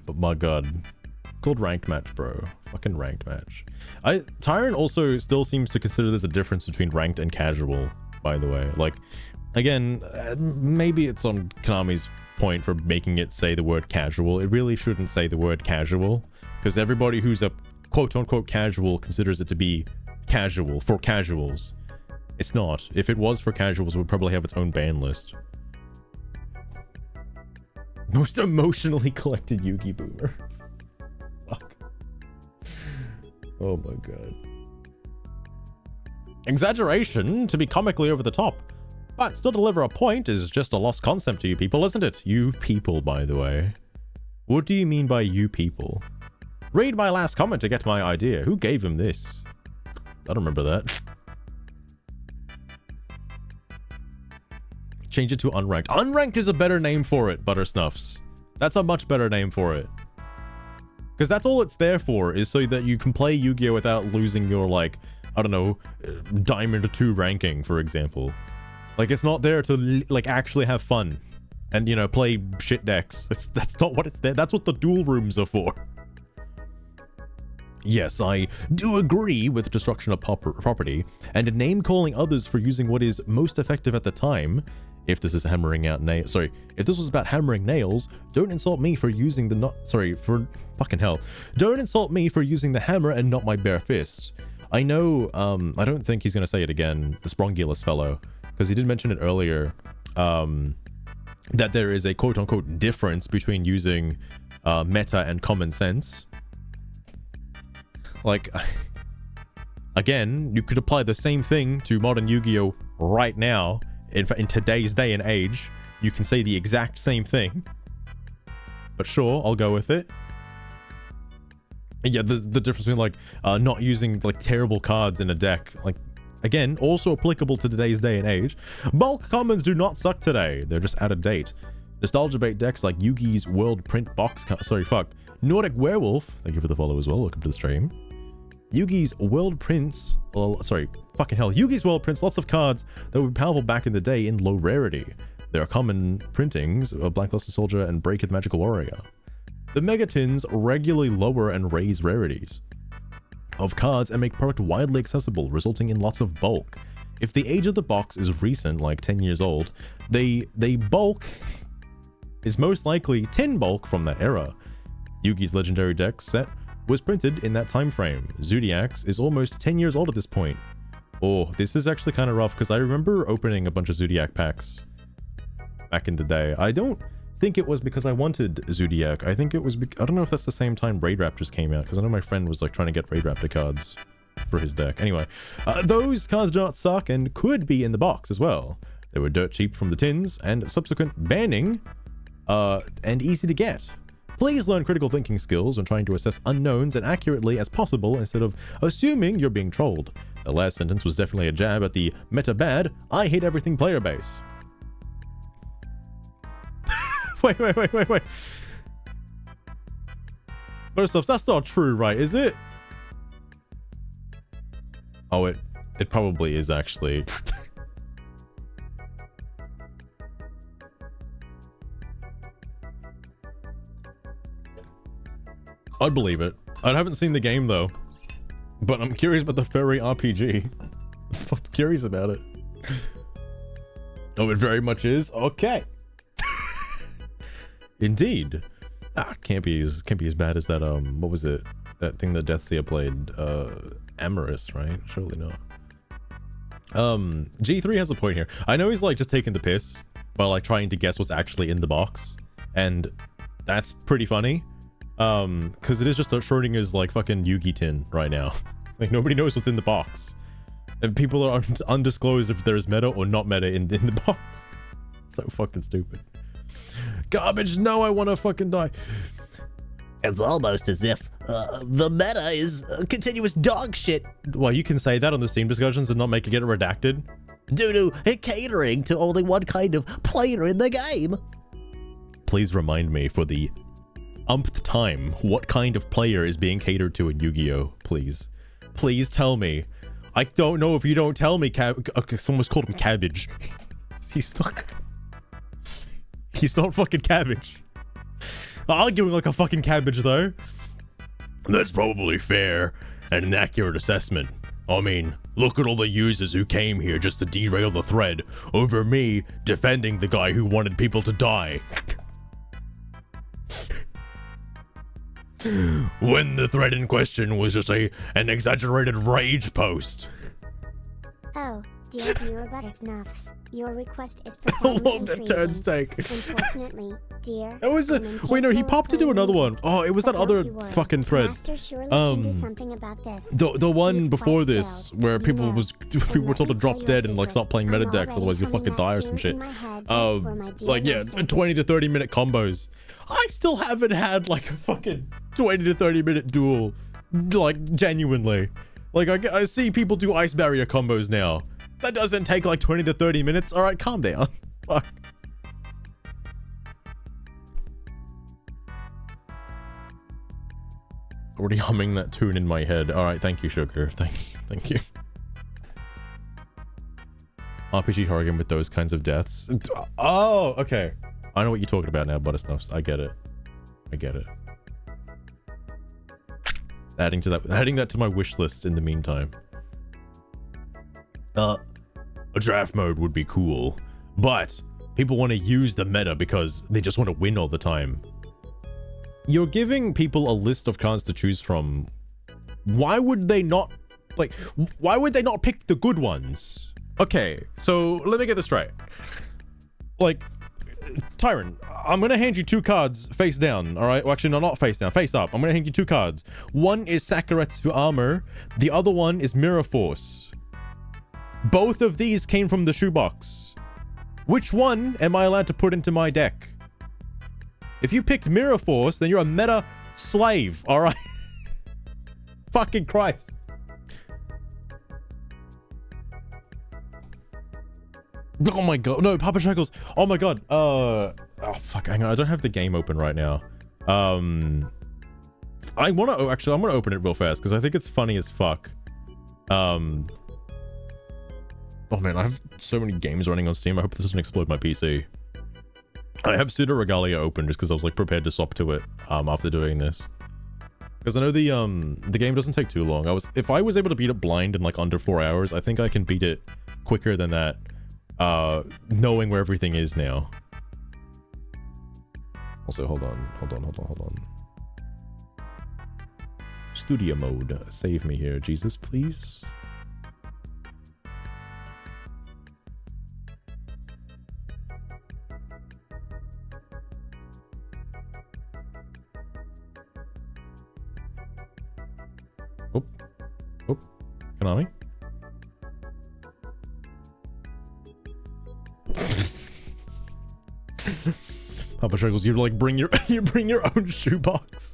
But my god. It's called ranked match, bro. Fucking ranked match. Tyron also still seems to consider there's a difference between ranked and casual, by the way. Like, again, maybe it's on Konami's point for making it say the word casual. It really shouldn't say the word casual, because everybody who's a quote-unquote casual considers it to be casual for casuals. It's not. If it was for casuals, it would probably have its own ban list. Most emotionally collected Yugi boomer. Fuck. Oh my god. Exaggeration to be comically over the top, but still deliver a point is just a lost concept to you people, isn't it? You people, by the way. What do you mean by you people? Read my last comment to get my idea. Who gave him this? I don't remember that. Change it to unranked. Unranked is a better name for it, Buttersnuffs. That's a much better name for it. Because that's all it's there for, is so that you can play Yu-Gi-Oh! Without losing your, like, I don't know, Diamond 2 ranking, for example. Like, it's not there to, like, actually have fun. And, you know, play shit decks. That's not what it's there. That's what the duel rooms are for. Yes, I do agree with destruction of property, and name-calling others for using what is most effective at the time. If this is hammering out nails, if this was about hammering nails, don't insult me for using the fucking hell. Don't insult me for using the hammer and not my bare fist. I know, I don't think he's gonna say it again, the Sprongulus fellow, because he did mention it earlier, that there is a quote-unquote difference between using meta and common sense. Like, again, you could apply the same thing to modern Yu-Gi-Oh! Right now. In today's day and age, you can say the exact same thing. But sure, I'll go with it. And yeah, the difference between like not using like terrible cards in a deck, like again, also applicable to today's day and age. Bulk commons do not suck today. They're just out of date. Nostalgia bait decks like Yugi's World Print box. Nordic Werewolf. Thank you for the follow as well. Welcome to the stream. Yugi's World Prints. Yugi's World Prints lots of cards that were powerful back in the day in low rarity. There are common printings of Black Luster Soldier and Break of the Magical Warrior. The Megatins regularly lower and raise rarities of cards and make product widely accessible, resulting in lots of bulk. If the age of the box is recent, like 10 years old, they bulk is most likely tin bulk from that era. Yugi's legendary deck set was printed in that time frame. Zodiac's is almost 10 years old at this point. Oh, this is actually kind of rough because I remember opening a bunch of Zodiac packs back in the day. I don't think it was because I wanted Zodiac. I think it was I don't know if that's the same time Raid Raptors came out, because I know my friend was like trying to get Raid Raptor cards for his deck. Anyway, those cards do not suck and could be in the box as well. They were dirt cheap from the tins and subsequent banning and easy to get. Please learn critical thinking skills when trying to assess unknowns as accurately as possible instead of assuming you're being trolled. The last sentence was definitely a jab at the meta bad, I hate everything player base. Wait. First off, that's not true, right? Is it? Oh, it probably is actually. I'd believe it. I haven't seen the game though, but I'm curious about the furry RPG. I'm curious about it. Oh, it very much is. Okay. Indeed. Can't be as bad as that. What was it? That thing that Deathseer played. Amorous, right? Surely not. G3 has a point here. I know he's like just taking the piss by like trying to guess what's actually in the box, and that's pretty funny. Because it is just a Schrodinger's like fucking Yugi tin right now. Like nobody knows what's in the box, and people are undisclosed if there's meta or not meta in the box. So fucking stupid. Garbage. No, I want to fucking die. It's almost as if the meta is continuous dog shit. Well, you can say that on the Steam discussions and not make it get redacted. Due to catering to only one kind of player in the game. Please remind me for the umpth time what kind of player is being catered to in Yu-Gi-Oh! Please. Please tell me. I don't know if you don't tell me. Someone's called him Cabbage. He's not fucking Cabbage. Arguing like a fucking cabbage, though. That's probably fair and an accurate assessment. I mean, look at all the users who came here just to derail the thread over me defending the guy who wanted people to die. When the thread in question was just an exaggerated rage post. Oh, dear viewer Buttersnuffs, your request is profoundly intriguing. Unfortunately, dear. That was wait, no, he popped into another one. Oh, it was that other fucking thread. Can do something about this. The one before this where people were told to drop dead and like stop playing meta decks, otherwise you'll fucking die or some shit. Like yeah, 20 to 30 minute combos. I still haven't had like a fucking 20 to 30 minute duel, like genuinely. Like I see people do ice barrier combos now. That doesn't take like 20 to 30 minutes. All right, calm down. Fuck. Already humming that tune in my head. All right, thank you, Sugar. Thank you. RPG horror game with those kinds of deaths. Oh, okay. I know what you're talking about now, Buttersnuffs. I get it. Adding that to my wish list in the meantime. A draft mode would be cool, but people want to use the meta because they just want to win all the time. You're giving people a list of cards to choose from. Why would they not pick the good ones? Okay, so let me get this straight. Like, Tyron, I'm gonna hand you 2 cards face down, alright? Well, actually, no, not face down, face up. I'm gonna hand you 2 cards. One is Sakuretsu Armor, the other one is Mirror Force. Both of these came from the shoebox. Which one am I allowed to put into my deck? If you picked Mirror Force, then you're a meta slave, alright? Fucking Christ. Oh my god. No, Papa Shackles. Oh my god. Oh fuck, hang on. I don't have the game open right now. I'm gonna open it real fast because I think it's funny as fuck. Oh man, I have so many games running on Steam. I hope this doesn't explode my PC. I have Pseudo Regalia open just because I was like prepared to swap to it after doing this. Because I know the game doesn't take too long. If I was able to beat it blind in like under 4 hours, I think I can beat it quicker than that. Knowing where everything is now. Also, hold on. Studio mode. Save me here, Jesus, please. Oh, Konami. Papa Struggles, you like bring your own shoebox.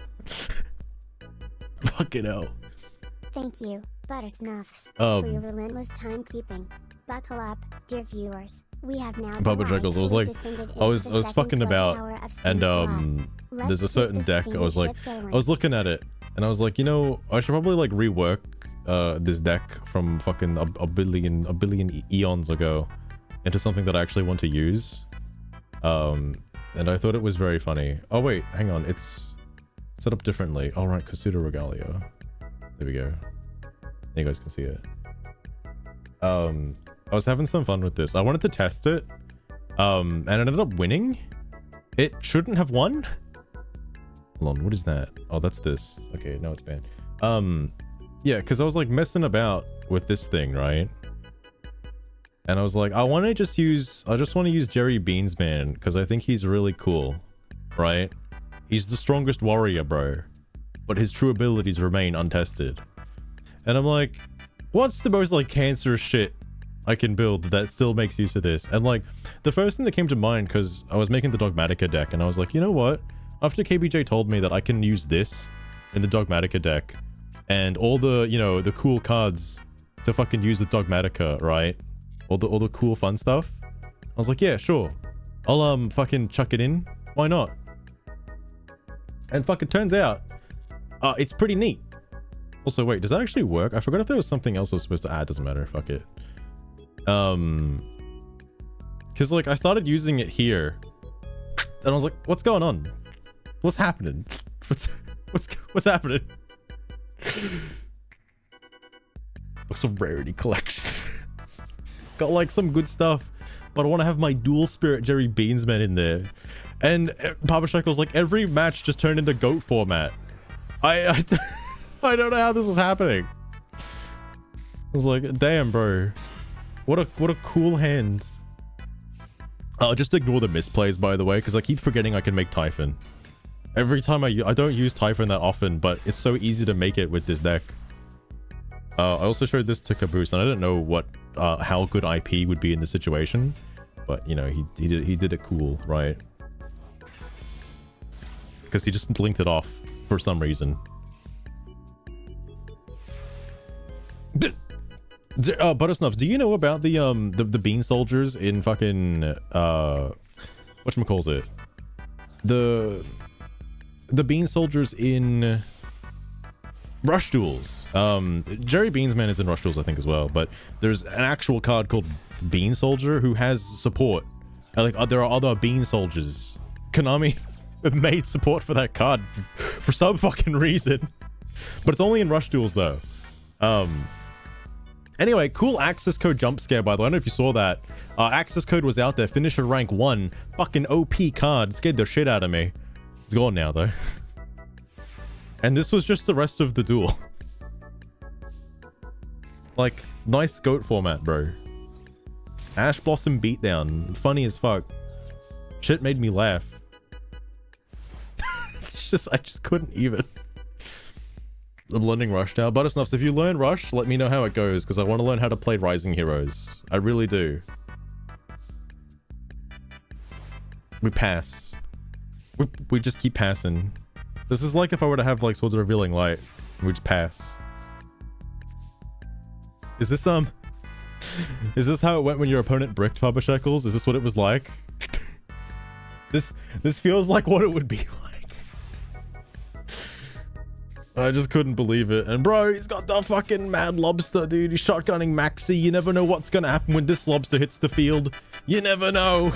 Fucking hell. Thank you, Buttersnuffs, for your relentless timekeeping. Buckle up, dear viewers. We have now. Papa Struggles, I was fucking about, and there's a certain deck. I was looking at it, and I was like, you know, I should probably like rework this deck from fucking a billion eons ago into something that I actually want to use. And I thought it was very funny. Oh wait, hang on, it's set up differently. All right, Pseudo Regalia. There we go. You guys can see it. I was having some fun with this. I wanted to test it, and it ended up winning. It shouldn't have won. Hold on, what is that? Oh, that's this. Okay, no, it's banned. Yeah, because I was like messing about with this thing, right? And I was like, I just want to use Jerry Beansman because I think he's really cool, right? He's the strongest warrior, bro, but his true abilities remain untested. And I'm like, what's the most like cancerous shit I can build that still makes use of this? And like, the first thing that came to mind, because I was making the Dogmatica deck, and I was like, you know what? After KBJ told me that I can use this in the Dogmatica deck, and all the, you know, the cool cards to fucking use with Dogmatica, right? All the cool fun stuff. I was like, yeah, sure. I'll fucking chuck it in. Why not? And fucking turns out, it's pretty neat. Also, wait, does that actually work? I forgot if there was something else I was supposed to add. Doesn't matter. Fuck it. Because like I started using it here, and I was like, what's going on? What's happening? What's happening? Looks a rarity collection. Got like some good stuff, but I want to have my dual spirit Jerry Beansman in there. And Papa Shackles, like every match just turned into goat format. I don't know how this was happening. I was like, damn, bro, what a cool hand. Just ignore the misplays, by the way, because I keep forgetting I can make Typhon. Every time I don't use Typhon that often, but it's so easy to make it with this deck. I also showed this to Caboose, and I didn't know what how good IP would be in this situation, but you know, he did it cool, right? Because he just linked it off for some reason. Buttersnuffs, do you know about the bean soldiers in fucking whatchamacallit? The bean soldiers in Rush Duels. Jerry Beansman is in Rush Duels, I think, as well, but there's an actual card called Bean Soldier who has support. Like, there are other Bean Soldiers. Konami made support for that card for some fucking reason, but it's only in Rush Duels though. Anyway, cool access code jump scare, by the way. I don't know if you saw that. Access code was out there. Finisher rank 1. Fucking OP card. It scared the shit out of me. It's gone now though. And this was just the rest of the duel. Like, nice goat format, bro. Ash Blossom beatdown. Funny as fuck. Shit made me laugh. I just couldn't even. I'm learning Rush now. Buttersnuffs, if you learn Rush, let me know how it goes, because I want to learn how to play Rising Heroes. I really do. We pass. We just keep passing. This is like if I were to have like Swords of Revealing Light. We just pass. Is this is this how it went when your opponent bricked Papa Shekels? Is this what it was like? This feels like what it would be like. I just couldn't believe it. And bro, he's got the fucking mad lobster, dude. He's shotgunning Maxi. You never know what's gonna happen when this lobster hits the field. You never know.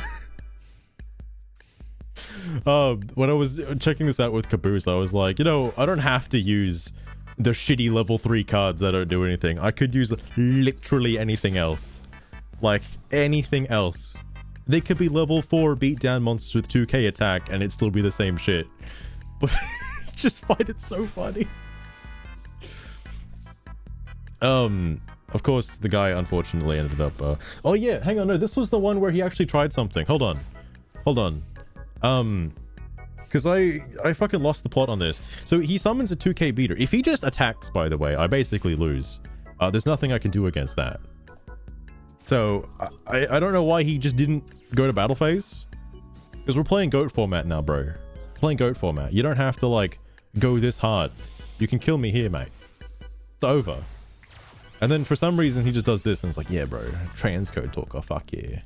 When I was checking this out with Caboose, I was like, you know, I don't have to use the shitty level 3 cards that don't do anything. I could use literally anything else. Like, anything else. They could be level 4 beatdown monsters with 2k attack and it'd still be the same shit. But just find it so funny. Of course, the guy unfortunately ended up, oh yeah, hang on, no, this was the one where he actually tried something. Hold on. Because I fucking lost the plot on this. So he summons a 2k beater. If he just attacks, by the way, I basically lose. There's nothing I can do against that. So I don't know why he just didn't go to battle phase. Because we're playing GOAT format now, bro. Playing GOAT format. You don't have to like go this hard. You can kill me here, mate. It's over. And then for some reason he just does this and it's like, yeah, bro, transcode talker, fuck yeah.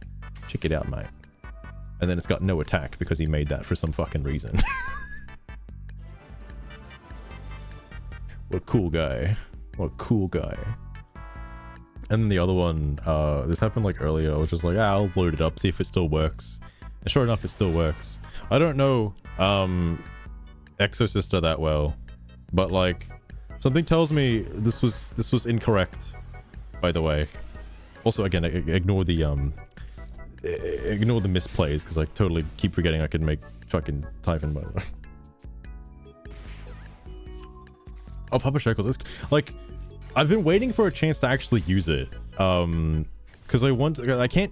Check it out, mate. And then it's got no attack because he made that for some fucking reason. What a cool guy. What a cool guy. And then the other one, this happened like earlier. I was just like, I'll load it up, see if it still works. And sure enough, it still works. I don't know Exosister that well, but like something tells me this was incorrect, by the way. Also, again, ignore the misplays because I totally keep forgetting I could make fucking Typhon, by the way. Oh, Papa Shekels. It's like I've been waiting for a chance to actually use it. Because I can't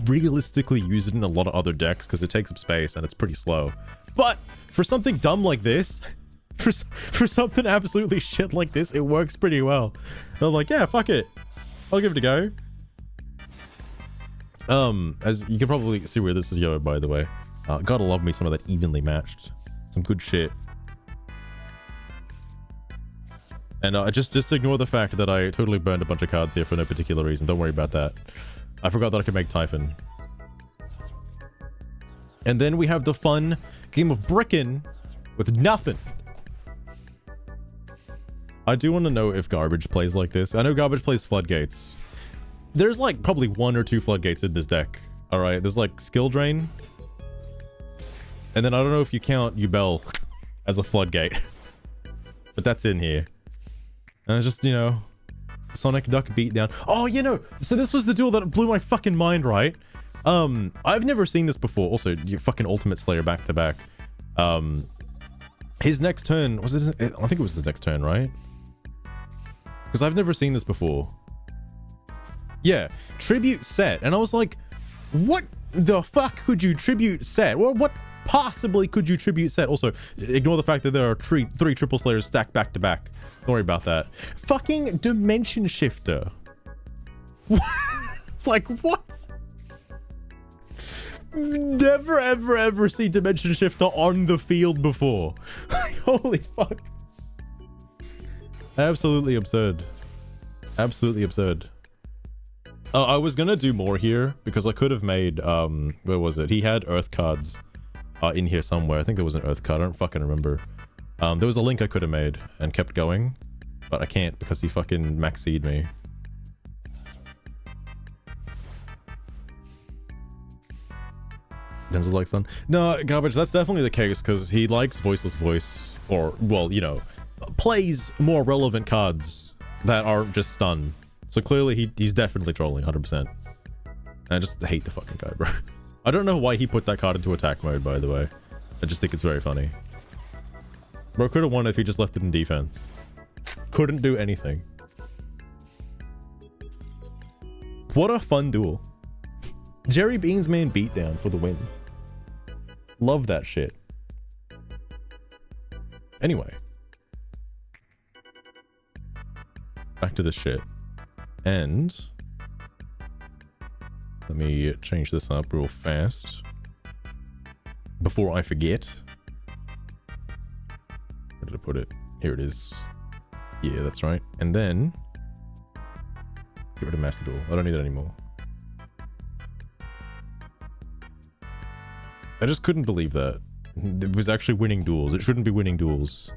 realistically use it in a lot of other decks because it takes up space and it's pretty slow. But for something dumb like this, for something absolutely shit like this, it works pretty well. And I'm like, yeah, fuck it. I'll give it a go. As you can probably see where this is going, by the way. Gotta love me some of that evenly matched. Some good shit. And just ignore the fact that I totally burned a bunch of cards here for no particular reason. Don't worry about that. I forgot that I could make Typhon. And then we have the fun game of Brickin' with nothing. I do want to know if Garbage plays like this. I know Garbage plays Floodgates. There's like probably 1 or 2 Floodgates in this deck. Alright, there's like Skill Drain. And then I don't know if you count Ubel as a Floodgate. But that's in here. And just, you know, Sonic Duck Beatdown. Oh, you know, so this was the duel that blew my fucking mind, right? I've never seen this before. Also, you fucking Ultimate Slayer back to back. His next turn, was it? I think it was his next turn, right? Because I've never seen this before. Yeah, Tribute Set. And I was like, what the fuck could you Tribute Set? Well, what possibly could you Tribute Set? Also, ignore the fact that there are three Triple Slayers stacked back to back. Don't worry about that. Fucking Dimension Shifter. Like, what? Never, ever, ever see Dimension Shifter on the field before. Holy fuck. Absolutely absurd. Absolutely absurd. I was gonna do more here because I could have made, where was it? He had Earth cards in here somewhere. I think there was an Earth card. I don't fucking remember. There was a link I could have made and kept going, but I can't because he fucking maxied me. Denzel likes Sun. No, Garbage, that's definitely the case because he likes Voiceless Voice, or, well, you know, plays more relevant cards that aren't just stun. So clearly he's definitely trolling 100%. I just hate the fucking guy, bro. I don't know why he put that card into attack mode, by the way. I just think it's very funny. Bro could have won if he just left it in defense. Couldn't do anything. What a fun duel. Jerry Beans Man beatdown for the win. Love that shit. Anyway. Back to this shit. And let me change this up real fast before I forget. Where did I put it? Here it is. Yeah, that's right. And then get rid of Master Duel. I don't need it anymore. I just couldn't believe that. It was actually winning duels. It shouldn't be winning duels.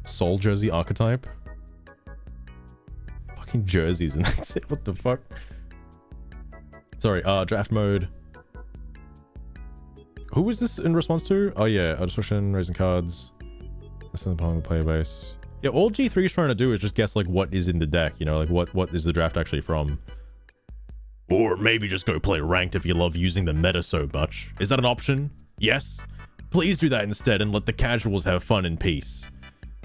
Soul Jersey archetype? Fucking jerseys and that's it. What the fuck? Sorry, draft mode. Who was this in response to? Oh yeah, discussion, raising cards. This is the player base. Yeah, all G3 is trying to do is just guess like what is in the deck, you know, like what is the draft actually from. Or maybe just go play ranked if you love using the meta so much. Is that an option? Yes? Please do that instead and let the casuals have fun in peace.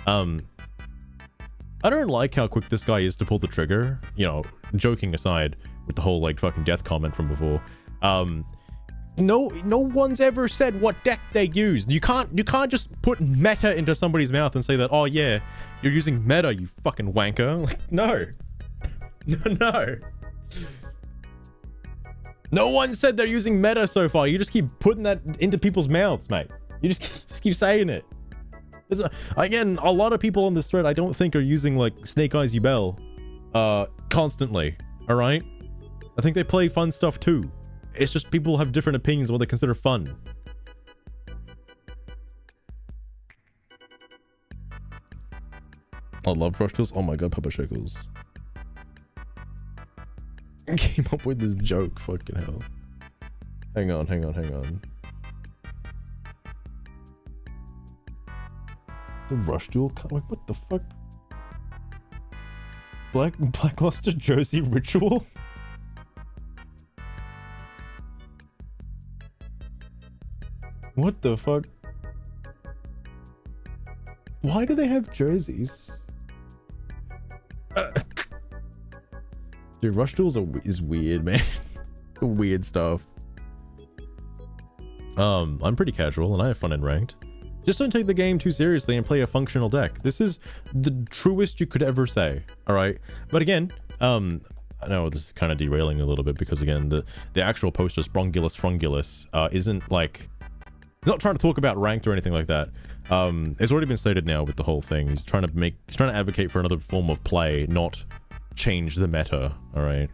I don't like how quick this guy is to pull the trigger. You know, joking aside with the whole like fucking death comment from before. No one's ever said what deck they use. You can't just put meta into somebody's mouth and say that, oh yeah, you're using meta, you fucking wanker. Like, no. No. No one said they're using meta so far. You just keep putting that into people's mouths, mate. You just keep saying it. Again, a lot of people on this thread I don't think are using like Snake Eyes Ubel constantly. All right, I think they play fun stuff too. It's just people have different opinions on what they consider fun. I love Rush Tools. Oh my god, Papa Shekels. Came up with this joke, fucking hell. Hang on. The Rush Duel? Wait, what the fuck? Blackluster Jersey Ritual? What the fuck? Why do they have jerseys? Dude, Rush Duels is weird, man. Weird stuff. I'm pretty casual and I have fun in ranked. Just don't take the game too seriously and play a functional deck. This is the truest you could ever say, all right? But again, I know this is kind of derailing a little bit because again, the actual poster Sprungulus isn't like, he's not trying to talk about ranked or anything like that. It's already been stated now with the whole thing. He's trying to advocate for another form of play, not change the meta, all right?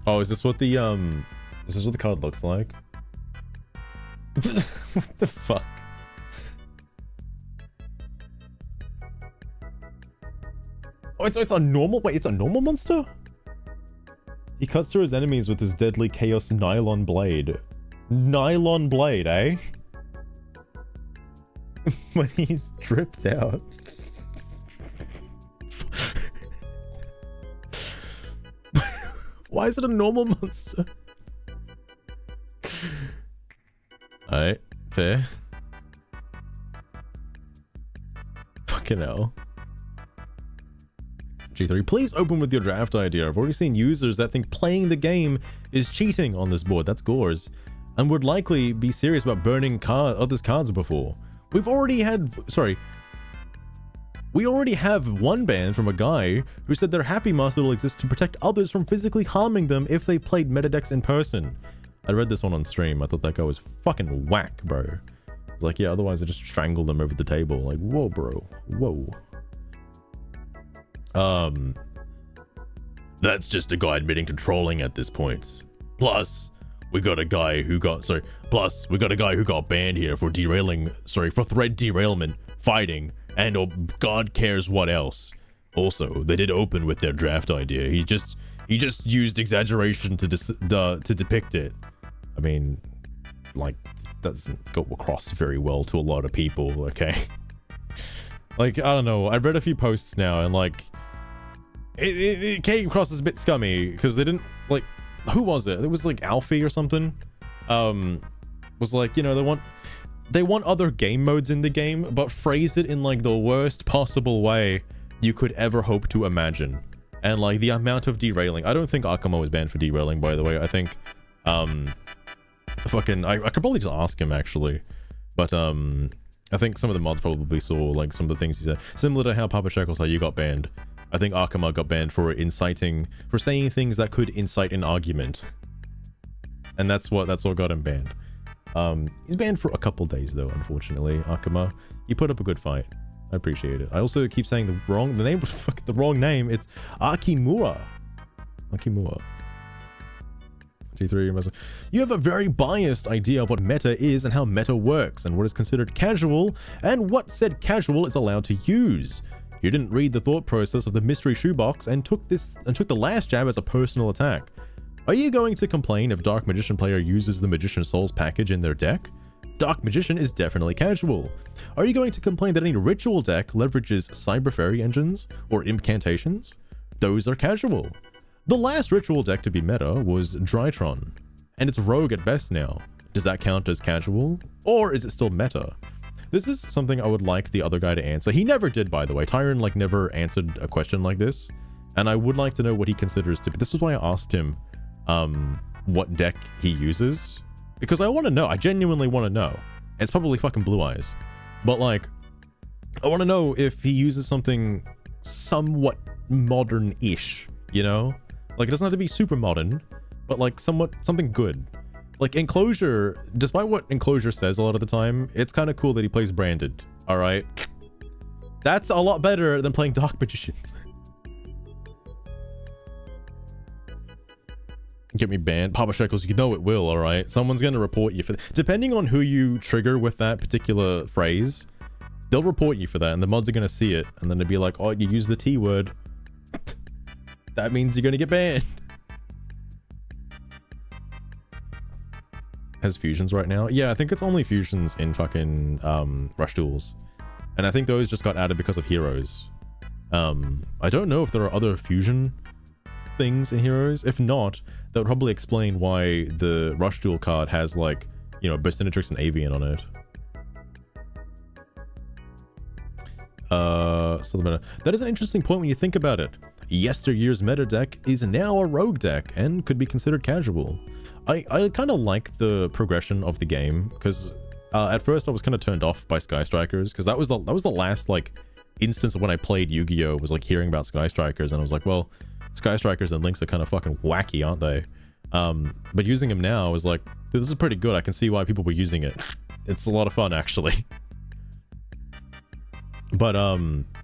Oh, is this what the card looks like? What the fuck? Oh, it's a normal, wait, it's a normal monster? He cuts through his enemies with his deadly chaos nylon blade. Nylon blade, eh? When he's dripped out. Why is it a normal monster? Alright, fair. Fucking hell. G3, please open with your draft idea. I've already seen users that think playing the game is cheating on this board. That's Gores. And would likely be serious about burning others' cards before. We already have one ban from a guy who said their Happy Master will exist to protect others from physically harming them if they played metadecks in person. I read this one on stream. I thought that guy was fucking whack, bro. It's like, yeah, otherwise I just strangle them over the table. Like, whoa, bro. Whoa. That's just a guy admitting to trolling at this point. Plus, we got a guy who got banned here for for thread derailment, fighting, and oh, God cares what else. Also, they did open with their draft idea. He just used exaggeration to depict it. I mean, like, doesn't go across very well to a lot of people, okay? Like, I don't know. I read a few posts now, and like, it came across as a bit scummy because they didn't like. Who was it? It was like Alfie or something. Was like, you know, they want other game modes in the game, but phrase it in like the worst possible way you could ever hope to imagine. And like the amount of derailing. I don't think Akamo was banned for derailing, by the way. I think Fucking, I could probably just ask him actually, but I think some of the mods probably saw like some of the things he said, similar to how Papa Shackles, how you got banned. I think Arkama got banned for saying things that could incite an argument, and that's what got him banned. He's banned for a couple days though, unfortunately. Arkama, you put up a good fight. I appreciate it. I also keep saying the wrong name. It's Akimura. Akimura. G3, you have a very biased idea of what meta is and how meta works and what is considered casual and what said casual is allowed to use. You didn't read the thought process of the mystery shoebox and took the last jab as a personal attack. Are you going to complain if Dark Magician player uses the Magician Souls package in their deck? Dark Magician is definitely casual. Are you going to complain that any ritual deck leverages Cyber Fairy engines or incantations? Those are casual. The last ritual deck to be meta was Drytron, and it's rogue at best now. Does that count as casual? Or is it still meta? This is something I would like the other guy to answer. He never did, by the way. Tyron like never answered a question like this, and I would like to know what he considers to be. This is why I asked him what deck he uses, because I want to know. I genuinely want to know. And it's probably fucking Blue Eyes, but like I want to know if he uses something somewhat modern-ish, you know? Like, it doesn't have to be super modern, but like something good. Like Enclosure, despite what Enclosure says a lot of the time, it's kind of cool that he plays Branded, all right? That's a lot better than playing Dark Magicians. Get me banned. Papa Shekels, you know it will, all right? Someone's going to report you for that. Depending on who you trigger with that particular phrase, they'll report you for that, and the mods are going to see it, and then they'll be like, oh, you use the T word. That means you're gonna get banned. Has fusions right now? Yeah, I think it's only fusions in fucking Rush Duels. And I think those just got added because of Heroes. I don't know if there are other fusion things in Heroes. If not, that would probably explain why the Rush Duel card has like, you know, Burstinatrix and Avian on it. Still the meta. That is an interesting point when you think about it. Yesteryear's meta deck is now a rogue deck and could be considered casual. I kind of like the progression of the game, because at first I was kind of turned off by Sky Strikers, because that was the last like instance of when I played Yu-Gi-Oh! Was like hearing about Sky Strikers, and I was like, well, Sky Strikers and Lynx are kind of fucking wacky, aren't they? But using them now is like, dude, this is pretty good. I can see why people were using it. It's a lot of fun, actually. But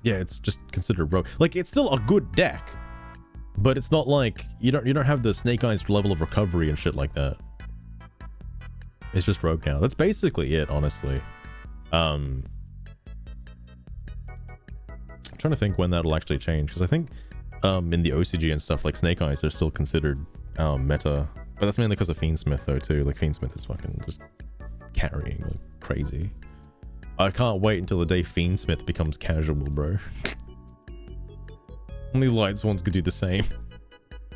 yeah, it's just considered rogue. Like, it's still a good deck, but it's not like you don't have the Snake Eyes level of recovery and shit like that. It's just rogue now. That's basically it, honestly. I'm trying to think when that'll actually change, because I think in the OCG and stuff, like Snake Eyes are still considered meta, but that's mainly because of Fiendsmith though too. Like Fiendsmith is fucking just carrying like crazy. I can't wait until the day Fiendsmith becomes casual, bro. Only Light Swans could do the same.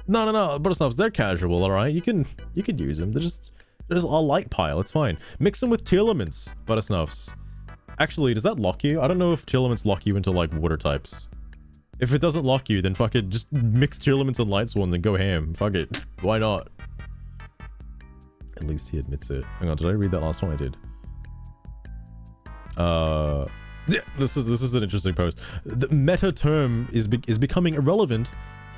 No, Buttersnuffs, they're casual, alright? You can use them. They're just a light pile, it's fine. Mix them with Tearlaments, Buttersnuffs. Actually, does that lock you? I don't know if Tearlaments lock you into like water types. If it doesn't lock you, then fuck it, just mix Tearlaments and Light Swans and go ham. Fuck it. Why not? At least he admits it. Hang on, did I read that last one? I did. Yeah, this is an interesting post. The meta term is becoming irrelevant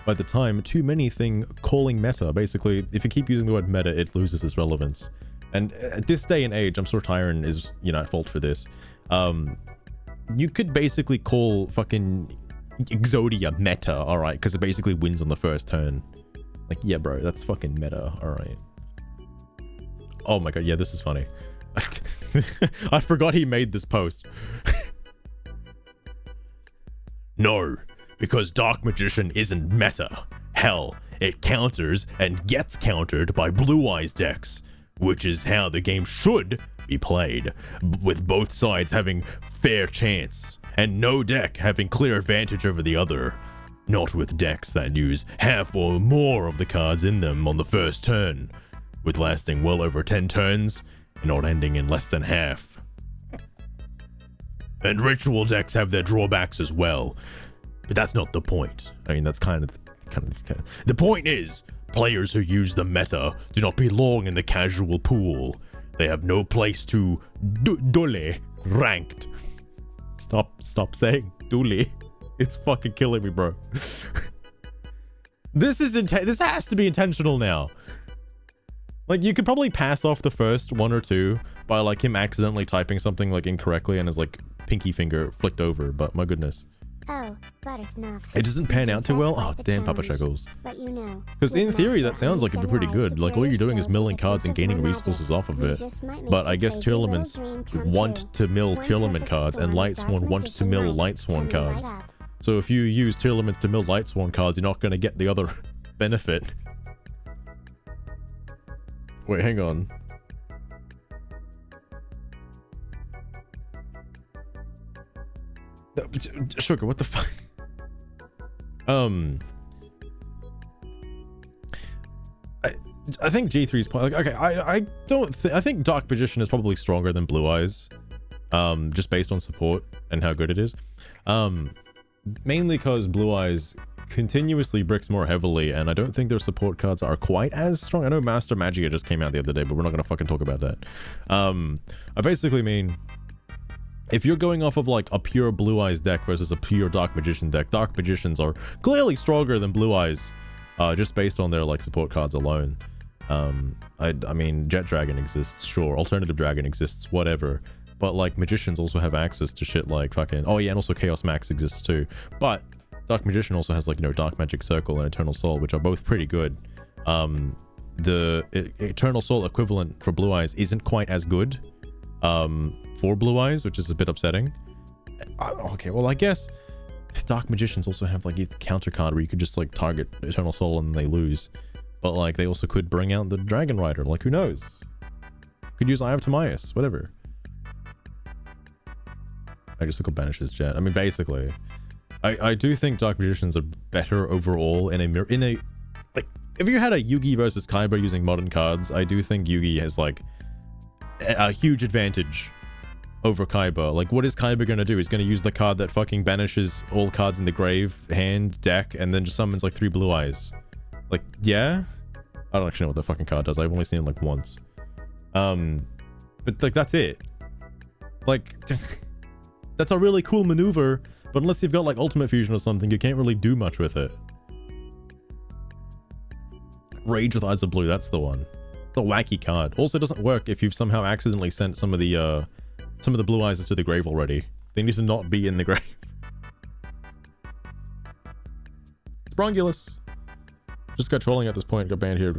by the time too many thing calling meta. Basically, if you keep using the word meta, it loses its relevance. And at this day and age, I'm sure Tyron is, you know, at fault for this. You could basically call fucking Exodia meta, alright, because it basically wins on the first turn. Like, yeah, bro, that's fucking meta, alright. Oh my god, yeah, this is funny. I forgot he made this post. No, because Dark Magician isn't meta. Hell, it counters and gets countered by Blue Eyes decks, which is how the game should be played, with both sides having fair chance, and no deck having clear advantage over the other. Not with decks that use half or more of the cards in them on the first turn, with lasting well over 10 turns, and not ending in less than half. And ritual decks have their drawbacks as well, but that's not the point. I mean, that's kind of the point is, Players who use the meta do not belong in the casual pool. They have no place to Duel ranked. Stop saying Duel. It's fucking killing me, bro. This has to be intentional now. Like, you could probably pass off the first one or two by, like, him accidentally typing something, like, incorrectly and his, like, pinky finger flicked over, but my goodness. Oh, Buttersnuff. It doesn't pan out too well? Oh, damn, Papa Shekels. But you know, because in theory, that sounds like it'd be pretty good. Like, all you're doing is milling cards and gaining resources off of it. But I guess tier elements want to mill tier element cards, and Lightsworn wants to mill Lightsworn cards. So if you use tier elements to mill Lightsworn cards, you're not going to get the other benefit. Wait, hang on. Sugar, what the fuck? I think G3's like, okay. I think Dark Magician is probably stronger than Blue Eyes, just based on support and how good it is. Mainly because Blue Eyes continuously bricks more heavily, and I don't think their support cards are quite as strong. I know Master Magia just came out the other day, but we're not gonna fucking talk about that. I basically mean, if you're going off of like a pure Blue Eyes deck versus a pure Dark Magician deck, Dark Magicians are clearly stronger than Blue Eyes, just based on their like support cards alone. I mean, Jet Dragon exists, sure. Alternative Dragon exists, whatever. But like Magicians also have access to shit like fucking, oh yeah, and also Chaos Max exists too. But Dark Magician also has, like, you know, Dark Magic Circle and Eternal Soul, which are both pretty good. The Eternal Soul equivalent for Blue Eyes isn't quite as good for Blue Eyes, which is a bit upsetting. Okay, well, I guess Dark Magicians also have, like, a counter card where you could just, like, target Eternal Soul and they lose. But, like, they also could bring out the Dragon Rider. Like, who knows? Could use Eye of Timaeus, whatever. I just look at Banish's Jet. I mean, basically... I do think Dark Magicians are better overall in a like, if you had a Yugi versus Kaiba using modern cards, I do think Yugi has like a huge advantage over Kaiba. Like, what is Kaiba gonna do? He's gonna use the card that fucking banishes all cards in the grave, hand, deck, and then just summons like 3 Blue Eyes. Like, yeah? I don't actually know what the fucking card does. I've only seen it like once. But like, that's it. Like, that's a really cool maneuver. But unless you've got like Ultimate Fusion or something, you can't really do much with it. Rage with Eyes of Blue, that's the one. It's a wacky card. Also doesn't work if you've somehow accidentally sent some of the Blue Eyes to the grave already. They need to not be in the grave. Sprongulus. Just got trolling at this point, got banned here.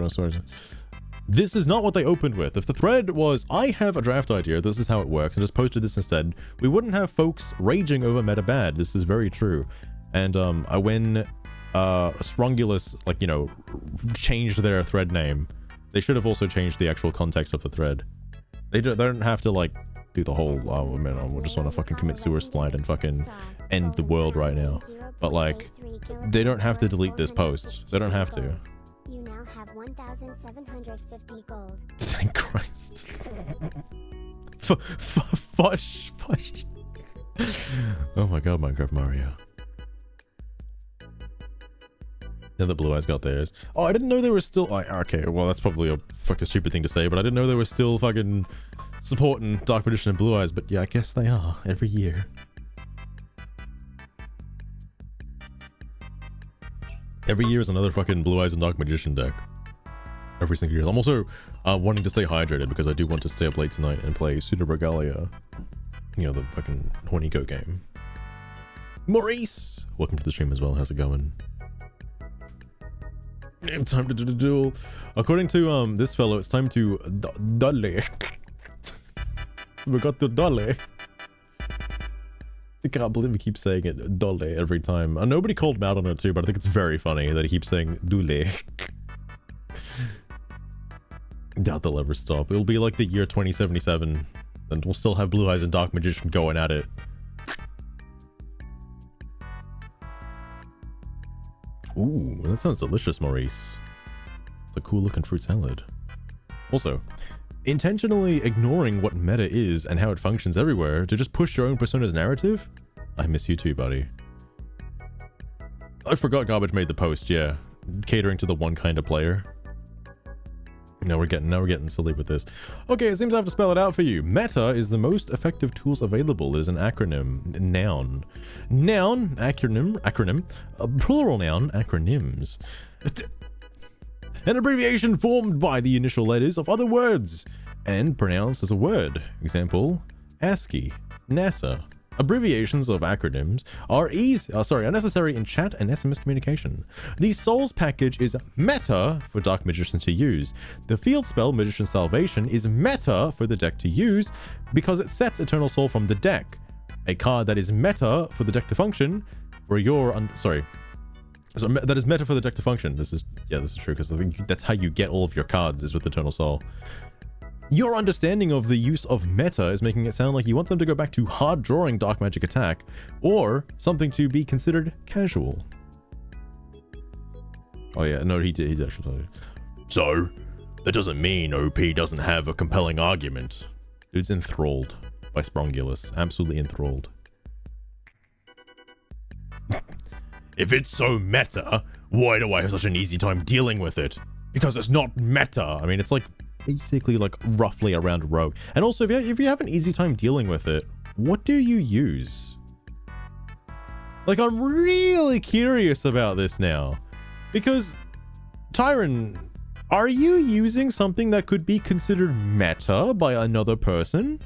This is not what they opened with. If the thread was, I have a draft idea, this is how it works, and just posted this instead, we wouldn't have folks raging over meta bad. This is very true. And when Sprongulus, like, you know, changed their thread name, they should have also changed the actual context of the thread. They don't have to, like, do the whole, oh man, we just want to fucking commit sewerslide and fucking end the world right now. But, like, they don't have to delete this post. They don't have to. You now have 1,750 gold. Thank Christ. Fush. Oh my god, Minecraft Mario. Now the Blue Eyes got theirs. Oh, I didn't know they were still... okay, well, that's probably a fucking stupid thing to say, but I didn't know they were still fucking supporting Dark Magician and Blue Eyes, but yeah, I guess they are every year. Every year is another fucking Blue Eyes and Dark Magician deck. Every single year. I'm also wanting to stay hydrated because I do want to stay up late tonight and play Pseudo Regalia. You know, the fucking horny goat game. Maurice! Welcome to the stream as well. How's it going? It's time to do the duel. According to this fellow, it's time to Duel. We got the Duel. I can't believe we keep saying it Duel every time. And nobody called him out on it too, but I think it's very funny that he keeps saying Duel. Doubt they'll ever stop. It'll be like the year 2077, and we'll still have Blue Eyes and Dark Magician going at it. Ooh, that sounds delicious, Maurice. It's a cool looking fruit salad. Also, intentionally ignoring what meta is and how it functions everywhere to just push your own persona's narrative? I miss you too, buddy. I forgot Garbage made the post, yeah. catering to the one kind of player. Now we're getting silly with this. Okay, it seems I have to spell it out for you. Meta is the most effective tools available. It is an acronym. Noun. Noun, acronym, plural noun, acronyms. An abbreviation formed by the initial letters of other words and pronounced as a word. Example, ASCII, NASA. Abbreviations of acronyms are unnecessary in chat and SMS communication. The Souls package is meta for Dark Magician to use. The field spell Magician Salvation is meta for the deck to use because it sets Eternal Soul from the deck. A card that is meta for the deck to function for your that is meta for the deck to function. This is true because I think that's how you get all of your cards is with Eternal Soul. Your understanding of the use of meta is making it sound like you want them to go back to hard drawing Dark Magic attack, or something to be considered casual. Oh yeah, no, he did actually tell you. So, that doesn't mean OP doesn't have a compelling argument. Dude's enthralled by Sprongulus. Absolutely enthralled. If it's so meta, why do I have such an easy time dealing with it? Because it's not meta. I mean, it's like basically like roughly around rogue. And also, if you have an easy time dealing with it, what do you use? Like, I'm really curious about this now. Because, Tyron, are you using something that could be considered meta by another person?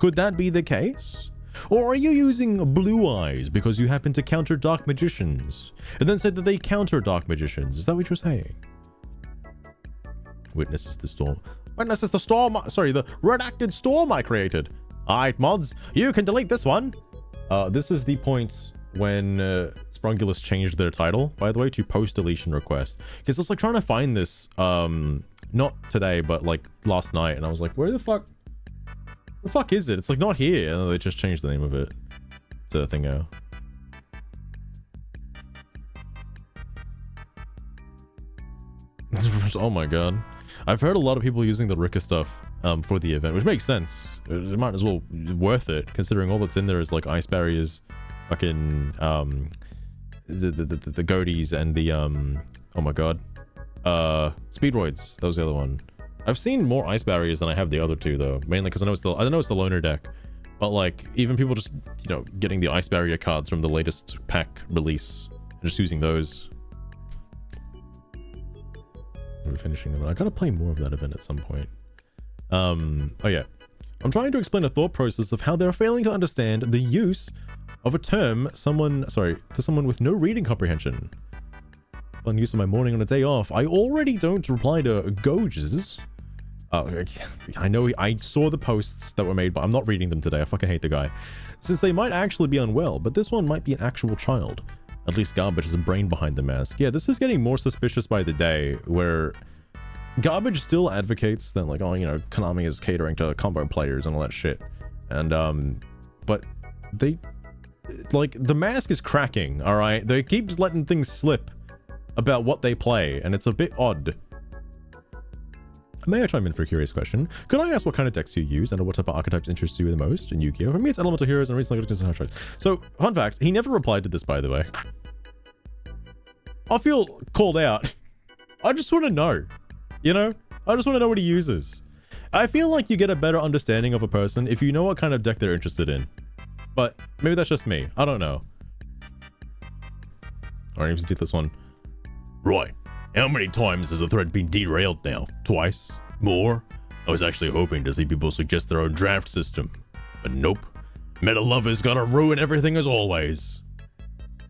Could that be the case? Or are you using Blue Eyes because you happen to counter Dark Magicians, and then said that they counter Dark Magicians? Is that what you're saying? Witnesses the storm. Witnesses the storm. Sorry, the redacted storm I created. Alright, mods, you can delete this one. This is the point when Sprongulus changed their title, by the way, to post deletion request. Because I was like trying to find this, not today, but like last night, and I was like, where the fuck is it? It's like not here. And they just changed the name of it to Thingo. Oh my god. I've heard a lot of people using the Rika stuff for the event, which makes sense. It might as well be worth it, considering all that's in there is like ice barriers, fucking the goatees and the oh my god, speedroids. That was the other one. I've seen more ice barriers than I have the other two though, mainly because I know it's the loner deck, but like even people just, you know, getting the ice barrier cards from the latest pack release and just using those. We're finishing them. I gotta play more of that event at some point. Oh yeah, I'm trying to explain a thought process of how they're failing to understand the use of a term to someone with no reading comprehension. On use of my morning on a day off, I already don't reply to Goges. I know I saw the posts that were made, but I'm not reading them today. I fucking hate the guy. Since they might actually be unwell, but this one might be an actual child. At least Garbage has a brain behind the mask. Yeah, this is getting more suspicious by the day, where Garbage still advocates that, like, oh, you know, Konami is catering to combo players and all that shit. And, but they, like, the mask is cracking, alright? They keep letting things slip about what they play, and it's a bit odd. May I chime in for a curious question? Could I ask what kind of decks you use and what type of archetypes interest you the most in Yu-Gi-Oh? For me, it's Elemental Heroes and recently got. So, fun fact, he never replied to this, by the way. I feel called out. I just want to know. You know? I just want to know what he uses. I feel like you get a better understanding of a person if you know what kind of deck they're interested in. But maybe that's just me. I don't know. Alright, let's do this one. Right. How many times has the thread been derailed now? Twice? More? I was actually hoping to see people suggest their own draft system. But nope. Meta lovers gotta ruin everything as always.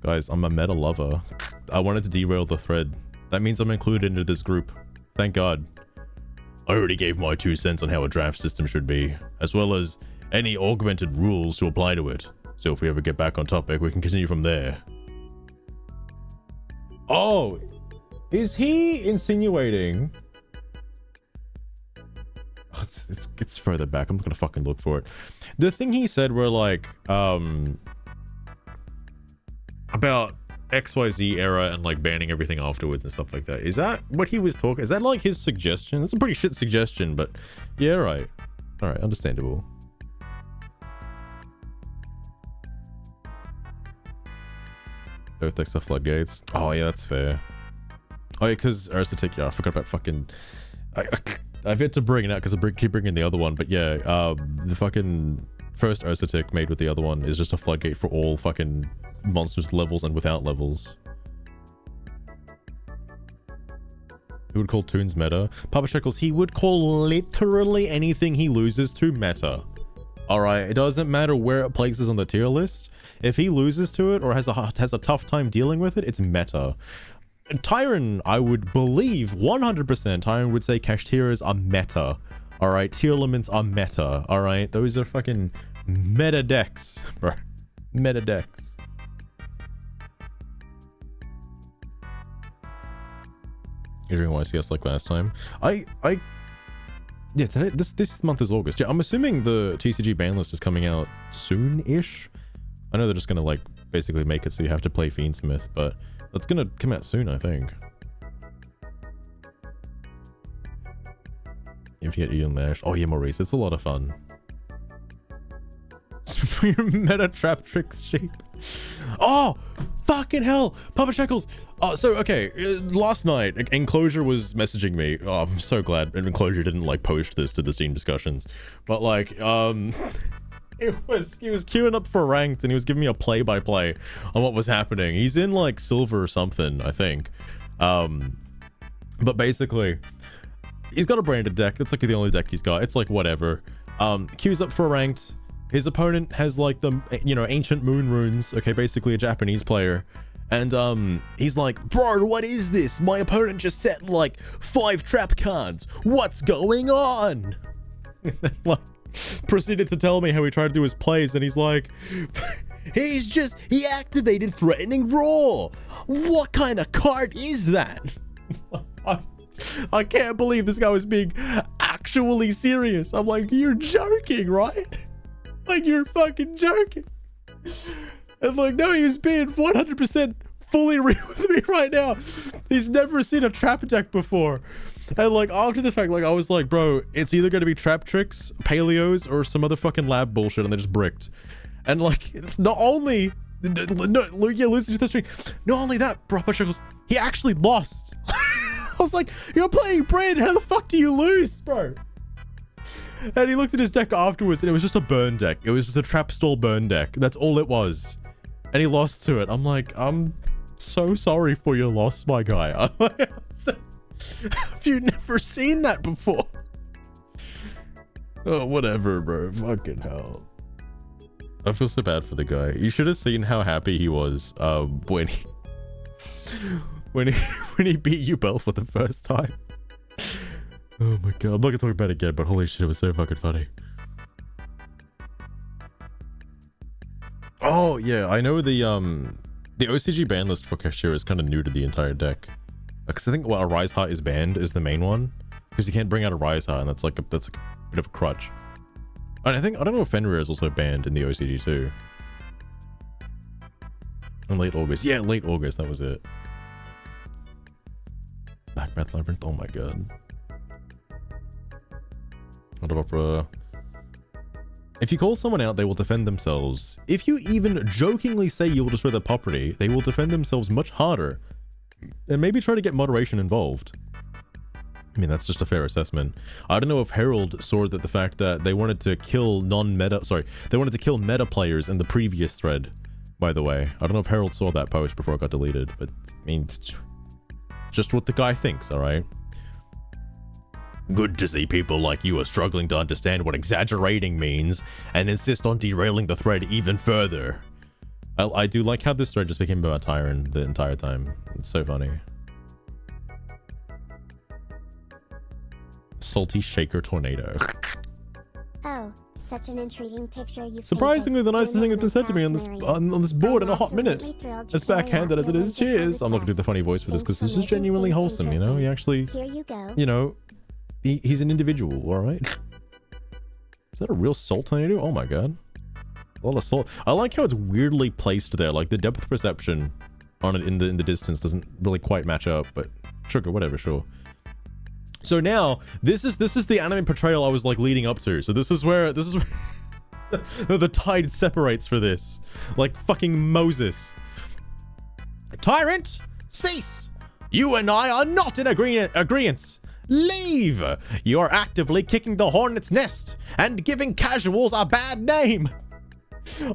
Guys, I'm a meta lover. I wanted to derail the thread. That means I'm included into this group. Thank God. I already gave my 2 cents on how a draft system should be, as well as any augmented rules to apply to it. So if we ever get back on topic, we can continue from there. Oh, is he insinuating? Oh, it's further back. I'm gonna fucking look for it. The thing he said were like, about XYZ era and like banning everything afterwards and stuff like that. Is that what he was talking? Is that like his suggestion? That's a pretty shit suggestion, but yeah, right. All right, understandable. Both decks are floodgates. Oh yeah, that's fair. Oh yeah, because Aristotelic, yeah, I forgot about fucking... I've yet to bring it out because I keep bringing the other one, but yeah, the fucking first Aristotelic made with the other one is just a floodgate for all fucking monsters levels and without levels. He would call Toons meta. Papa Shekels, he would call literally anything he loses to meta. Alright, it doesn't matter where it places on the tier list. If he loses to it or has a tough time dealing with it, it's meta. Tyron, I would believe 100% Tyron would say Kashtira's are meta. Alright, tier elements are meta. Alright, those are fucking meta decks, bro. Meta decks. Adrian YCS like last time. Yeah, today, this month is August. Yeah, I'm assuming the TCG ban list is coming out soon-ish. I know they're just gonna like basically make it so you have to play Fiendsmith, but that's gonna come out soon, I think. If you get Ian Lash. Oh yeah, Maurice, it's a lot of fun. For your meta trap tricks shape. Oh, fucking hell, Papa Shekels. So okay, last night Enclosure was messaging me. Oh, I'm so glad Enclosure didn't like post this to the Steam discussions, but like he was queuing up for ranked and he was giving me a play-by-play on what was happening. He's in like silver or something, I think. But basically he's got a branded deck. That's like the only deck he's got. It's like whatever. Queues up for ranked. His opponent has like the, you know, ancient moon runes. Okay, basically a Japanese player. And he's like, bro, what is this? My opponent just set like 5 trap cards. What's going on? And then, like, proceeded to tell me how he tried to do his plays, and he's like, he activated Threatening Roar. What kind of card is that? I can't believe this guy was being actually serious. I'm like, you're joking, right? Like, you're fucking joking. And like, no, he's being 100% fully real with me right now. He's never seen a trap deck before. And like, after the fact, like, I was like, bro, it's either going to be trap tricks, paleos, or some other fucking lab bullshit, and they just bricked. And like, not only, yeah, losing to the streak, not only that, bro, he actually lost. I was like, you're playing Brand, how the fuck do you lose, bro? And he looked at his deck afterwards, and it was just a burn deck. It was just a trap stall burn deck. That's all it was. And he lost to it. I'm like, I'm so sorry for your loss, my guy. Have you never seen that before? Oh, whatever, bro. Fucking hell. I feel so bad for the guy. You should have seen how happy he was when he beat you Bell for the first time. Oh my god, I'm not gonna talk about it again, but holy shit, it was so fucking funny. Oh yeah, I know the OCG ban list for Kashtira is kind of new to the entire deck. Because I think what a Rise Heart is banned is the main one, because you can't bring out a Rise Heart, and that's a bit of a crutch. And I don't know if Fenrir is also banned in the OCG too. In late August, yeah, late August, that was it. Backpath Labyrinth, oh my god. What about if you call someone out, they will defend themselves. If you even jokingly say you will destroy their property, they will defend themselves much harder. And maybe try to get moderation involved. I mean, that's just a fair assessment. I don't know if Herald saw that the fact that they wanted to kill they wanted to kill meta players in the previous thread, by the way. I don't know if Herald saw that post before it got deleted, but I mean, just what the guy thinks, alright? Good to see people like you are struggling to understand what exaggerating means and insist on derailing the thread even further. I do like how this thread just became about Tyron the entire time. It's so funny. Salty Shaker Tornado. Oh, such an intriguing picture you surprisingly, the nicest thing that's been said to me on this board in a hot minute. As backhanded as it is, cheers. I'm not gonna do the funny voice for this because this is genuinely wholesome, you know? He actually, you know, he's an individual, alright? Is that a real salt tornado? Oh my god. A lot of salt. I like how it's weirdly placed there. Like the depth perception on it in the distance doesn't really quite match up, but sugar, whatever, sure. So now this is the anime portrayal I was like leading up to. So this is where the tide separates for this. Like fucking Moses. Tyrant, cease. You and I are not in agreement. Leave. You are actively kicking the hornet's nest and giving casuals a bad name.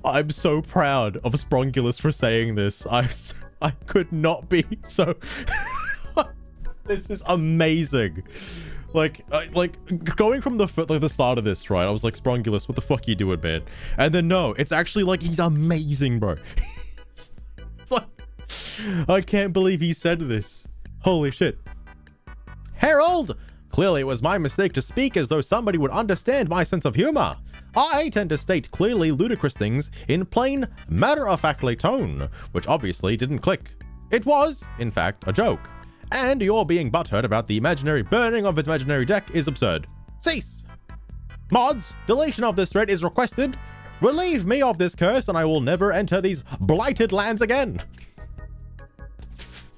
I'm so proud of Sprongulus for saying this. I could not be so... This is amazing. Like going from the start of this, right? I was like, Sprongulus, what the fuck you doing, man? And then no, it's actually like, he's amazing, bro. It's like, I can't believe he said this. Holy shit. Herald! Clearly it was my mistake to speak as though somebody would understand my sense of humor. I tend to state clearly ludicrous things in plain, matter-of-factly tone, which obviously didn't click. It was, in fact, a joke. And your being butthurt about the imaginary burning of its imaginary deck is absurd. Cease! Mods, deletion of this thread is requested. Relieve me of this curse and I will never enter these blighted lands again.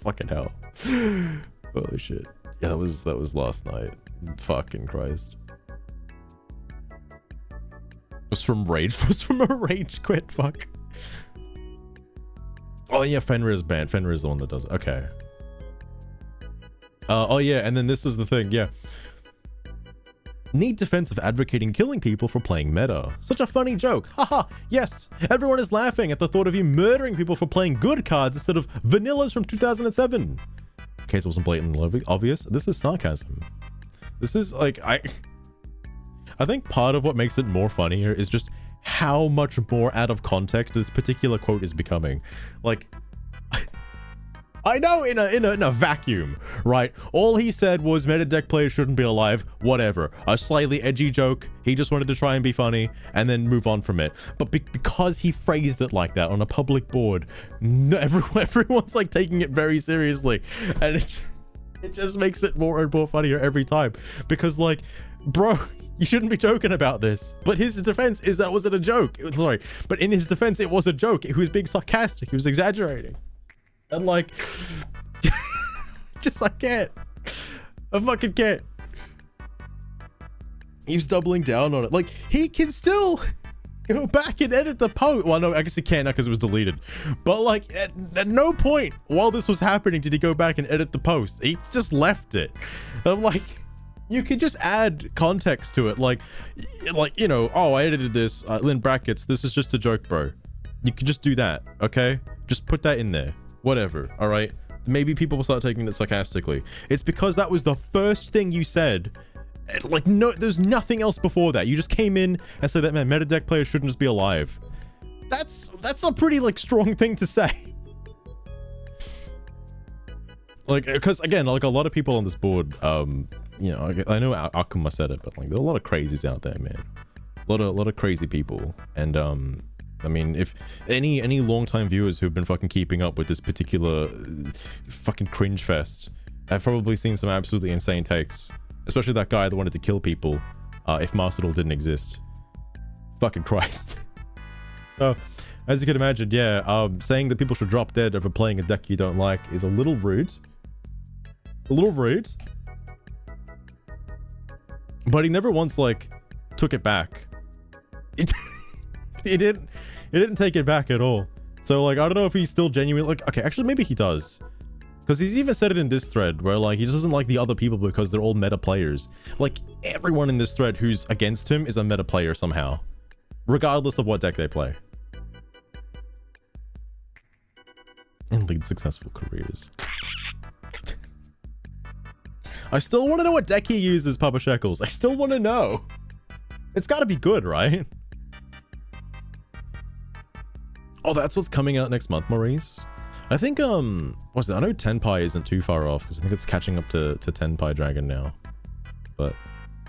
Fucking hell. Holy shit. Yeah, that was last night. Fucking Christ. Was from a rage quit, fuck. Oh yeah, Fenrir is banned. Fenrir is the one that does it. Okay. Oh yeah, and then this is the thing, yeah. Need defense of advocating killing people for playing meta. Such a funny joke. Haha, yes. Everyone is laughing at the thought of you murdering people for playing good cards instead of vanillas from 2007. In case it wasn't blatantly obvious, this is sarcasm. This is like, I think part of what makes it more funnier is just how much more out of context this particular quote is becoming. Like, I know in a vacuum, right? All he said was meta deck players shouldn't be alive, whatever. A slightly edgy joke. He just wanted to try and be funny and then move on from it. But because he phrased it like that on a public board, everyone's like taking it very seriously. And it just makes it more and more funnier every time. Because like, bro, you shouldn't be joking about this. But his defense is that wasn't a joke. Sorry. But in his defense, it was a joke. He was being sarcastic. He was exaggerating. And like, just I can't. I fucking can't. He's doubling down on it. Like, he can still go back and edit the post. Well, no, I guess he can't now because it was deleted. But like, at no point while this was happening did he go back and edit the post. He just left it. I'm like, you could just add context to it. Like, you know, oh, I edited this, in brackets, this is just a joke, bro. You could just do that, okay? Just put that in there. Whatever, all right? Maybe people will start taking it sarcastically. It's because that was the first thing you said. Like, no, there's nothing else before that. You just came in and said that, man, meta deck players shouldn't just be alive. That's a pretty, like, strong thing to say. Like, because, again, like, a lot of people on this board, you know, I know Akuma said it, but, like, there are a lot of crazies out there, man. A lot of crazy people. And, I mean, if any long-time viewers who've been fucking keeping up with this particular fucking cringe fest have probably seen some absolutely insane takes. Especially that guy that wanted to kill people if Master Duel didn't exist. Fucking Christ. So, as you can imagine, yeah, saying that people should drop dead over playing a deck you don't like is a little rude. A little rude. But he never once, like, took it back. He didn't take it back at all. So like, I don't know if he's still genuine. Like, okay, actually maybe he does, because he's even said it in this thread where like he just doesn't like the other people because they're all meta players. Like, everyone in this thread who's against him is a meta player somehow, regardless of what deck they play, and lead successful careers. I still want to know what deck he uses, Papa Shekels. I still want to know. It's got to be good, right? Oh, that's what's coming out next month, Maurice. I think, what's it? I know Tenpai isn't too far off, because I think it's catching up to Tenpai Dragon now. But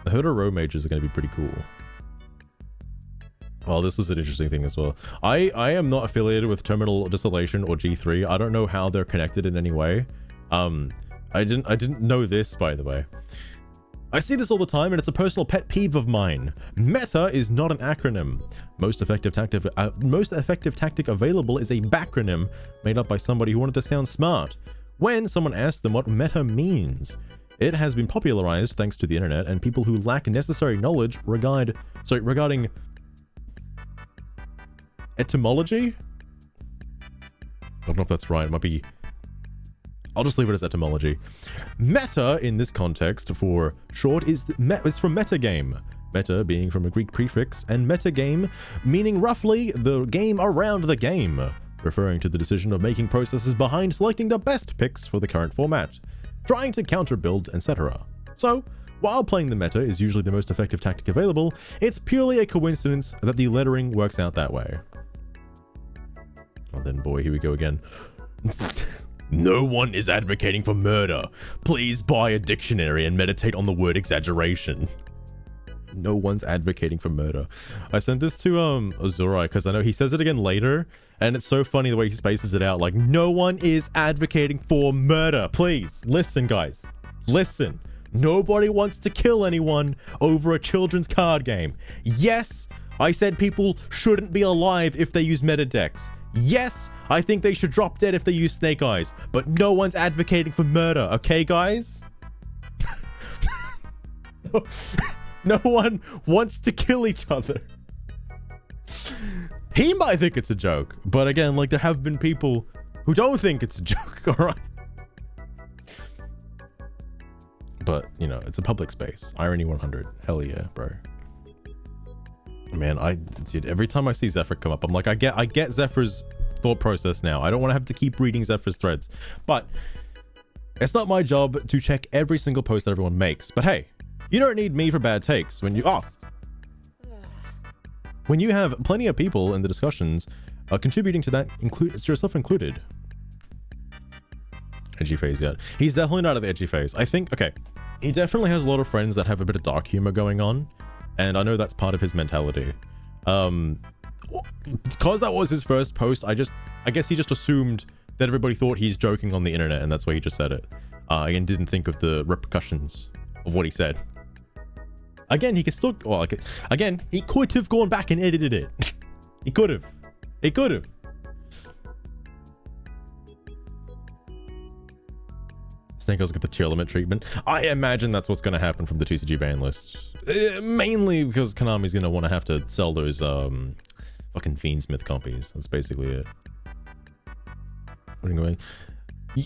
the Hoda Row Mages are going to be pretty cool. Well, this was an interesting thing as well. I am not affiliated with Terminal Distillation or G3. I don't know how they're connected in any way. I didn't know this, by the way. I see this all the time, and it's a personal pet peeve of mine. Meta is not an acronym. Most effective tactic available is a backronym made up by somebody who wanted to sound smart. When someone asked them what meta means, it has been popularized thanks to the internet and people who lack necessary knowledge regarding etymology. I don't know if that's right. It might be I'll just leave it as etymology. Meta in this context for short is from metagame. Meta being from a Greek prefix, and metagame meaning roughly the game around the game, referring to the decision of making processes behind selecting the best picks for the current format, trying to counter build, etc. So, while playing the meta is usually the most effective tactic available, it's purely a coincidence that the lettering works out that way. Oh, then boy, here we go again. No one is advocating for murder. Please buy a dictionary and meditate on the word exaggeration. No one's advocating for murder. I sent this to Azurai because I know he says it again later, and it's so funny the way he spaces it out. Like, no one is advocating for murder. Please listen, guys. Listen. Nobody wants to kill anyone over a children's card game. Yes, I said people shouldn't be alive if they use meta decks. Yes, I think they should drop dead if they use Snake Eyes, but no one's advocating for murder, okay, guys? No one wants to kill each other. He might think it's a joke, but again, like, there have been people who don't think it's a joke, alright? But, you know, it's a public space. Irony 100. Hell yeah, bro. Man, dude, every time I see Zephyr come up, I'm like, I get Zephyr's thought process now. I don't want to have to keep reading Zephyr's threads. But it's not my job to check every single post that everyone makes. But hey, you don't need me for bad takes when you have plenty of people in the discussions contributing to that, yourself included. Edgy phase yet. He's definitely not at the edgy phase. I think, okay, he definitely has a lot of friends that have a bit of dark humor going on, and I know that's part of his mentality. Because that was his first post, I guess he just assumed that everybody thought he's joking on the internet, and that's why he just said it. And didn't think of the repercussions of what he said. Again, he could still, well, again, he could have gone back and edited it. He could have. He could have. Snake Eyes get the tier limit treatment. I imagine that's what's going to happen from the TCG ban list. Mainly because Konami's going to want to have to sell those fucking Fiendsmith copies. That's basically it. Anyway.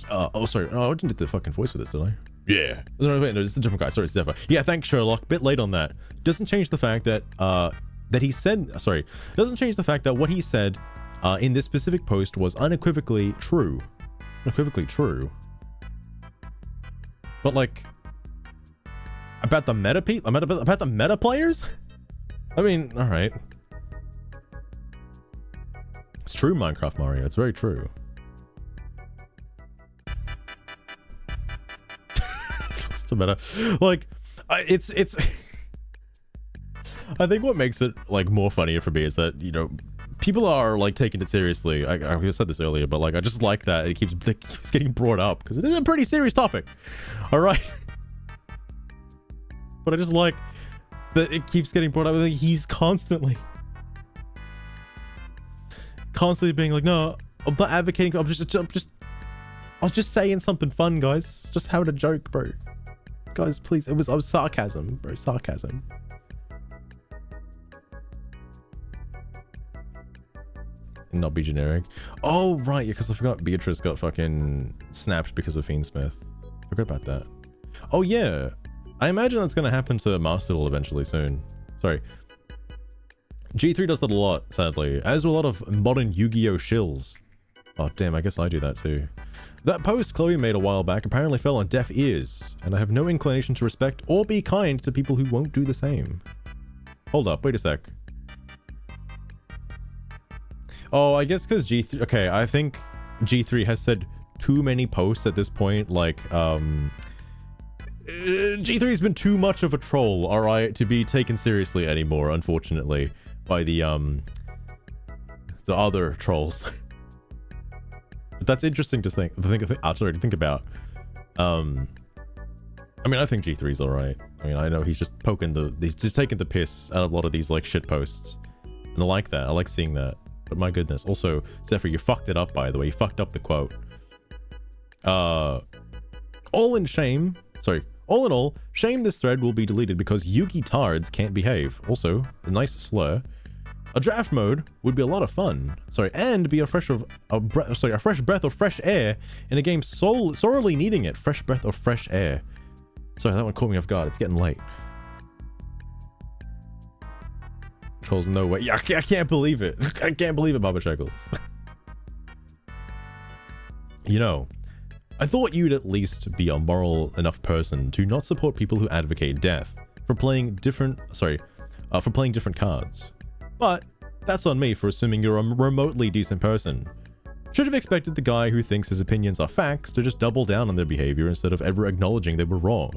Oh, sorry. Oh, I didn't do the fucking voice for this, did I? Yeah. No, wait, no, this is a different guy. Sorry, it's Zephyr. Yeah, thanks, Sherlock. Bit late on that. Doesn't change the fact that he said, sorry, doesn't change the fact that what he said in this specific post was unequivocally true. Unequivocally true. But like, about the meta about the meta players? I mean, all right. It's true, Minecraft Mario. It's very true. It's a meta. Like, it's. I think what makes it like more funnier for me is that, you know, people are like taking it seriously. I said this earlier, but like, I just like that it keeps getting brought up because it is a pretty serious topic. All right. But I just like that it keeps getting brought up. Like, he's constantly being like, no, I'm not advocating. I'm just saying something fun, guys. Just having a joke, bro. Guys, please. I was sarcasm, bro. Sarcasm. Not be generic. Oh, right. Yeah, because I forgot Beatrice got fucking snapped because of Fiendsmith. Forgot about that. Oh, yeah. I imagine that's going to happen to Master Duel eventually soon. Sorry. G3 does that a lot, sadly. As do a lot of modern Yu-Gi-Oh! Shills. Oh, damn. I guess I do that too. That post Chloe made a while back apparently fell on deaf ears, and I have no inclination to respect or be kind to people who won't do the same. Hold up. Wait a sec. Oh, I guess because G3... Okay, I think G3 has said too many posts at this point. Like, G3's been too much of a troll, alright, to be taken seriously anymore, unfortunately, by the other trolls. But that's interesting to think about. I mean, I think G3's alright. I mean, I know he's just he's just taking the piss out of a lot of these, like, shit posts. And I like that. I like seeing that. But my goodness. Also, Zephyr, you fucked it up, by the way. You fucked up the quote. All in all, shame this thread will be deleted because Yugi tards can't behave. Also, a nice slur. A draft mode would be a lot of fun. Sorry, and be a fresh breath of fresh air in a game sorely needing it. Fresh breath of fresh air. Sorry, that one caught me off guard. It's getting late. Trolls, no way. Yeah, I can't believe it. I can't believe it, Baba Shekels. You know, I thought you'd at least be a moral enough person to not support people who advocate death for playing different cards. But that's on me for assuming you're a remotely decent person. Should have expected the guy who thinks his opinions are facts to just double down on their behavior instead of ever acknowledging they were wrong.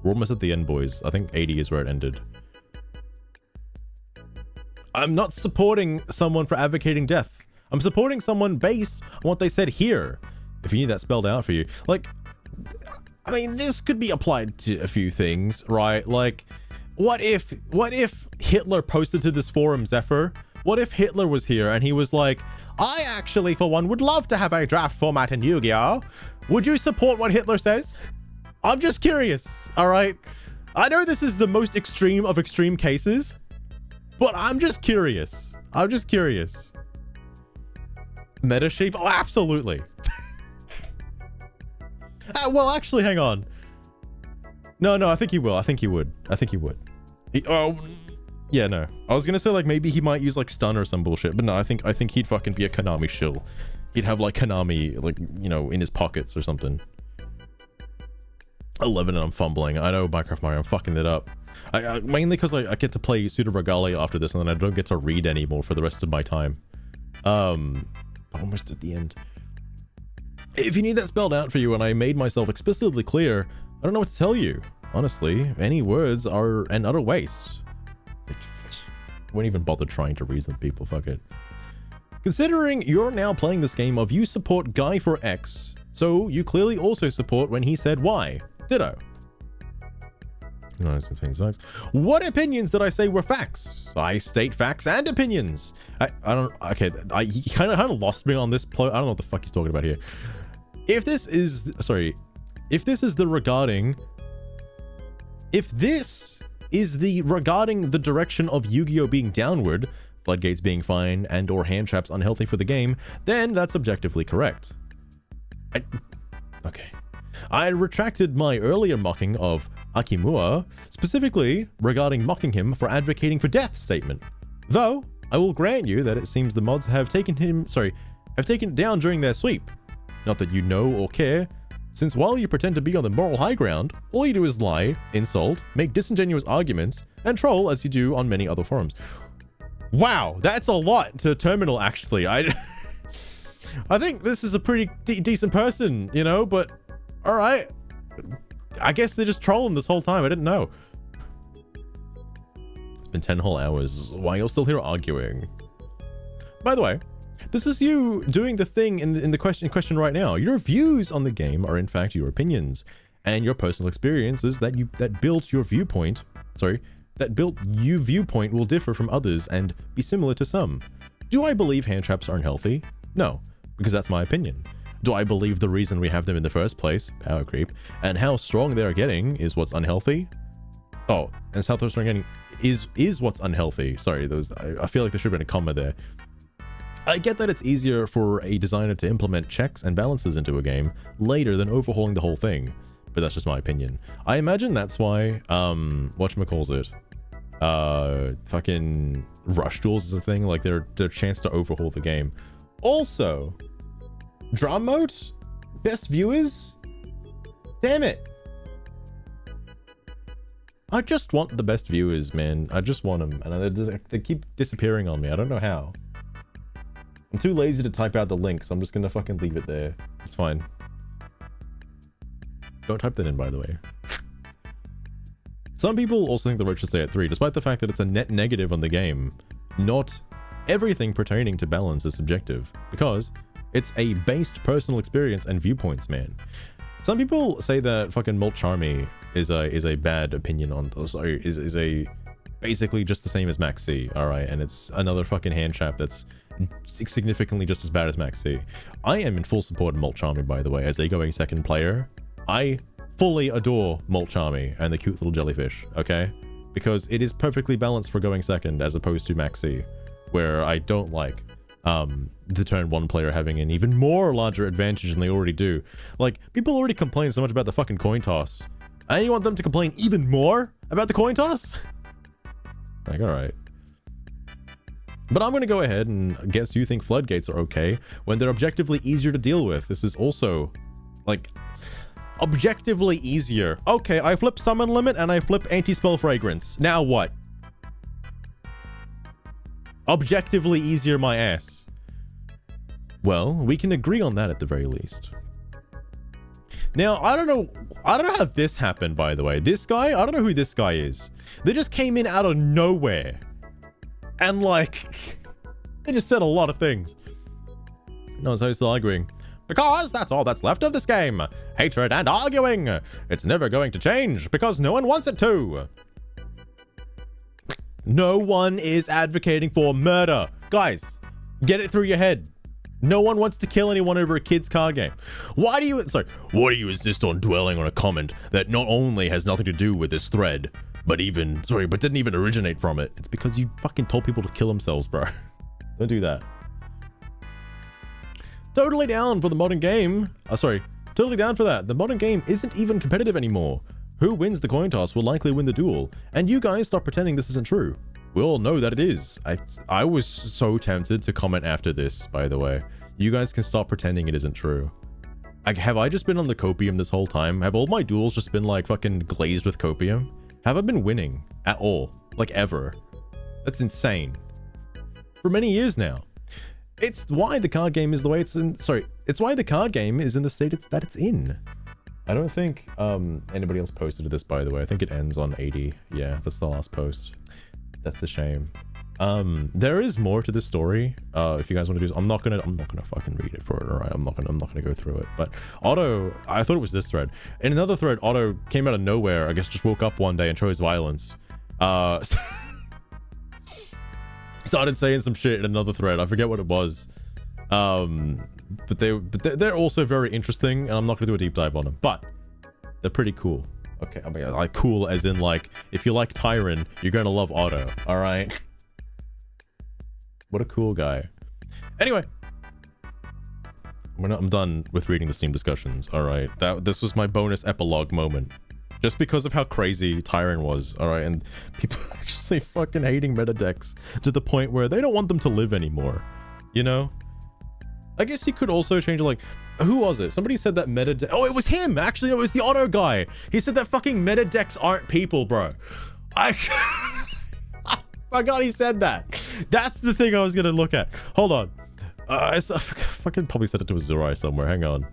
We're almost at the end, boys. I think 80 is where it ended. I'm not supporting someone for advocating death. I'm supporting someone based on what they said here. If you need that spelled out for you. Like, I mean, this could be applied to a few things, right? Like, what if Hitler posted to this forum, Zephyr? What if Hitler was here and he was like, I actually, for one, would love to have a draft format in Yu-Gi-Oh! Would you support what Hitler says? I'm just curious, all right? I know this is the most extreme of extreme cases, but I'm just curious. I'm just curious. Meta sheep? Oh, absolutely. Well, actually, hang on. No, I think he will. I think he would. Yeah, no. I was gonna say, like, maybe he might use, like, stun or some bullshit, but no, I think he'd fucking be a Konami shill. He'd have, like, Konami, like, you know, in his pockets or something. 11 and I'm fumbling. I know, Minecraft Mario, I'm fucking it up. Mainly because I get to play Pseudo Regalia after this, and then I don't get to read anymore for the rest of my time. Almost at the end. If you need that spelled out for you, and I made myself explicitly clear, I don't know what to tell you. Honestly, any words are an utter waste. I won't even bother trying to reason with people, fuck it. Considering you're now playing this game of you support Guy for X, so you clearly also support when he said Y. Ditto. What opinions did I say were facts? I state facts and opinions. I don't, okay, he kind of lost me on this I don't know what the fuck he's talking about here. If this is the regarding the direction of Yu-Gi-Oh being downward, floodgates being fine and or hand traps unhealthy for the game, then that's objectively correct. Okay. I retracted my earlier mocking of Akimura, specifically regarding mocking him for advocating for death statement. Though, I will grant you that it seems the mods have taken it down during their sweep. Not that you know or care, since while you pretend to be on the moral high ground, all you do is lie, insult, make disingenuous arguments, and troll as you do on many other forums. Wow, that's a lot to Terminal, actually. I think this is a pretty decent person, you know, but alright. I guess they're just trolling this whole time. I didn't know. It's been 10 whole hours. Why you're still here arguing? By the way, this is you doing the thing in the question right now. Your views on the game are in fact your opinions and your personal experiences that built your viewpoint. Viewpoint will differ from others and be similar to some. Do I believe hand traps are unhealthy? No, because that's my opinion. Do I believe the reason we have them in the first place, power creep, and how strong they're getting is what's unhealthy? Oh, and how strong getting is what's unhealthy. Sorry, I feel like there should have been a comma there. I get that it's easier for a designer to implement checks and balances into a game later than overhauling the whole thing, but that's just my opinion. I imagine that's why, whatchamacallit, fucking rush duels is a thing, like their chance to overhaul the game. Also, drum mode? Best viewers? Damn it. I just want the best viewers, man. I just want them, and they keep disappearing on me. I don't know how. I'm too lazy to type out the link, so I'm just gonna fucking leave it there. It's fine. Don't type that in, by the way. Some people also think the vote should stay at 3, despite the fact that it's a net negative on the game. Not everything pertaining to balance is subjective, because it's a based personal experience and viewpoints, man. Some people say that fucking Molcharmy is a bad opinion on, is a basically just the same as Max C, alright, and it's another fucking hand trap that's significantly just as bad as Max C. I am in full support of Molcharmy, by the way, as a going second player. I fully adore Molcharmy and the cute little jellyfish, okay? Because it is perfectly balanced for going second as opposed to Max C. where I don't like the turn 1 player having an even more larger advantage than they already do. Like, people already complain so much about the fucking coin toss, and you want them to complain even more about the coin toss? Like, alright. But I'm gonna go ahead and guess you think floodgates are okay when they're objectively easier to deal with. This is also, like, objectively easier. Okay, I flip summon limit and I flip anti-spell fragrance. Now what? Objectively easier my ass. Well, we can agree on that at the very least. Now, I don't know how this happened, by the way. This guy, I don't know who this guy is. They just came in out of nowhere. And, like, they just said a lot of things. No one's still arguing. Because that's all that's left of this game. Hatred and arguing. It's never going to change because no one wants it to. No one is advocating for murder. Guys, get it through your head. No one wants to kill anyone over a kid's card game. Why do you insist on dwelling on a comment that not only has nothing to do with this thread, but didn't even originate from it? It's because you fucking told people to kill themselves, bro. Don't do that. Totally down for the modern game. Totally down for that. The modern game isn't even competitive anymore. Who wins the coin toss will likely win the duel. And you guys stop pretending this isn't true. We all know that it is. I was so tempted to comment after this, by the way. You guys can stop pretending it isn't true. Have I just been on the copium this whole time? Have all my duels just been like fucking glazed with copium? Have I been winning at all? Like ever? That's insane. For many years now. It's why the card game is the way it's in. It's why the card game is in the state that it's in. I don't think anybody else posted this, by the way. I think it ends on 80. Yeah, that's the last post. That's a shame. There is more to this story. If you guys want to do, I'm not gonna fucking read it for it. All right, I'm not gonna go through it. But Otto, I thought it was this thread. In another thread, Otto came out of nowhere. I guess just woke up one day and chose violence. Started saying some shit in another thread. I forget what it was. But they're also very interesting, and I'm not gonna do a deep dive on them. But they're pretty cool. Okay, I mean, like cool as in like, if you like Tyron, you're gonna love Otto. All right. What a cool guy. Anyway, I'm done with reading the Steam discussions. All right, this was my bonus epilogue moment, just because of how crazy Tyron was. All right, and people actually fucking hating meta decks to the point where they don't want them to live anymore. You know. I guess you could also change it, like, who was it? Somebody said that meta oh, it was him! Actually, no, it was the Otto guy. He said that fucking meta decks aren't people, bro. I forgot he said that. That's the thing I was gonna look at. Hold on. I fucking probably said it to a Azurai somewhere. Hang on.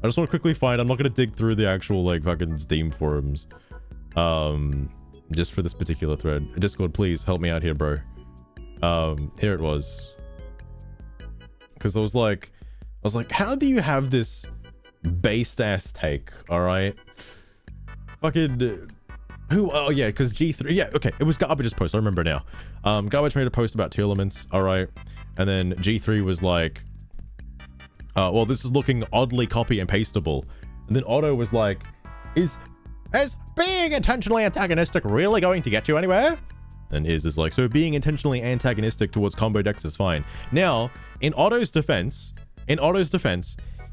I just want to quickly find, I'm not gonna dig through the actual, like, fucking Steam forums. Just for this particular thread. Discord, please help me out here, bro. Here it was. Because I was like, how do you have this based ass take? All right, fucking who? Oh yeah, because G3. Yeah, okay, it was Garbage's post. I remember now. Garbage made a post about 2 elements. All right, and then G3 was like, well, this is looking oddly copy and pasteable. And then Otto was like, is being intentionally antagonistic really going to get you anywhere? And is like, so being intentionally antagonistic towards combo decks is fine. Now, in Otto's defense,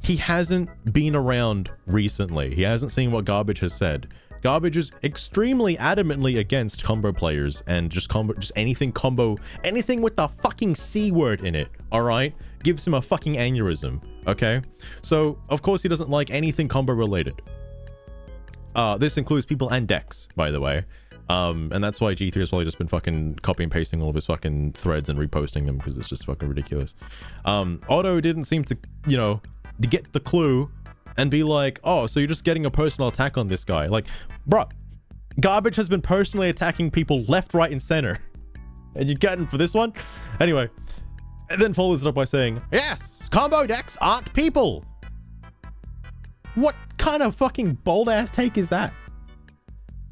he hasn't been around recently. He hasn't seen what Garbage has said. Garbage is extremely adamantly against combo players and just anything with the fucking C word in it, all right? Gives him a fucking aneurysm, okay? So, of course, he doesn't like anything combo related. This includes people and decks, by the way. And that's why G3 has probably just been fucking copy and pasting all of his fucking threads and reposting them because it's just fucking ridiculous. Otto didn't seem to, you know, to get the clue and be like, oh, so you're just getting a personal attack on this guy. Like, bruh, Garbage has been personally attacking people left, right, and center. And you're getting for this one? Anyway, and then follows it up by saying, yes, combo decks aren't people. What kind of fucking bold ass take is that?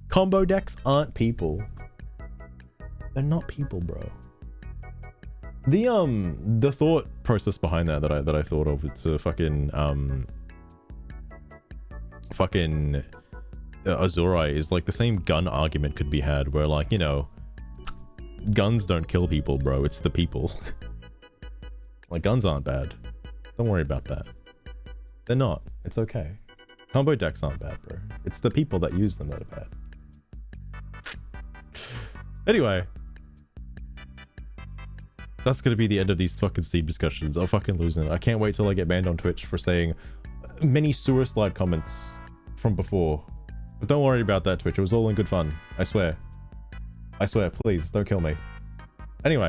Combo decks aren't people. They're not people, bro. The thought process behind that I thought of to fucking Azurai is like the same gun argument could be had where, like, you know, guns don't kill people, bro. It's the people. Like, guns aren't bad. Don't worry about that. They're not. It's okay. Combo decks aren't bad, bro. It's the people that use them that are bad. Anyway. That's gonna be the end of these fucking Steam discussions. I'm fucking losing it. I can't wait till I get banned on Twitch for saying many sewer slide comments from before. But don't worry about that, Twitch. It was all in good fun. I swear. I swear, please, don't kill me. Anyway.